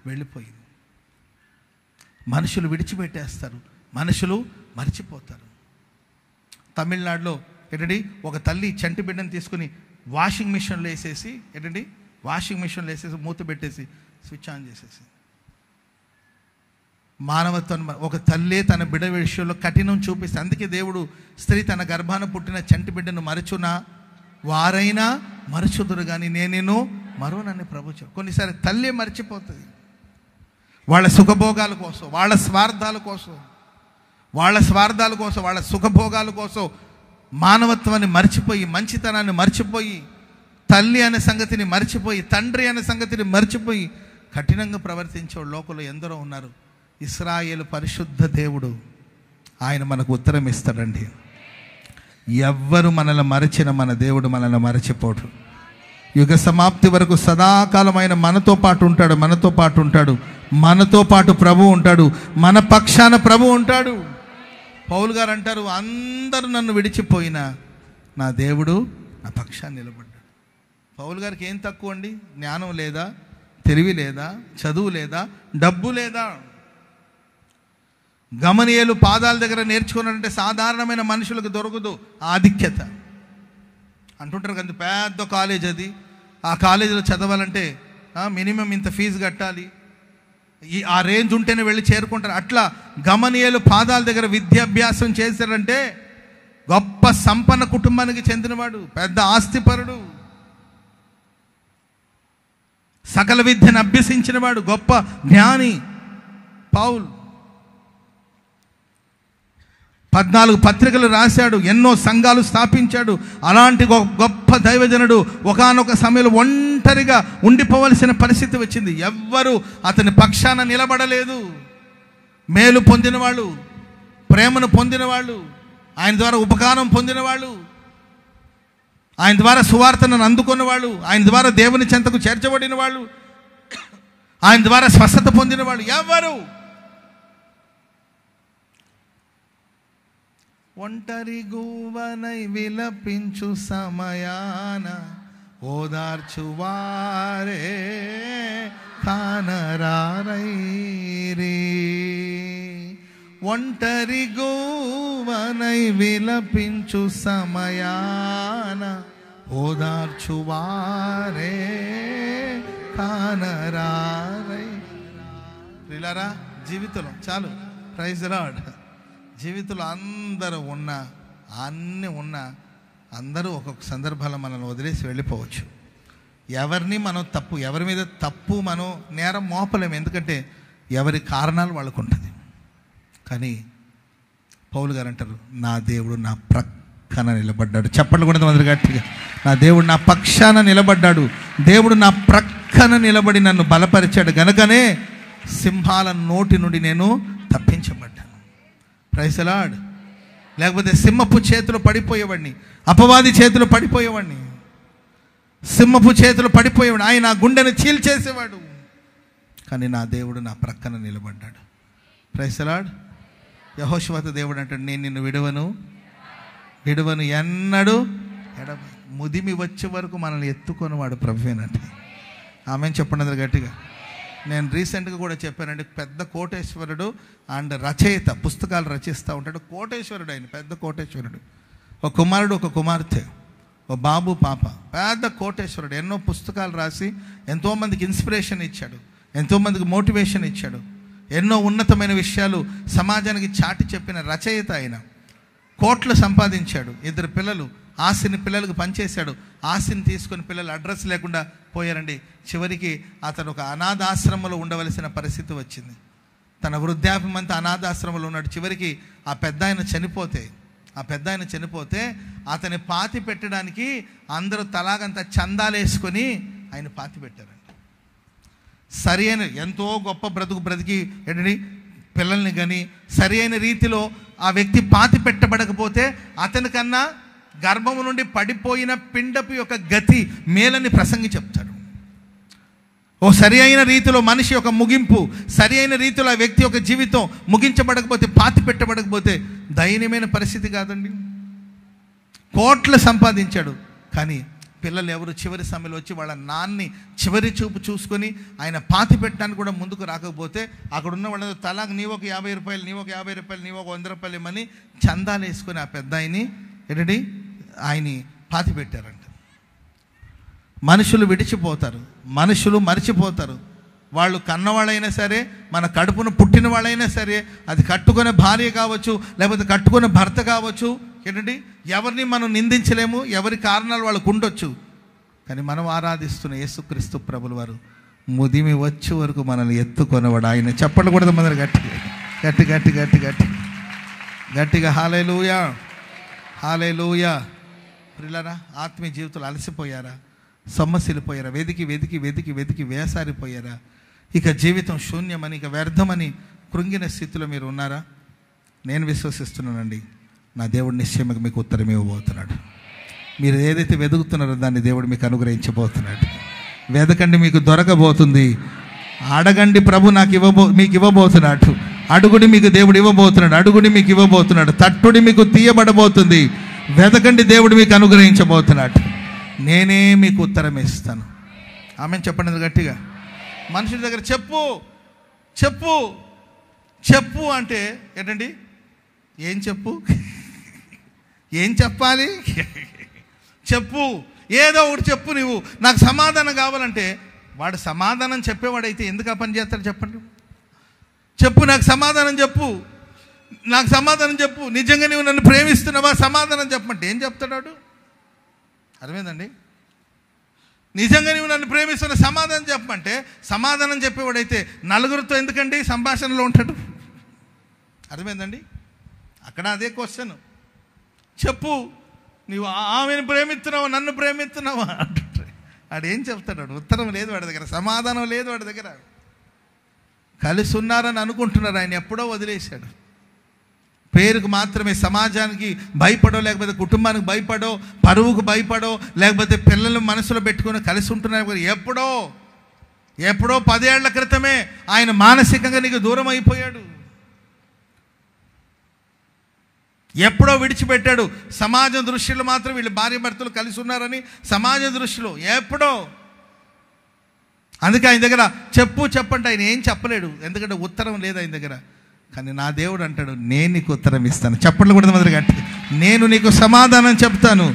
వెళ్ళిపోయింది. మనుషులు విడిచిపెట్టేస్తారు, మనుషులు మర్చిపోతారు. తమిళనాడులో ఏంటండి ఒక తల్లి చంటి బిడ్డను తీసుకుని వాషింగ్ మిషన్లో వేసేసి ఏంటండి వాషింగ్ మిషన్లో వేసేసి మూత పెట్టేసి స్విచ్ ఆన్ చేసేసి. మానవత్వం, ఒక తల్లే తన బిడ్డ విషయంలో కఠినం చూపిస్తే, అందుకే దేవుడు స్త్రీ తన గర్భాన పుట్టిన చంటి బిడ్డను మరచునా వారైనా మరచుదురు కానీ నేను మరోనని ప్రభుత్వం. కొన్నిసారి తల్లే మర్చిపోతుంది. వాళ్ళ సుఖభోగాల కోసం, వాళ్ళ స్వార్థాల కోసం, వాళ్ళ సుఖభోగాల కోసం మానవత్వాన్ని మర్చిపోయి, మంచితనాన్ని మర్చిపోయి, తల్లి అనే సంగతిని మర్చిపోయి, తండ్రి అనే సంగతిని మర్చిపోయి కఠినంగా ప్రవర్తించే లోకంలో ఎందరో ఉన్నారు. ఇశ్రాయేలు పరిశుద్ధ దేవుడు, ఆయన మనకు ఉత్తరం ఇస్తాడండి. ఎవ్వరు మనల్ని మరచిన మన దేవుడు మనల్ని మరచిపోడు. యుగ సమాప్తి వరకు సదాకాలమైన మనతో పాటు ఉంటాడు, మనతో పాటు ప్రభు ఉంటాడు, మన పక్షాన ప్రభు ఉంటాడు. పౌలు గారు అంటారు, అందరూ నన్ను విడిచిపోయినా నా దేవుడు నా పక్షాన్ని నిలబడ్డాడు. పౌలు గారికి ఏం తక్కువ అండి? జ్ఞానం లేదా, తెలివి లేదా, చదువు లేదా, డబ్బు లేదా? గమనీయులు పాదాల దగ్గర నేర్చుకున్నారంటే సాధారణమైన మనుషులకు దొరకదు ఆధిక్యత. అంటుంటారు కదా, పెద్ద కాలేజ్ అది, ఆ కాలేజీలో చదవాలంటే మినిమం ఇంత ఫీజు కట్టాలి, ఆ రేంజ్ ఉంటేనే వెళ్ళి చేరుకుంటారు. అట్లా గమనీయులు పాదాల దగ్గర విద్యాభ్యాసం చేశారంటే గొప్ప సంపన్న కుటుంబానికి చెందినవాడు, పెద్ద ఆస్తిపరుడు, సకల విద్యను అభ్యసించినవాడు, గొప్ప జ్ఞాని పౌలు. 14 పత్రికలు రాశాడు, ఎన్నో సంఘాలు స్థాపించాడు. అలాంటి గొప్ప దైవజనుడు ఒకానొక సమయంలో ఒంటరిగా ఉండిపోవలసిన పరిస్థితి వచ్చింది. ఎవ్వరూ అతని పక్షాన నిలబడలేదు. మేలు పొందిన వాళ్ళు, ప్రేమను పొందిన వాళ్ళు, ఆయన ద్వారా ఉపకారం పొందిన వాళ్ళు, ఆయన ద్వారా సువార్తను అందుకున్న వాళ్ళు, ఆయన ద్వారా దేవుని చెంతకు చేర్చబడిన వాళ్ళు, ఆయన ద్వారా స్వస్థత పొందిన వాళ్ళు ఎవరు? ఒంటరి గువ్వనై విలపించు సమయాన ఓదార్చువారే కానరారైరే. ఒంటరి గువ్వనై విలపించు సమయాన ఓదార్చువారే కానరారై. ప్రియులారా, జీవితంలో చాలు, ప్రైజ్ ది లార్డ్. జీవితంలో అందరూ అన్నీ ఉన్నా అందరూ ఒక్కొక్క సందర్భాల్లో మనల్ని వదిలేసి వెళ్ళిపోవచ్చు. ఎవరిని మనం ఎవరి మీద తప్పు మనం నేరం మోపలేము, ఎందుకంటే ఎవరి కారణాలు వాళ్ళకు ఉంటుంది. కానీ పౌలు గారు అంటారు, నా దేవుడు నా ప్రక్కన నిలబడ్డాడు. చెప్పండి కూడా అందరూ గట్టిగా, నా దేవుడు నా పక్షాన నిలబడ్డాడు, దేవుడు నా ప్రక్కన నిలబడి నన్ను బలపరిచాడు గనుకనే సింహాల నోటి నుండి నేను తప్పించబడ్డాను. Praise the lord. లేకపోతే సింహపు చేతులు పడిపోయేవాడిని, అపవాది చేతులు పడిపోయేవాడిని, సింహపు చేతులు పడిపోయేవాడు, ఆయన నా గుండెను చీల్చేసేవాడు. కానీ నా దేవుడు నా ప్రక్కన నిలబడ్డాడు. Praise the lord. యెహోషువతో దేవుడు అంటాడు, నేను నిన్ను విడువను ఎన్నడూ ముదిమి వచ్చే వరకు మనల్ని ఎత్తుకొనివాడు ప్రభువేనంటే. ఆమె చెప్పండి అందరు గట్టిగా. నేను రీసెంట్గా కూడా చెప్పానండి, పెద్ద కోటేశ్వరుడు అండ్ రచయిత, పుస్తకాలు రచిస్తూ ఉంటాడు. కోటేశ్వరుడు, ఆయన పెద్ద కోటేశ్వరుడు. ఒక కుమారుడు, ఒక కుమార్తె, ఒక బాబు పాప, పెద్ద కోటేశ్వరుడు. ఎన్నో పుస్తకాలు రాసి ఎంతోమందికి ఇన్స్పిరేషన్ ఇచ్చాడు, ఎంతోమందికి మోటివేషన్ ఇచ్చాడు, ఎన్నో ఉన్నతమైన విషయాలు సమాజానికి చాటి చెప్పిన రచయిత ఆయన. కోట్లు సంపాదించాడు. 2 పిల్లలు. ఆస్తిని పిల్లలకు పనిచేశాడు. ఆస్తిని తీసుకొని పిల్లలు అడ్రస్ లేకుండా పోయారండి. చివరికి అతను ఒక అనాథాశ్రమంలో ఉండవలసిన పరిస్థితి వచ్చింది. తన వృద్ధాప్యమంతా అనాథాశ్రమంలో ఉన్నాడు. చివరికి ఆ పెద్ద ఆయన చనిపోతే అతని పాతి పెట్టడానికి అందరూ తలాగంత చందాలు వేసుకొని ఆయన పాతి పెట్టారండి. సరి అయిన ఎంతో గొప్ప బ్రతికి ఏంటండి పిల్లల్ని కానీ సరి అయిన రీతిలో ఆ వ్యక్తి పాతి పెట్టబడకపోతే అతనికన్నా గర్భము నుండి పడిపోయిన పిండపు యొక్క గతి మేలని ప్రసంగి చెప్తాడు. ఓ సరి అయిన రీతిలో మనిషి యొక్క ముగింపు, సరి అయిన రీతిలో ఆ వ్యక్తి యొక్క జీవితం ముగించబడకపోతే, పాతి పెట్టబడకపోతే దయనీయమైన పరిస్థితి కాదండి. కోట్లు సంపాదించాడు, కానీ పిల్లలు ఎవరు చివరి సమయంలో వచ్చి వాళ్ళ నాన్ని చివరి చూపు చూసుకొని ఆయన పాతి పెట్టడానికి కూడా ముందుకు రాకపోతే అక్కడ ఉన్న వాళ్ళ తలాకు నీ ఒక 50 రూపాయలు, నీ ఒక 50 రూపాయలు, నీ ఒక 100 రూపాయలు ఇమ్మని చందాలు వేసుకొని ఆ పెద్ద ఆయన్ని పాతి పెట్టారంట. మనుషులు విడిచిపోతారు, మనుషులు మరిచిపోతారు. వాళ్ళు కన్నవాళ్ళైనా సరే, మన కడుపును పుట్టిన వాళ్ళైనా సరే, అది కట్టుకునే భార్య కావచ్చు, లేకపోతే కట్టుకునే భర్త కావచ్చు. ఎవరిని మనం నిందించలేము, ఎవరి కారణాలు వాళ్ళకు ఉండొచ్చు. కానీ మనం ఆరాధిస్తున్న యేసుక్రీస్తు ప్రభుల వారు ముదిమి వచ్చే వరకు మనల్ని ఎత్తుకొనవాడు ఆయన. చెప్పండి కూడా మన గట్టిగా హల్లెలూయా, హల్లెలూయా. ప్రియులారా, ఆత్మీయ జీవితంలో అలసిపోయారా? సొమ్మసిల్లిపోయారా? వెతికి వేసారిపోయారా? ఇక జీవితం శూన్యమని, ఇక వ్యర్థమని కృంగిన స్థితిలో మీరు ఉన్నారా? నేను విశ్వసిస్తున్నానండి, నా దేవుడు నిశ్చయంగా మీకు ఉత్తరం ఇవ్వబోతున్నాడు. మీరు ఏదైతే వెతుకుతున్నారో దాన్ని దేవుడు మీకు అనుగ్రహించబోతున్నాడు. వెదకండి, మీకు దొరకబోతుంది. అడగండి, ప్రభు మీకు ఇవ్వబోతున్నాడు. అడుగుడి, మీకు దేవుడు ఇవ్వబోతున్నాడు. అడుగుడి, మీకు ఇవ్వబోతున్నాడు. తట్టుడి, మీకు తీయబడబోతుంది. వెదకండి, దేవుడు మీకు అనుగ్రహించబోతున్నాడు. నేనే మీకు ఉత్తరం ఇస్తాను. ఆమె చెప్పండి గట్టిగా. మనుషుల దగ్గర చెప్పు చెప్పు చెప్పు అంటే ఏంటండి? ఏం చెప్పు? ఏం చెప్పాలి? చెప్పు, ఏదో ఒకటి చెప్పు. నువ్వు నాకు సమాధానం కావాలంటే వాడు సమాధానం చెప్పేవాడైతే ఎందుకు ఆ పని చేస్తాడు చెప్పండి? చెప్పు, నాకు సమాధానం చెప్పు, నాకు సమాధానం చెప్పు. నిజంగా నువ్వు నన్ను ప్రేమిస్తున్నావా? సమాధానం చెప్పమంటే ఏం చెప్తాడు? అర్థమైందండి? నిజంగా నువ్వు నన్ను ప్రేమిస్తున్న సమాధానం చెప్పమంటే సమాధానం చెప్పేవాడైతే నలుగురితో ఎందుకండి సంభాషణలో ఉంటాడు? అర్థమైందండి? అక్కడ అదే క్వశ్చన్. చెప్పు, నువ్వు ఆమెను ప్రేమిస్తున్నావా, నన్ను ప్రేమిస్తున్నావా అంటుంటే ఆడేం చెప్తాడు? ఉత్తరం లేదు వాడి దగ్గర, సమాధానం లేదు వాడి దగ్గర. కలిసి ఉన్నారని అనుకుంటున్నారు, ఆయన ఎప్పుడో వదిలేశాడు. పేరుకు మాత్రమే, సమాజానికి భయపడో, లేకపోతే కుటుంబానికి భయపడో, పరువుకు భయపడో, లేకపోతే పిల్లలు మనసులో పెట్టుకుని కలిసి ఉంటున్నారు. ఎప్పుడో 10 ఏళ్ల క్రితమే ఆయన మానసికంగా నీకు దూరం అయిపోయాడు. ఎప్పుడో విడిచిపెట్టాడు. సమాజం దృష్టిలో మాత్రం వీళ్ళు భార్య భర్తలు కలిసి ఉన్నారని సమాజ దృష్టిలో ఎప్పుడో. అందుకే ఆయన దగ్గర చెప్పంటే ఆయన ఏం చెప్పలేడు, ఎందుకంటే ఉత్తరం లేదు ఆయన దగ్గర. కానీ నా దేవుడు అంటాడు, నేను నీకు ఉత్తరం ఇస్తాను. చెప్పట్లు కూడా మొదలు గట్టి, నేను నీకు సమాధానం చెప్తాను.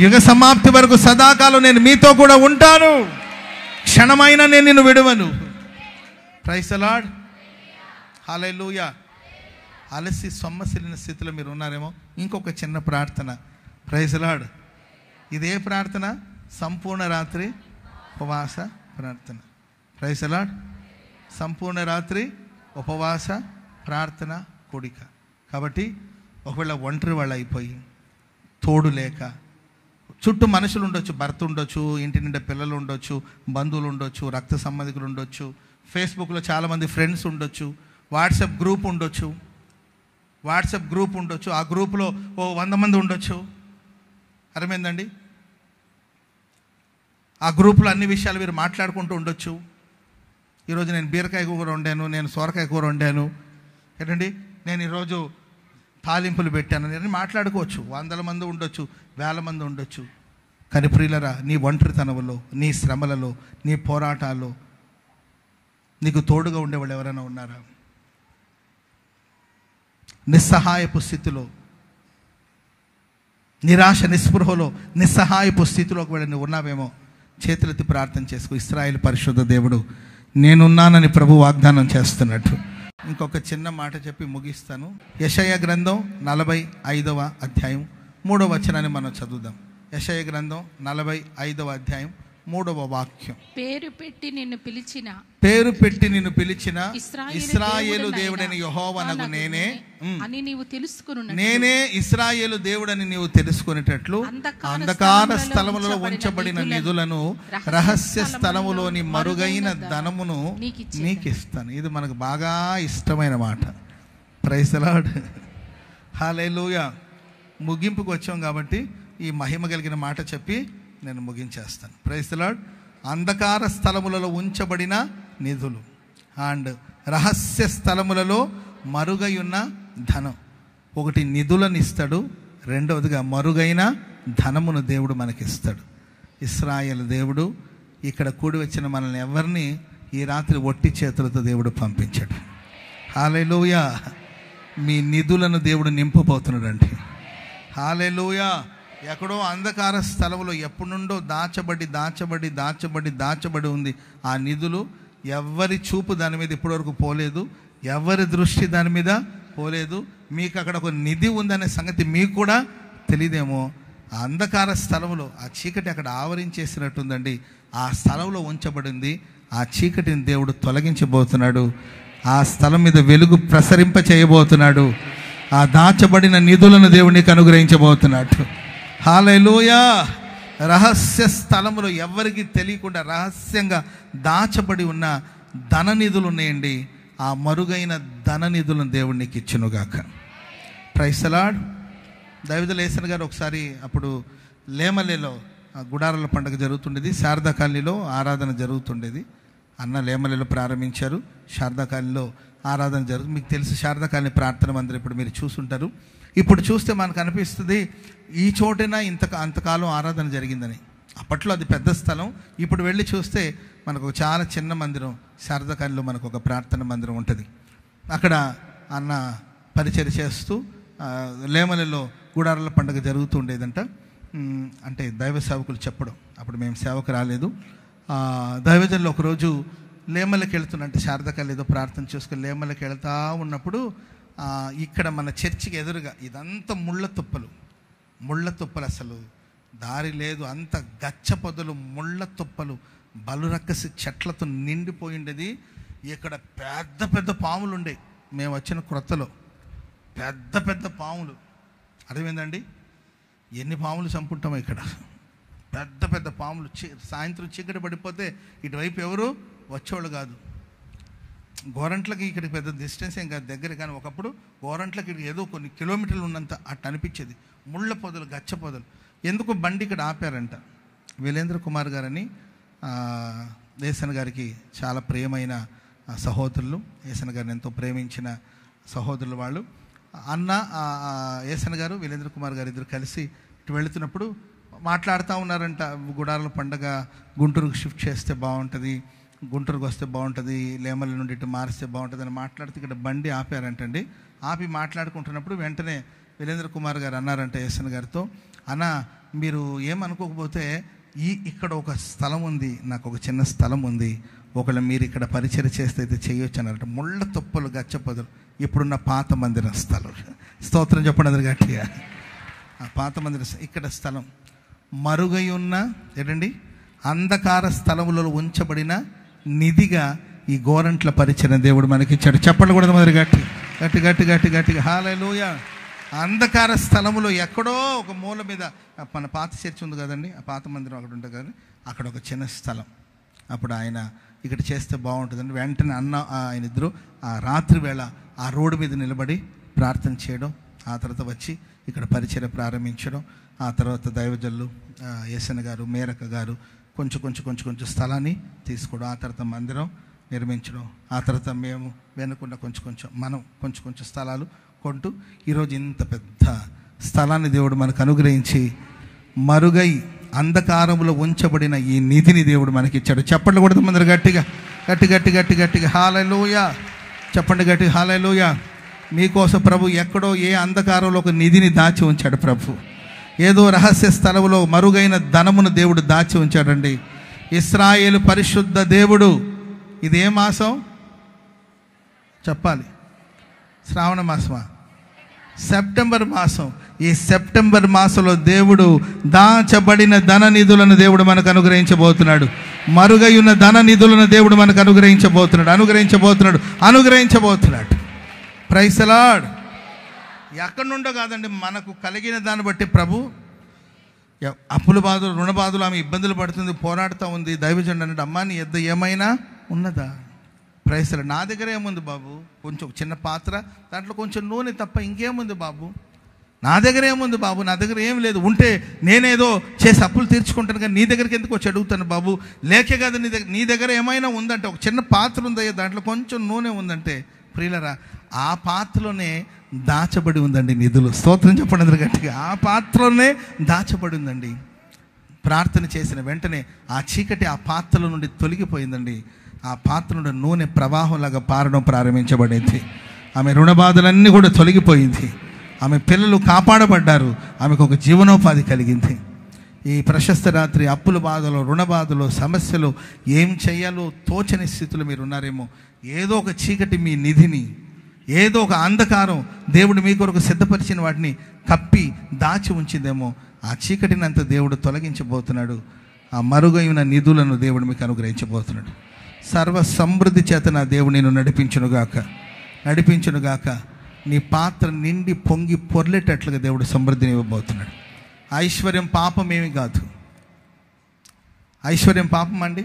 యుగ సమాప్తి వరకు సదాకాలం నేను మీతో కూడా ఉంటాను, క్షణమైనా నేను నిన్ను విడువను. Praise the lord, hallelujah. అలసి సొమ్మసిల్లిన స్థితిలో మీరు ఉన్నారేమో. ఇంకొక చిన్న ప్రార్థన. Praise the Lord. ఇదే ప్రార్థన సంపూర్ణ రాత్రి ఉపవాస ప్రార్థన. Praise the Lord. సంపూర్ణ రాత్రి ఉపవాస ప్రార్థన కూడిక. కాబట్టి ఒకవేళ ఒంటరి వాళ్ళు అయిపోయి, తోడు లేక, చుట్టూ మనుషులు ఉండొచ్చు, భర్త ఉండొచ్చు, ఇంటి నిండా పిల్లలు ఉండొచ్చు, బంధువులు ఉండొచ్చు, రక్త సంబంధికులు ఉండొచ్చు, ఫేస్బుక్లో చాలామంది ఫ్రెండ్స్ ఉండొచ్చు, వాట్సాప్ గ్రూప్ ఉండొచ్చు, ఆ గ్రూప్లో 100 మంది ఉండొచ్చు. అర్థమైందండి? ఆ గ్రూప్లో అన్ని విషయాలు మీరు మాట్లాడుకుంటూ ఉండొచ్చు. ఈరోజు నేను బీరకాయ కూర వండాను, నేను సొరకాయ కూర వండాను, ఏంటండి నేను ఈరోజు తాలింపులు పెట్టాను, నేను మాట్లాడుకోవచ్చు. 100 మంది ఉండొచ్చు, 1000 మంది ఉండొచ్చు. కానీ ప్రియులరా, నీ ఒంటరితనంలో, నీ శ్రమలలో, నీ పోరాటాల్లో నీకు తోడుగా ఉండేవాళ్ళు ఎవరైనా ఉన్నారా? నిస్సహాయపు స్థితిలో, నిరాశ నిస్పృహలో, నిస్సహాయపు స్థితిలో ఒకవేళ నువ్వు ఉన్నావేమో, చేతులెత్తి ప్రార్థన చేసుకో. ఇశ్రాయేలు పరిశుద్ధ దేవుడు నేనున్నానని ప్రభు వాగ్దానం చేస్తున్నట్టు. ఇంకొక చిన్న మాట చెప్పి ముగిస్తాను. యెషయా గ్రంథం 45వ అధ్యాయం 3వ వచనాన్ని మనం చదువుదాం. యెషయా గ్రంథం 45వ అధ్యాయం 3వ వాక్యం. పేరు పెట్టి నిన్ను పిలిచిన ఇశ్రాయేలు దేవుడని యెహోవానగు నేనే అని నీవు తెలుసుకును. నేనే ఇశ్రాయేలు దేవుడని నీవు తెలుసుకునేటట్లు అంధకార స్థలములలో ఉంచబడిన నిధులను, రహస్య స్థలములోని మరుగైన ధనమును నీకు ఇస్తాను. ఇది మనకు బాగా ఇష్టమైన మాట. Praise the lord. హల్లెలూయా. ముగింపుకు వచ్చాం కాబట్టి ఈ మహిమ కలిగిన మాట చెప్పి నేను ముగించేస్తాను. Praise the lord. అంధకార స్థలములలో ఉంచబడిన నిధులు అండ్ రహస్య స్థలములలో మరుగై ఉన్న ధనం. ఒకటి నిధులను ఇస్తాడు, రెండవదిగా మరుగైన ధనమును దేవుడు మనకిస్తాడు. ఇశ్రాయేలు దేవుడు ఇక్కడ కూడి వచ్చిన మనల్ని ఎవరిని ఈ రాత్రి ఒట్టి చేతులతో దేవుడు పంపించాడు. హల్లెలూయా. మీ నిధులను దేవుడు నింపబోతున్నాడండి. హల్లెలూయా. ఎక్కడో అంధకార స్థలంలో ఎప్పటి నుండో దాచబడి ఉంది ఆ నిధులు. ఎవరి చూపు దాని మీద ఇప్పటివరకు పోలేదు, ఎవరి దృష్టి దాని మీద పోలేదు. మీకు అక్కడ ఒక నిధి ఉందనే సంగతి మీకు కూడా తెలియదేమో. ఆ అంధకార స్థలంలో ఆ చీకటి అక్కడ ఆవరించేసినట్టుందండి. ఆ స్థలంలో ఉంచబడింది. ఆ చీకటిని దేవుడు తొలగించబోతున్నాడు. ఆ స్థలం మీద వెలుగు ప్రసరింప చేయబోతున్నాడు. ఆ దాచబడిన నిధులను దేవునికి అనుగ్రహించబోతున్నాడు. హల్లెలూయా. రహస్య స్థలములో ఎవరికి తెలియకుండా రహస్యంగా దాచబడి ఉన్న ధన నిధులు ఉన్నాయండి. ఆ మరుగైన ధన నిధులను దేవుడు నీకు ఇచ్చునుగాక. Praise the lord. దైవజనులు యేసన్ గారు ఒకసారి అప్పుడు లేమలేలో గుడారాల పండుగ జరుగుతుండేది. శారదా కాలనీలో ఆరాధన జరుగుతుండేది. అన్న లేమలేలో ప్రారంభించారు, శారదా కాలనీలో ఆరాధన జరుగుతుంది. మీకు తెలుసు శారదా కాలనీ ప్రార్థన మందిరం ఇప్పుడు మీరు చూసుంటారు. ఇప్పుడు చూస్తే మనకు అనిపిస్తుంది ఈ చోటైనా అంతకాలం ఆరాధన జరిగిందని. అప్పట్లో అది పెద్ద స్థలం. ఇప్పుడు వెళ్ళి చూస్తే మనకు చాలా చిన్న మందిరం, శారదా కాలనీలో మనకు ఒక ప్రార్థన మందిరం ఉంటుంది. అక్కడ అన్న పరిచర్య చేస్తూ లేమలలో గుడారాల పండుగ జరుగుతూ ఉండేదంట. అంటే దైవ సేవకులు చెప్పడం, అప్పుడు మేము సేవకు రాలేదు. దైవజనులు ఒకరోజు లేమలకి వెళ్తున్నట్టు శారదా కాలనీ ఏదో ప్రార్థన చేసుకుని లేమలకి వెళ్తూ ఉన్నప్పుడు ఇక్కడ మన చర్చికి ఎదురుగా ఇదంతా ముళ్ళ తుప్పలు, అసలు దారి లేదు. అంత గచ్చ పొదలు, ముళ్ళ తుప్పలు, బలురక్కసి చెట్లతో నిండిపోయిండేది. ఇక్కడ పెద్ద పెద్ద పాములు ఉండే. మేము వచ్చిన క్రొత్తలో పెద్ద పెద్ద పాములు. అర్థమైందండి? ఎన్ని పాములు చంపుంటామో ఇక్కడ. పెద్ద పెద్ద పాములు. సాయంత్రం చీకటి పడిపోతే ఇటువైపు ఎవరు వచ్చేవాళ్ళు కాదు. గోరంట్లకి ఇక్కడికి పెద్ద డిస్టెన్స్ ఏం కాదు, దగ్గర. కానీ ఒకప్పుడు గోరంట్లకి ఏదో కొన్ని కిలోమీటర్లు ఉన్నంత అట్టు అనిపించేది. ముళ్ళ పొదలు, గచ్చ పొదలు. ఎందుకు బండి ఇక్కడ ఆపారంట. వీరేంద్ర కుమార్ గారని యేసన్ గారికి చాలా ప్రియమైన సహోదరులు, యేసన్ గారిని ఎంతో ప్రేమించిన సహోదరులు వాళ్ళు. అన్న యేసన్ గారు, వీరేంద్ర కుమార్ గారు ఇద్దరు కలిసి ఇటు వెళుతున్నప్పుడు మాట్లాడుతూ ఉన్నారంట. గుడారాల పండగ గుంటూరుకు షిఫ్ట్ చేస్తే బాగుంటుంది, గుంటూరుకు వస్తే బాగుంటుంది, లేమల నుండి ఇటు మారిస్తే బాగుంటుంది అని మాట్లాడితే ఇక్కడ బండి ఆపారంటండి. ఆపి మాట్లాడుకుంటున్నప్పుడు వెంటనే వీరేంద్ర కుమార్ గారు అన్నారంట యేసన్ గారితో, అన్న మీరు ఏమనుకోకపోతే ఇక్కడ ఒక స్థలం ఉంది, నాకు ఒక చిన్న స్థలం ఉంది, ఒకవేళ మీరు ఇక్కడ పరిచయం చేస్తే అయితే చేయొచ్చు అన్నారట. ముళ్ళ తుప్పలు, గచ్చపొదలు, ఇప్పుడున్న పాత మందిర స్థలం. స్తోత్రం చెప్పండి అందరు గట్టిగా. ఆ పాత మందిర ఇక్కడ స్థలం మరుగై ఉన్న ఏంటండి అంధకార స్థలములలో ఉంచబడిన నిధిగా ఈ గోరంట్ల పరిచయం దేవుడు మనకి ఇచ్చాడు. చెప్పండి కూడా మరి గట్టిగా హల్లెలూయా. అంధకార స్థలములో ఎక్కడో ఒక మూల మీద మన పాత చర్చ్ ఉంది కదండి, ఆ పాత మందిరం అక్కడ ఉంటుంది కదండి, అక్కడ ఒక చిన్న స్థలం. అప్పుడు ఆయన ఇక్కడ చేస్తే బాగుంటుందండి. వెంటనే ఆయన ఇద్దరు ఆ రాత్రి వేళ ఆ రోడ్డు మీద నిలబడి ప్రార్థన చేయడం, ఆ తర్వాత వచ్చి ఇక్కడ పరిచర్య ప్రారంభించడం, ఆ తర్వాత దైవజనులు యేసన్ గారు, మేరక గారు కొంచెం స్థలాన్ని తీసుకోవడం, ఆ తర్వాత మందిరం నిర్మించడం, ఆ తర్వాత మేము వెనుకున్న కొంచెం స్థలాలు కొంటూ ఈరోజు ఇంత పెద్ద స్థలాన్ని దేవుడు మనకు అనుగ్రహించి మరుగై అంధకారంలో ఉంచబడిన ఈ నిధిని దేవుడు మనకిచ్చాడు. చెప్పండి కూడా మందరు గట్టిగా గట్టి గట్టి గట్టి గట్టిగా హల్లెలూయా చెప్పండి గట్టి హల్లెలూయా. మీకోసం ప్రభు ఎక్కడో ఏ అంధకారంలో ఒక నిధిని దాచి ఉంచాడు. ప్రభు ఏదో రహస్య స్థలంలో మరుగైన ధనమును దేవుడు దాచి ఉంచాడండి. ఇశ్రాయేలు పరిశుద్ధ దేవుడు. ఇది ఏ మాసం చెప్పాలి? శ్రావణ మాసమా? సెప్టెంబర్ మాసం. ఈ సెప్టెంబర్ మాసంలో దేవుడు దాచబడిన ధన నిధులను దేవుడు మనకు అనుగ్రహించబోతున్నాడు. మరుగై ఉన్న ధన నిధులను దేవుడు మనకు అనుగ్రహించబోతున్నాడు. Praise the lord. ఎక్కడి నుండో కాదండి, మనకు కలిగిన దాన్ని బట్టి ప్రభు అప్పుల బాధలు, రుణ బాధలు, ఆమె ఇబ్బందులు పడుతుంది, పోరాడుతూ ఉంది. దైవజనుడు అన్నాడు, అమ్మా నీ యొద్ద ఏమైనా ఉన్నదా? Praise the Lord. నా దగ్గర ఏముంది బాబు? కొంచెం చిన్న పాత్ర, దాంట్లో కొంచెం నూనె తప్ప ఇంకేముంది బాబు? నా దగ్గర ఏముంది బాబు? నా దగ్గర ఏం లేదు. ఉంటే నేనేదో చేసి అప్పులు తీర్చుకుంటాను, కానీ నీ దగ్గరికి ఎందుకు వచ్చి అడుగుతాను బాబు? లేకే కాదు, నీ దగ్గర ఏమైనా ఉందంటే, ఒక చిన్న పాత్ర ఉందయ్యా, దాంట్లో కొంచెం నూనె ఉందంటే, ప్రియులరా ఆ పాత్రలోనే దాచబడి ఉందండి నిధులు. స్తోత్రం చెప్పండి అందరూ గట్టిగా. ఆ పాత్రలోనే దాచబడి ఉందండి. ప్రార్థన చేసిన వెంటనే ఆ చీకటి ఆ పాత్రల నుండి తొలగిపోయిందండి. ఆ పాత్ర నుండి నూనె ప్రవాహంలాగా పారడం ప్రారంభించబడింది. ఆమె రుణబాధలన్నీ కూడా తొలగిపోయింది. ఆమె పిల్లలు కాపాడబడ్డారు. ఆమెకు ఒక జీవనోపాధి కలిగింది. ఈ ప్రశస్త రాత్రి అప్పుల బాధలు, రుణ బాధలు, సమస్యలు, ఏం చేయాలో తోచని స్థితిలో మీరు ఉన్నారేమో. ఏదో ఒక చీకటి మీ నిధిని, ఏదో ఒక అంధకారం దేవుడు మీ కొరకు సిద్ధపరిచిన వాటిని కప్పి దాచి ఉంచిందేమో. ఆ చీకటిని అంత దేవుడు తొలగించబోతున్నాడు. ఆ మరుగైన నిధులను దేవుడు మీకు అనుగ్రహించబోతున్నాడు. సర్వ సమృద్ధి చేత నా దేవుడు నేను నడిపించునుగాక. నీ పాత్ర నిండి పొంగి పొర్లేటట్లుగా దేవుడు సమృద్ధిని ఇవ్వబోతున్నాడు. ఐశ్వర్యం పాపం ఏమి కాదు. ఐశ్వర్యం పాపం అండి?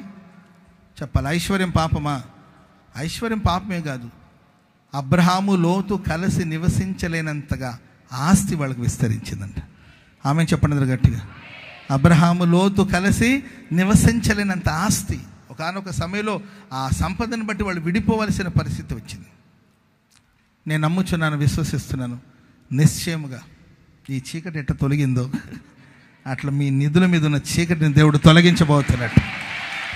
చెప్పాలి. ఐశ్వర్యం పాపమా? ఐశ్వర్యం పాపమే కాదు. అబ్రహాము లోతు కలిసి నివసించలేనంతగా ఆస్తి వాళ్ళకి విస్తరించిందంట. ఆమె చెప్పండి గట్టిగా. అబ్రహాము లోతు కలిసి నివసించలేనంత ఆస్తి. ఒకానొక సమయంలో ఆ సంపదను బట్టి వాళ్ళు విడిపోవలసిన పరిస్థితి వచ్చింది. నేను నమ్ముచున్నాను, విశ్వసిస్తున్నాను, నిశ్చయముగా ఈ చీకటి ఎట్లా తొలగిందో అట్లా మీ నిధుల మీద ఉన్న చీకటిని దేవుడు తొలగించబోతున్నాడు.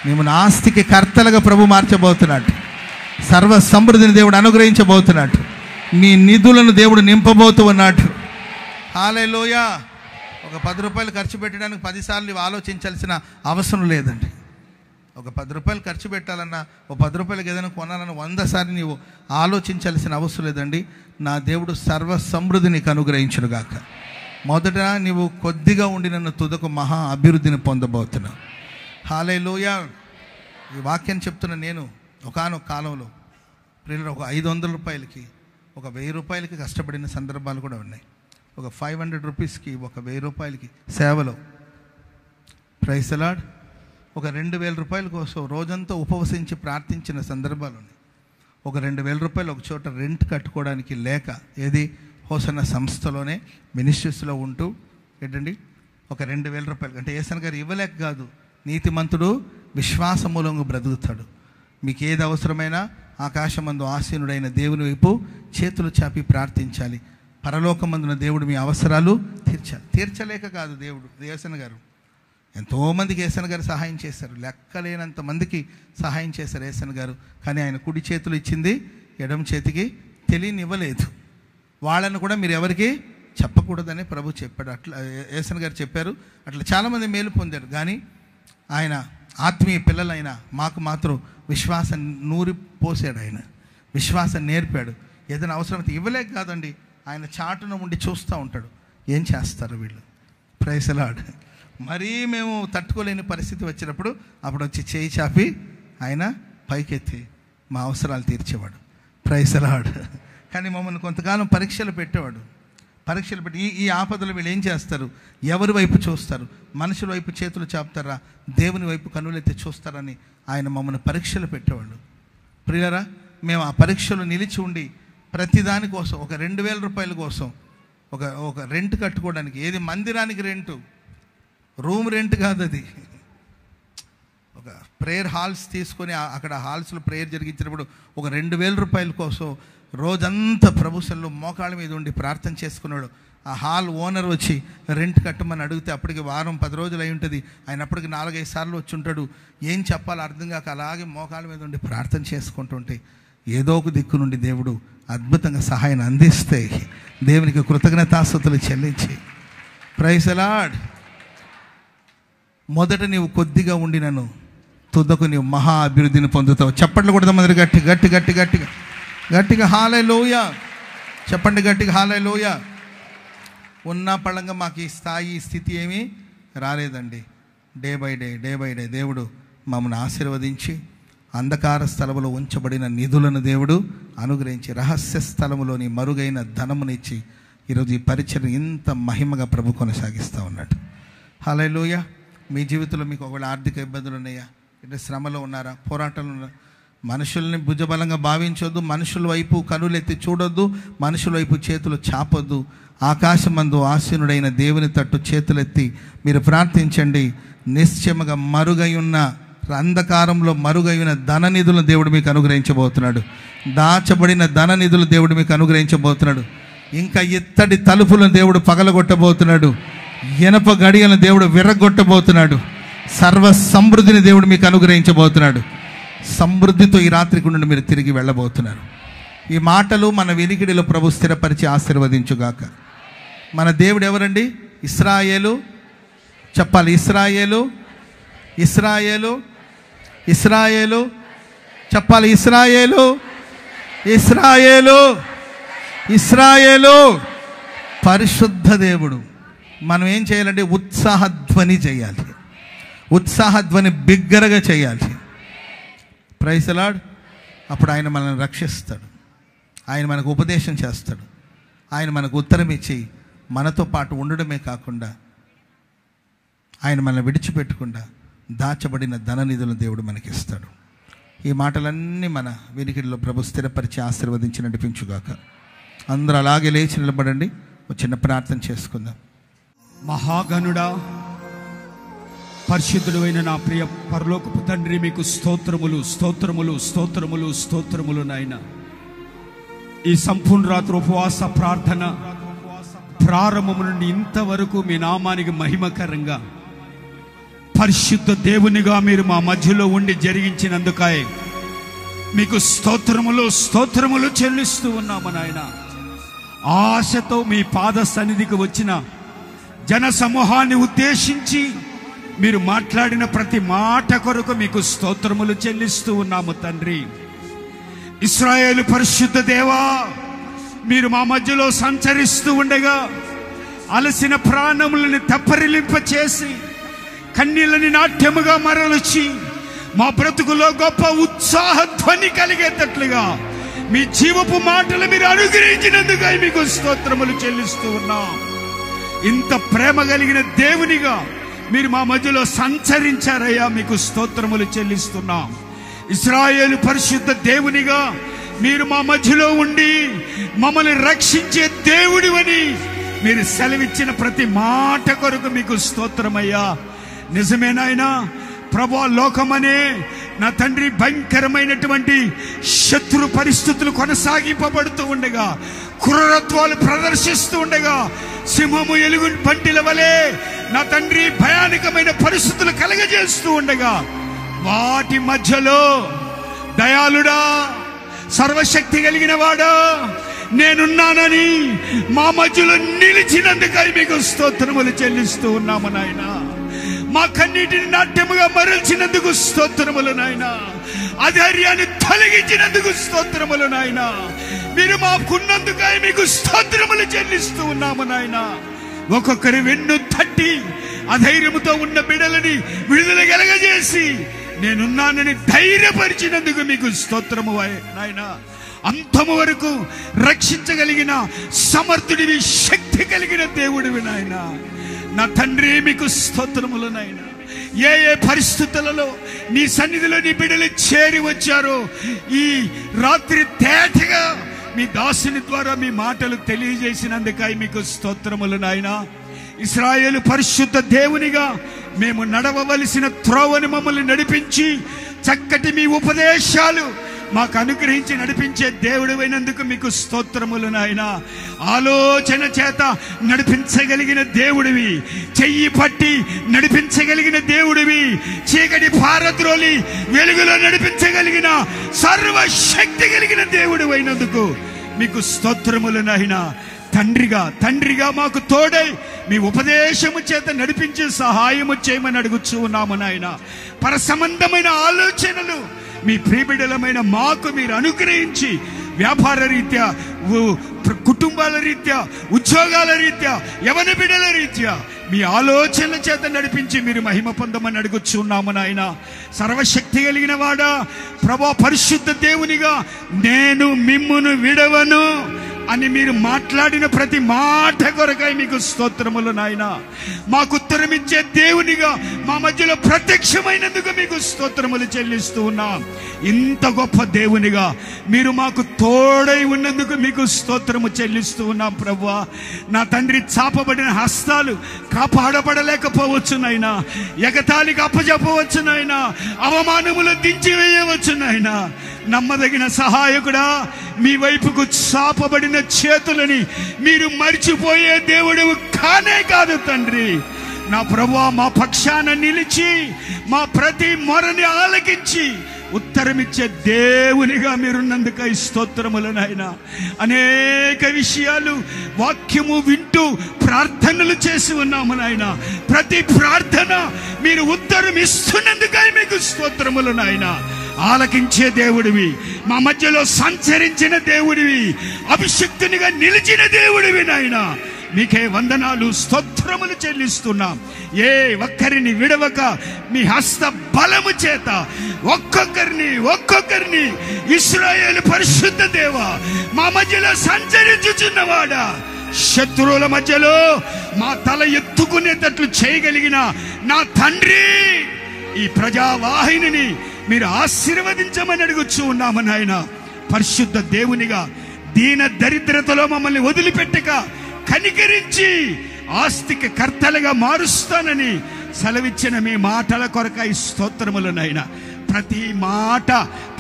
మిమ్మల్ని ఆస్తికి కర్తలుగా ప్రభు మార్చబోతున్నాడు. సర్వ సమృద్ధిని దేవుడు అనుగ్రహించబోతున్నాడు. మీ నిధులను దేవుడు నింపబోతూ ఉన్నాడు. హల్లెలూయా. ఒక 10 రూపాయలు ఖర్చు పెట్టడానికి 10 సార్లు ఆలోచించాల్సిన అవసరం లేదండి. ఒక 10 రూపాయలు ఖర్చు పెట్టాలన్నా, ఒక 10 రూపాయలకి ఏదైనా కొనాలన్నా 100 సార్లు నీవు ఆలోచించాల్సిన అవసరం లేదండి. నా దేవుడు సర్వ సమృద్ధి నీకు అనుగ్రహించునుగాక. మొదట నీవు కొద్దిగా ఉండి నన్ను తుదకు మహా అభివృద్ధిని పొందబోతున్నావు. హల్లెలూయా. ఈ వాక్యాన్ని చెప్తున్న నేను ఒకానొక కాలంలో ప్రియులు ఒక 500 రూపాయలకి, ఒక 1000 రూపాయలకి కష్టపడిన సందర్భాలు కూడా ఉన్నాయి. ఒక 500 రూపీస్కి, ఒక 1000 రూపాయలకి సేవలో, ప్రైజ్ ది లార్డ్, ఒక 2000 రూపాయల కోసం రోజంతా ఉపవసించి ప్రార్థించిన సందర్భాలు ఉన్నాయి. ఒక 2000 రూపాయలు ఒక చోట రెంట్ కట్టుకోవడానికి లేక, ఏది హోసన్న సంస్థలోనే మినిస్ట్రీస్లో ఉంటూ ఏంటండి ఒక 2000 రూపాయలు అంటే ఏసన్ గారు ఇవ్వలేక కాదు, నీతిమంతుడు విశ్వాస మూలంగా బ్రతుకుతాడు. మీకు ఏది అవసరమైనా ఆకాశమందు ఆసీనుడైన దేవుని వైపు చేతులు చాపి ప్రార్థించాలి. పరలోకమందున దేవుడు మీ అవసరాలు తీర్చలేక కాదు. దేవుడు ఏసన్ గారు ఎంతోమందికి ఏసన్ గారు సహాయం చేశారు, లెక్కలేనంత మందికి సహాయం చేశారు ఏసన్ గారు. కానీ ఆయన కుడి చేతులు ఇచ్చింది ఎడమ చేతికి తెలియనివ్వలేదు. వాళ్ళను కూడా మీరు ఎవరికి చెప్పకూడదని ప్రభు చెప్పాడు. అట్లా ఏసన్ గారు చెప్పారు. అట్లా చాలామంది మేలు పొందారు. కానీ ఆయన ఆత్మీయ పిల్లలైన మాకు మాత్రం విశ్వాసం నూరి పోసాడు. ఆయన విశ్వాసం నేర్పాడు. ఏదైనా అవసరమైతే ఇవ్వలేక కాదండి, ఆయన చాటున ఉండి చూస్తూ ఉంటాడు. ఏం చేస్తారు వీళ్ళు? Praise the Lord. మరీ మేము తట్టుకోలేని పరిస్థితి వచ్చినప్పుడు అప్పుడు వచ్చి చేయి చాపి ఆయన పైకెత్తి మా అవసరాలు తీర్చేవాడు. Praise the lord. కానీ మమ్మల్ని కొంతకాలం పరీక్షలు పెట్టేవాడు. పరీక్షలు పెట్టి ఈ ఆపదలు వీళ్ళు ఏం చేస్తారు? ఎవరి వైపు చూస్తారు? మనుషుల వైపు చేతులు చాపుతారా, దేవుని వైపు కన్నులెత్తి చూస్తారని ఆయన మమ్మల్ని పరీక్షలు పెట్టేవాళ్ళు. ప్రియులారా, మేము ఆ పరీక్షలు నిలిచి ఉండి ప్రతిదాని కోసం ఒక 2000 రూపాయల కోసం ఒక రెంట్ కట్టుకోవడానికి, ఏది మందిరానికి రెంటు, రూమ్ రెంట్ కాదు, అది ఒక ప్రేయర్ హాల్స్ తీసుకొని అక్కడ హాల్స్లో ప్రేయర్ జరిగించినప్పుడు ఒక 2000 రూపాయల కోసం రోజంతా ప్రభుసల్లో మోకాళ్ళ మీద ఉండి ప్రార్థన చేసుకున్నాడు. ఆ హాల్ ఓనర్ వచ్చి రెంట్ కట్టమని అడిగితే అప్పటికి వారం 10 రోజులు అయి ఉంటుంది. ఆయన అప్పటికి 4-5 సార్లు వచ్చి ఉంటాడు. ఏం చెప్పాలో అర్థం కాక అలాగే మోకాళ్ళ మీద ఉండి ప్రార్థన చేసుకుంటుంటే ఏదో ఒక దిక్కు నుండి దేవుడు అద్భుతంగా సహాయాన్ని అందిస్తే దేవునికి కృతజ్ఞతాస్తుతులు చెల్లించి ప్రైజ్ ది లార్డ్. మొదట నీవు కొద్దిగా ఉండినను తుదకు నీవు మహా అభివృద్ధిని పొందుతావు. చప్పట్లు కొడదాం అందరూ గట్టిగా హల్లెలూయా చెప్పండి, గట్టిగా హల్లెలూయా. ఉన్న పళంగా మాకు ఈ స్థాయి ఈ స్థితి ఏమీ రాలేదండి. డే బై డే దేవుడు మమ్మల్ని ఆశీర్వదించి అంధకార స్థలములో ఉంచబడిన నిధులను దేవుడు అనుగ్రహించి రహస్య స్థలములోని మరుగైన ధనమునిచ్చి ఈరోజు ఈ పరిచయం ఇంత మహిమగా ప్రభు కొనసాగిస్తూ ఉన్నాడు. హల్లెలూయా. మీ జీవితంలో మీకు ఒకవేళ ఆర్థిక ఇబ్బందులు ఉన్నాయా, అంటే శ్రమలో ఉన్నారా, పోరాటాలు ఉన్నారా, మనుషుల్ని భుజబలంగా భావించొద్దు, మనుషుల వైపు కనులెత్తి చూడొద్దు, మనుషుల వైపు చేతులు చాపొద్దు. ఆకాశమందు ఆసీనుడైన దేవుని తట్టు చేతులెత్తి మీరు ప్రార్థించండి. నిశ్చయముగా మరుగై ఉన్న అంధకారంలో మరుగై ఉన్న ధననిధులను దేవుడు మీకు అనుగ్రహించబోతున్నాడు. దాచబడిన ధననిధులు దేవుడు మీకు అనుగ్రహించబోతున్నాడు. ఇంకా ఇత్తడి తలుపులను దేవుడు పగలగొట్టబోతున్నాడు. ఇనప గడియలను దేవుడు విర్రగొట్టబోతున్నాడు. సర్వ సమృద్ధిని దేవుడు మీకు అనుగ్రహించబోతున్నాడు. సమృద్ధితో ఈ రాత్రికి నుండి మీరు తిరిగి వెళ్ళబోతున్నారు. ఈ మాటలు మన వినికిడిలో ప్రభు స్థిరపరిచి ఆశీర్వదించుగాక. మన దేవుడు ఎవరండి? ఇశ్రాయేలు. చెప్పాలి, ఇశ్రాయేలు. ఇశ్రాయేలు ఇశ్రాయేలు చెప్పాలి, ఇశ్రాయేలు ఇశ్రాయేలు ఇశ్రాయేలు పరిశుద్ధ దేవుడు. మనం ఏం చేయాలంటే ఉత్సాహధ్వని చేయాలి. ఉత్సాహధ్వని బిగ్గరగా చేయాలి. Praise the Lord. అప్పుడు ఆయన మనల్ని రక్షిస్తాడు. ఆయన మనకు ఉపదేశం చేస్తాడు. ఆయన మనకు ఉత్తరం ఇచ్చి మనతో పాటు ఉండడమే కాకుండా ఆయన మనల్ని విడిచిపెట్టకుండా దాచబడిన ధననిధులను దేవుడు మనకిస్తాడు. ఈ మాటలన్నీ మన వినికిడిలో ప్రభు స్థిరపరిచి ఆశీర్వదించి నడిపించుగాక. అందరూ అలాగే లేచి నిలబడండి. ఒక చిన్న ప్రార్థన చేసుకుందాం. మహాగణుడా, పరిశుద్ధుడు అయిన నా ప్రియ పరలోకపు తండ్రి, మీకు స్తోత్రములు స్తోత్రములు స్తోత్రములు స్తోత్రములు నాయన. ఈ సంపూర్ణ రాత్రి ఉపవాస ప్రార్థన ప్రారంభము నుండి ఇంతవరకు మీ నామానికి మహిమకరంగా పరిశుద్ధ దేవునిగా మీరు మా మధ్యలో ఉండి జరిగించినందుకై మీకు స్తోత్రములు స్తోత్రములు చెల్లిస్తూ ఉన్నాము నాయన. ఆశతో మీ పాద సన్నిధికి వచ్చిన జన సమూహాన్ని ఉద్దేశించి మీరు మాట్లాడిన ప్రతి మాట కొరకు మీకు స్తోత్రములు చెల్లిస్తూ ఉన్నాము తండ్రి. ఇశ్రాయేలు పరిశుద్ధ దేవా, మీరు మా మధ్యలో సంచరిస్తూ ఉండగా అలసిన ప్రాణములను తెప్పరిలింప చేసి కన్నీళ్ళని నాట్యముగా మరల్చి మా బ్రతుకులో గొప్ప ఉత్సాహ ధ్వని కలిగేటట్లుగా మీ జీవపు మాటలు మీరు అనుగ్రహించినందుకై మీకు స్తోత్రములు చెల్లిస్తూ ఉన్నాం. ఇంత ప్రేమ కలిగిన దేవునిగా మీరు మా మధ్యలో సంచరించారయ్యా, మీకు స్తోత్రములు చెల్లిస్తున్నాం. ఇశ్రాయేలు పరిశుద్ధ దేవునిగా మీరు మా మధ్యలో ఉండి మమ్మల్ని రక్షించే దేవుడివని మీరు సెలవిచ్చిన ప్రతి మాట కొరకు మీకు స్తోత్రమయ్యా. నిజమేనాయనా ప్రభు, లోకమనే నా తండ్రి భయంకరమైనటువంటి శత్రు పరిస్థితులు కొనసాగింపబడుతూ ఉండగా, క్రూరత్వాలు ప్రదర్శిస్తూ ఉండగా, సింహము ఎలుగు పంటిల వలె నా తండ్రి భయానకమైన పరిస్థితులు కలగజేస్తూ ఉండగా, వాటి మధ్యలో దయాళుడా, సర్వశక్తి కలిగిన వాడా, నేనున్నానని మా మధ్యలో నిలిచినందుకై మీకు స్తోత్రములు చెల్లిస్తూ ఉన్నాము నాయన. మా కన్నీటిని నాట్యముగా మరల్చినందుకు స్తోత్రములు నాయన. అధైర్యాన్ని తొలగించినందుకు స్తోత్రములు నాయన. మీరు మాకున్నందుకై మీకు స్తోత్రములు చెల్లిస్తూ ఉన్నాము నాయన. ఒక్కొక్కరి వెన్ను తట్టి అధైర్యముతో ఉన్న బిడ్డలని విడుదల కలగజేసి నేనున్నానని ధైర్యపరిచినందుకు మీకు స్తోత్రము నాయన. అంతము వరకు రక్షించగలిగిన సమర్థుడివి, శక్తి కలిగిన దేవుడివి నాయన. నా తండ్రి మీకు స్తోత్రములు నాయన. ఏ ఏ పరిస్థితులలో నీ సన్నిధిలో నీ బిడ్డలు చేరి వచ్చారో ఈ రాత్రి తేటగా మీ దాసుని ద్వారా మీ మాటలు తెలియజేసినందుకై మీకు స్తోత్రములు నాయన. ఇశ్రాయేలు పరిశుద్ధ దేవునిగా మేము నడవవలసిన త్రోవని మమ్మల్ని నడిపించి చక్కటి మీ ఉపదేశాలు మాకు అనుగ్రహించి నడిపించే దేవుడివైనందుకు మీకు స్తోత్రములు నాయన. ఆలోచన చేత నడిపించగలిగిన దేవుడివి, చెయ్యి పట్టి నడిపించగలిగిన దేవుడివి, చీకటి పారద్రోలి వెలుగులో నడిపించగలిగిన సర్వశక్తి కలిగిన దేవుడివైనందుకు మీకు స్తోత్రములు నాయన. తండ్రిగా మాకు తోడై మీ ఉపదేశము చేత నడిపించే సహాయము చేయమని అడుగుచూ ఉన్నాము నాయన. పరసంబంధమైన ఆలోచనలు మీ ప్రియబిడ్డలమైన మాకు మీరు అనుగ్రహించి వ్యాపార రీత్యా, కుటుంబాల రీత్యా, ఉద్యోగాల రీత్యా, యవన బిడ్డల రీత్యా మీ ఆలోచనల చేత నడిపించి మీరు మహిమ పొందమని అడుగుచున్నాము నాయన. సర్వశక్తి కలిగిన వాడా, ప్రభువా, పరిశుద్ధ దేవునిగా నేను మిమ్మును విడవను అని మీరు మాట్లాడిన ప్రతి మాట కొరకై మీకు స్తోత్రములు నాయన. మాకు ఉత్తరమిచ్చే దేవునిగా మా మధ్యలో ప్రత్యక్షమైనందుకు మీకు స్తోత్రములు చెల్లిస్తూ ఉన్నాం. ఇంత గొప్ప దేవునిగా మీరు మాకు తోడై ఉన్నందుకు మీకు స్తోత్రము చెల్లిస్తూ ఉన్నాం ప్రభువా. నా తండ్రి, చాపబడిన హస్తాలు కాపాడబడలేకపోవచ్చు నాయనా, ఎగతాళికి అప్పచెప్పవచ్చు నాయనా, అవమానములు దించివేయవచ్చు నాయనా. నమ్మదగిన సహాయకుడా, మీ వైపుకు చాపబడిన చేతులని మీరు మర్చిపోయే దేవుడు కానే కాదు తండ్రి. నా ప్రభువా, మా పక్షాన నిలిచి మా ప్రతి మొరని ఆలకించి ఉత్తరమిచ్చే దేవునిగా మీరున్నందుకై స్తోత్రములు నాయన. అనేక విషయాలు వాక్యము వింటూ ప్రార్థనలు చేసి ఉన్నాము నాయన. ప్రతి ప్రార్థన మీరు ఉత్తరం ఇస్తున్నందుకై మీకు స్తోత్రములు నాయన. ఆలకించే దేవుడివి, మా మధ్యలో సంచరించిన దేవుడివి, అభిషక్తునిగా నిలిచిన దేవుడివి నాయన. మీకే వందనాలు, స్తోత్రములు చెల్లిస్తున్నాం. ఏ ఒక్కరిని విడవక మీ హస్త బలము చేత ఒక్కొక్కరిని ఇశ్రాయేలు పరిశుద్ధ దేవ మా మధ్యలో సంచరించుచున్నవాడా, శత్రువుల మధ్యలో మా తల ఎత్తుకునేటట్లు చేయగలిగిన నా తండ్రి, ఈ ప్రజావాహిని మీరు ఆశీర్వదించమని అడుగుచూ ఉన్నాము నాయన. పరిశుద్ధ దేవునిగా దీన దరిద్రతలో మమ్మల్ని వదిలిపెట్టక కనికరించి ఆస్తికి కర్తలుగా మారుస్తానని సెలవిచ్చిన మీ మాటల కొరకై స్తోత్రములు నాయన. ప్రతి మాట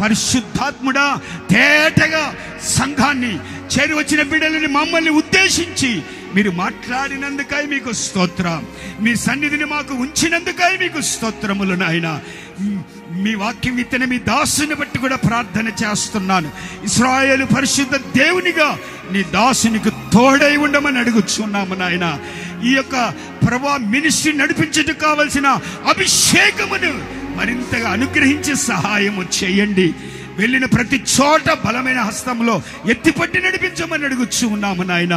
పరిశుద్ధాత్ముడా తేటగా సంఘాన్ని చేరి వచ్చిన బిడ్డలని మమ్మల్ని ఉద్దేశించి మీరు మాట్లాడినందుకై మీకు స్తోత్రం. మీ సన్నిధిని మాకు ఉంచినందుకై మీకు స్తోత్రములు నాయన. మీ వాక్యం విత్తన మీ దాసుని బట్టి కూడా ప్రార్థన చేస్తున్నాను. ఇశ్రాయేలు పరిశుద్ధ దేవునిగా నీ దాసునికి తోడై ఉండమని అడుగుచున్నాము నాయన. ఈ యొక్క ప్రభా మినిస్ట్రీ నడిపించడానికి కావలసిన అభిషేకమును మరింతగా అనుగ్రహించి సహాయము చేయండి. వెళ్ళిన ప్రతి చోట బలమైన హస్తంలో ఎత్తిపట్టి నడిపించమని అడుగుచూ ఉన్నాము నాయన.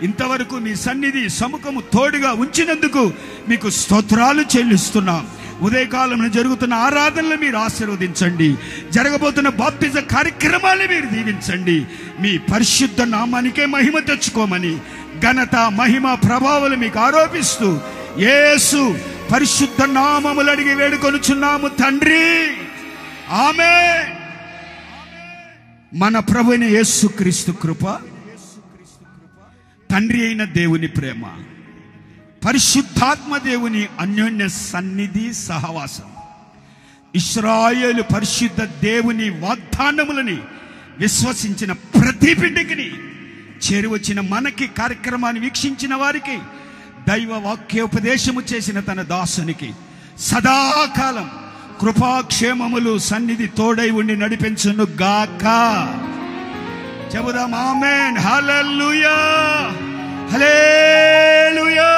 ఇంతవరకు మీ సన్నిధి సముఖము తోడుగా ఉంచినందుకు మీకు స్తోత్రాలు చెల్లిస్తున్నాం. ఉదయకాలంలో జరుగుతున్న ఆరాధనలు మీరు ఆశీర్వదించండి. జరగబోతున్న బాప్తిజ కార్యక్రమాలు మీరు దీవించండి. మీ పరిశుద్ధ నామానికే మహిమ తెచ్చుకోమని ఘనత, మహిమ, ప్రభావాలు మీకు ఆరోపిస్తూ యేసు పరిశుద్ధ నామములు అడిగి వేడుకొనుచున్నాము తండ్రి, ఆమేన్. మన ప్రభువైన యేసుక్రీస్తు కృప, తండ్రి అయిన దేవుని ప్రేమ, పరిశుద్ధాత్మ దేవుని అన్యోన్య సన్నిధి సహవాసం, ఇశ్రాయేలు పరిశుద్ధ దేవుని వాగ్దానములని విశ్వసించిన ప్రతి బిడ్డకిని, చేరువచ్చిన మనకి, కార్యక్రమాన్ని వీక్షించిన వారికి, దైవ వాక్యోపదేశము చేసిన తన దాసునికి సదాకాలం కృపాక్షేమములు సన్నిధి తోడై ఉండి నడిపించును గాక. చెబుదాం ఆమేన్. హల్లెలూయా, హల్లెలూయా.